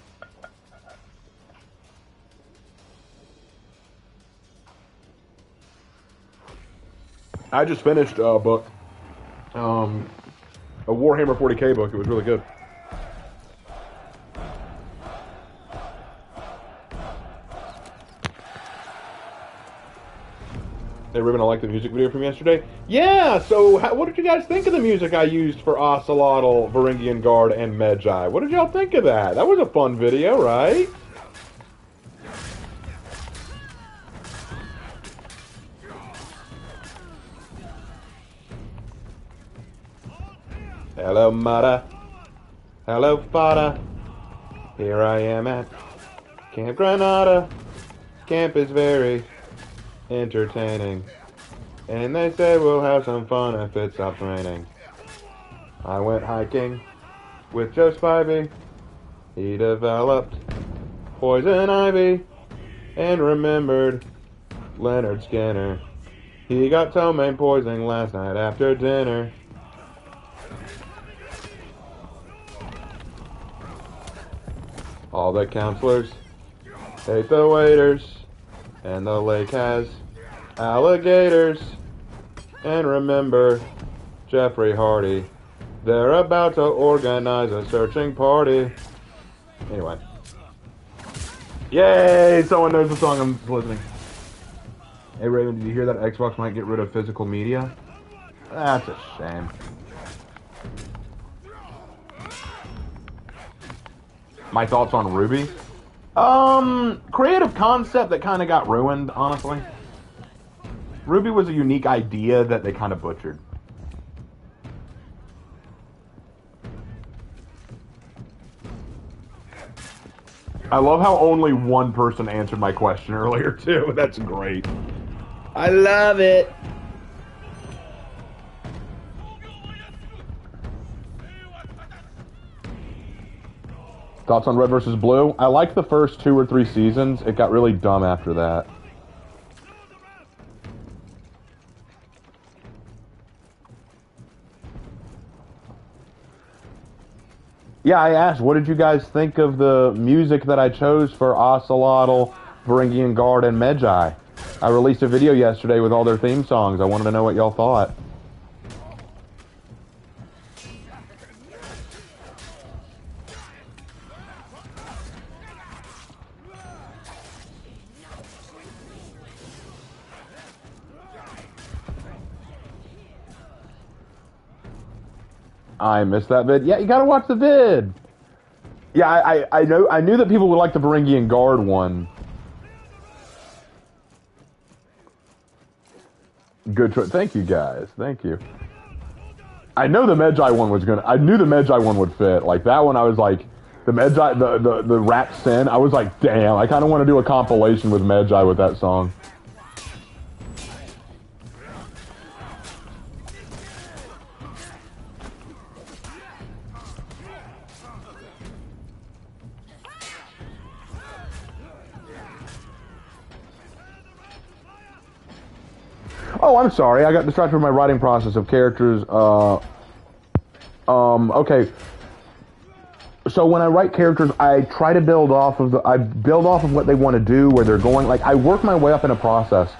I just finished a book, a Warhammer 40k book. It was really good. Hey, Ruben, I like the music video from yesterday. Yeah, so what did you guys think of the music I used for Ocelotl, Varangian Guard, and Medjai? What did y'all think of that? That was a fun video, right? Hello, Mata. Hello, Fada. Here I am at Camp Granada. Camp is very entertaining. And they said we'll have some fun if it stops raining. I went hiking with Joe Spivey. He developed poison ivy and remembered Leonard Skinner. He got ptomaine poisoning last night after dinner. All the counselors hate the waiters, and the lake has alligators. And remember Jeffrey Hardy. They're about to organize a searching party. Anyway. Yay! Someone knows the song I'm listening. Hey Raven, did you hear that Xbox might get rid of physical media? That's a shame. My thoughts on Ruby? Creative concept that kind of got ruined, honestly. Ruby was a unique idea that they kind of butchered. I love how only one person answered my question earlier, too. That's great. I love it. Thoughts on Red versus Blue? I liked the first 2 or 3 seasons. It got really dumb after that. Yeah, I asked, what did you guys think of the music that I chose for Ocelotl, Varangian Guard, and Medjai? I released a video yesterday with all their theme songs. I wanted to know what y'all thought. I missed that vid. Yeah, you gotta watch the vid. Yeah, I knew that people would like the Varangian Guard one. Good choice. Thank you guys. Thank you. I know the Medjai one was gonna. I knew the Medjai one would fit. Like that one, I was like, the Medjai, the Rap Sin. I was like, damn. I kind of want to do a compilation with Medjai with that song. Oh, I'm sorry. I got distracted with my writing process of characters. Okay. So when I write characters, I try to build off of what they want to do, where they're going. Like, I work my way up in a process,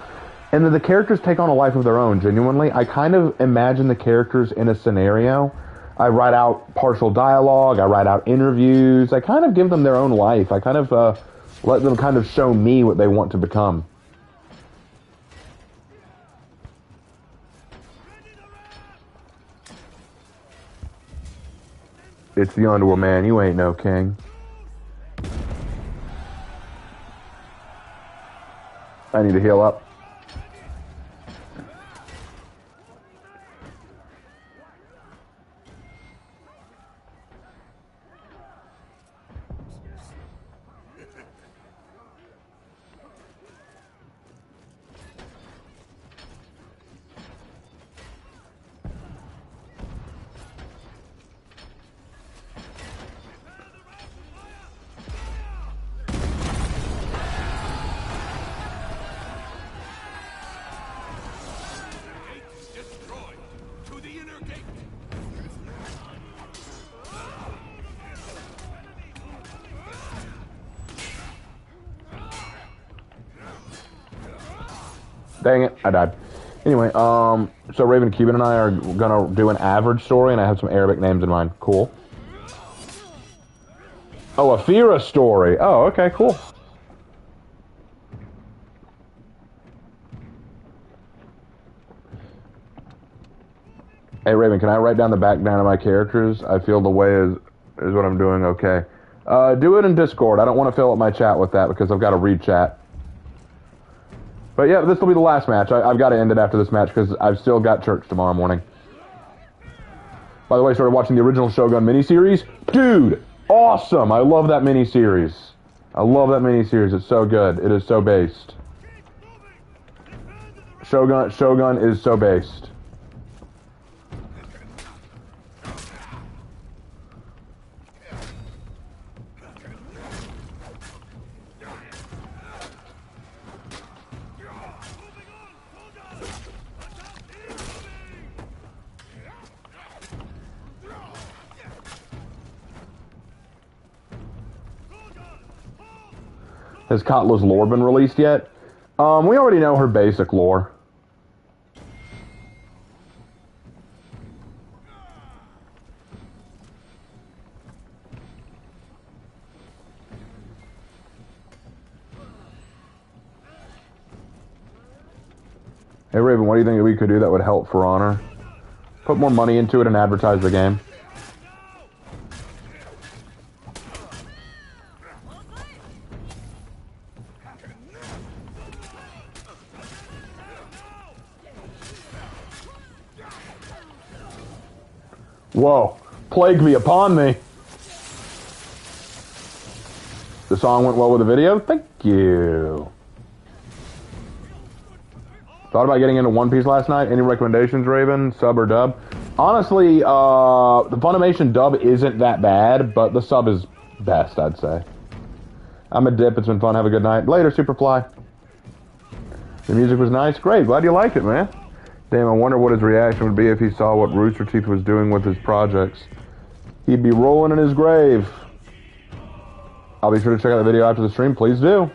and then the characters take on a life of their own. Genuinely, I kind of imagine the characters in a scenario. I write out partial dialogue. I write out interviews. I kind of give them their own life. I kind of let them kind of show me what they want to become. It's the Underworld, man. You ain't no king. I need to heal up. Destroyed. To the inner gate. Dang it, I died. Anyway, so Raven, Cuban, and I are gonna do an average story, and I have some Arabic names in mind. Cool. Oh, a Fira story. Oh, okay, cool. Hey, Raven, can I write down the background of my characters? I feel the way is what I'm doing okay. Do it in Discord. I don't want to fill up my chat with that because I've got to read chat. But yeah, this will be the last match. I've got to end it after this match because I've still got church tomorrow morning. By the way, I started watching the original Shogun miniseries. Dude, awesome! I love that miniseries. I love that miniseries. It's so good. It is so based. Shogun is so based. Has Katla's lore been released yet? We already know her basic lore. Hey Raven, what do you think that we could do that would help For Honor? Put more money into it and advertise the game. Whoa, plague be upon me. The song went well with the video? Thank you. Thought about getting into One Piece last night. Any recommendations, Raven? Sub or dub? Honestly, the Funimation dub isn't that bad, but the sub is best, I'd say. I'm a dip. It's been fun. Have a good night. Later, Superfly. The music was nice. Great. Glad you liked it, man. Damn, I wonder what his reaction would be if he saw what Rooster Teeth was doing with his projects. He'd be rolling in his grave. I'll be sure to check out the video after the stream. Please do.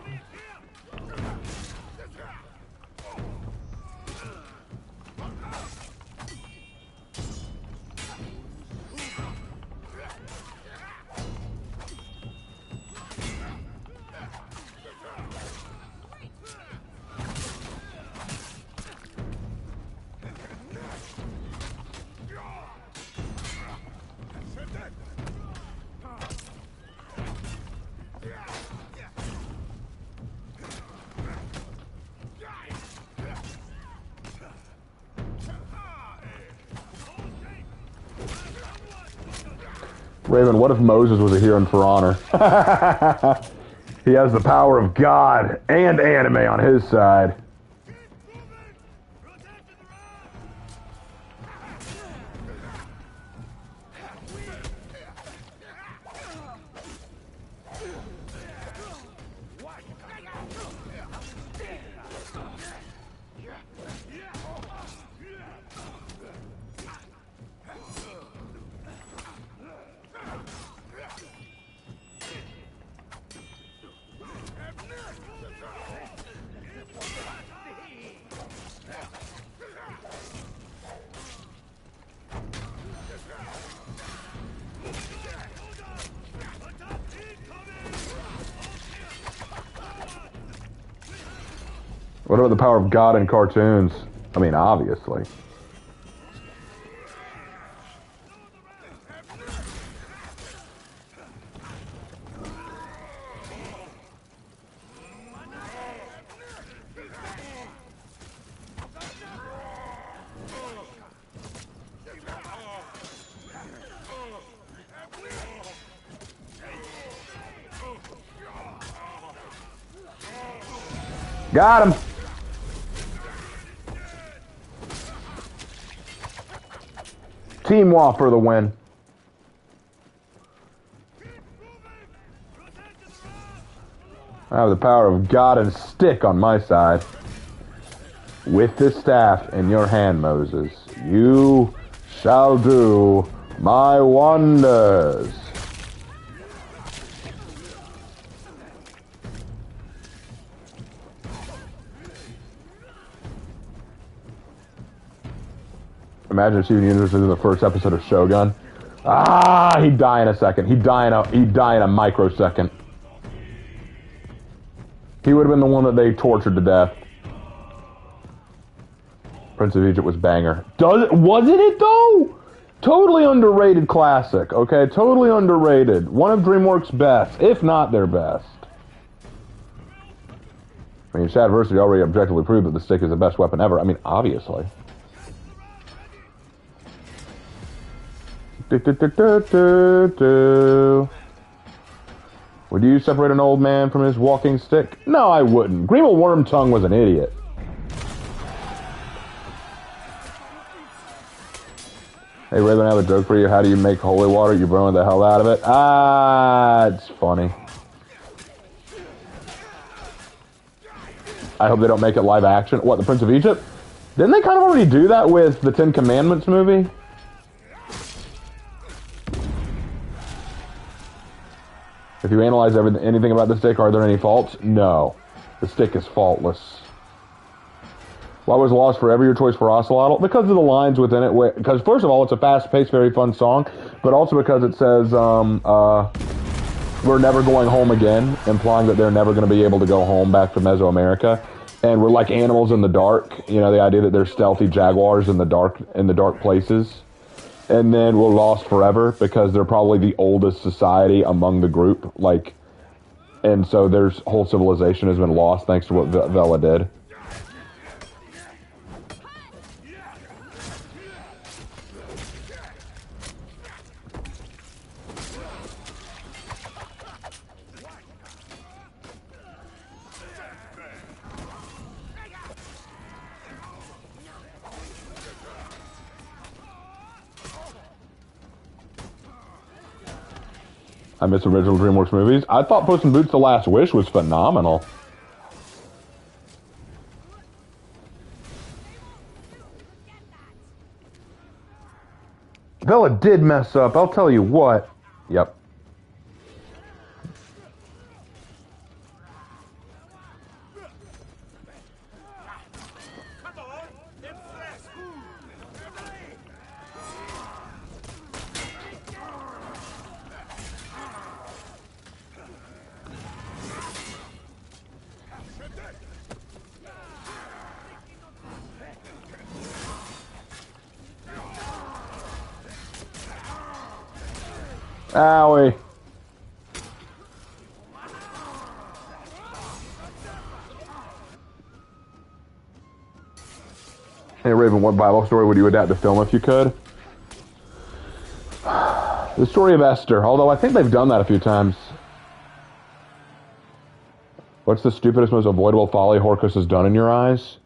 Raven, what if Moses was a hero in For Honor? He has the power of God and anime on his side. What about the power of God in cartoons? I mean, obviously. Got him! Team Wa for the win. I have the power of God and stick on my side. With this staff in your hand, Moses, you shall do my wonders. Imagine Steven Universe in the first episode of Shogun. Ah, he'd die in a second. He'd die in a microsecond. He would have been the one that they tortured to death. Prince of Egypt was banger. Wasn't it though? Totally underrated classic, okay? Totally underrated. One of DreamWorks' best, if not their best. I mean, Shadversity already objectively proved that the stick is the best weapon ever. I mean, obviously. Would you separate an old man from his walking stick? No, I wouldn't. Grima Wormtongue was an idiot. Hey, Raven, I have a joke for you. How do you make holy water? You burn the hell out of it. Ah, it's funny. I hope they don't make it live action. What, the Prince of Egypt? Didn't they kind of already do that with the Ten Commandments movie? If you analyze anything about the stick, are there any faults? No. The stick is faultless. Why was Lost Forever your choice for Ocelotl? Because of the lines within it. Because, first of all, it's a fast-paced, very fun song, but also because it says, we're never going home again, implying that they're never going to be able to go home back to Mesoamerica. And we're like animals in the dark. You know, the idea that they're stealthy jaguars in the dark places. And then we're lost forever because they're probably the oldest society among the group. Like, and so their whole civilization has been lost thanks to what Vela did. I miss original DreamWorks movies. I thought Puss in Boots: The Last Wish was phenomenal. Bella did mess up, I'll tell you what. Yep. Owie. Hey Raven, what Bible story would you adapt to film if you could? The story of Esther, although I think they've done that a few times. What's the stupidest, most avoidable folly Horcrux has done in your eyes?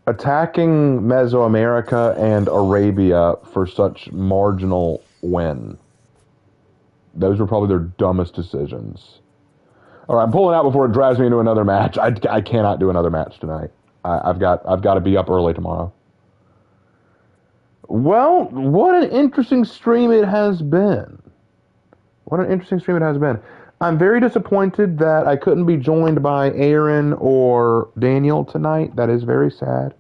Attacking Mesoamerica and Arabia for such marginal win. Those were probably their dumbest decisions. All right, I'm pulling out before it drives me into another match. I cannot do another match tonight. I've got to be up early tomorrow. Well, what an interesting stream it has been. What an interesting stream it has been. I'm very disappointed that I couldn't be joined by Aaron or Daniel tonight. That is very sad.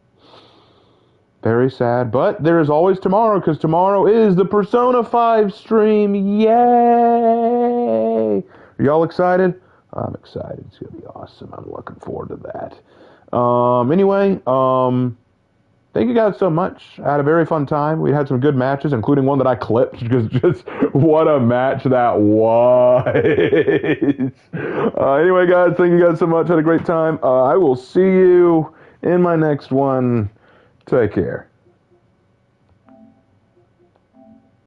Very sad. But there is always tomorrow, because tomorrow is the Persona 5 stream. Yay! Are y'all excited? I'm excited. It's going to be awesome. I'm looking forward to that. Anyway, thank you guys so much. I had a very fun time. We had some good matches, including one that I clipped because just what a match that was. Anyway, guys, thank you guys so much. Had a great time. I will see you in my next one. Take care.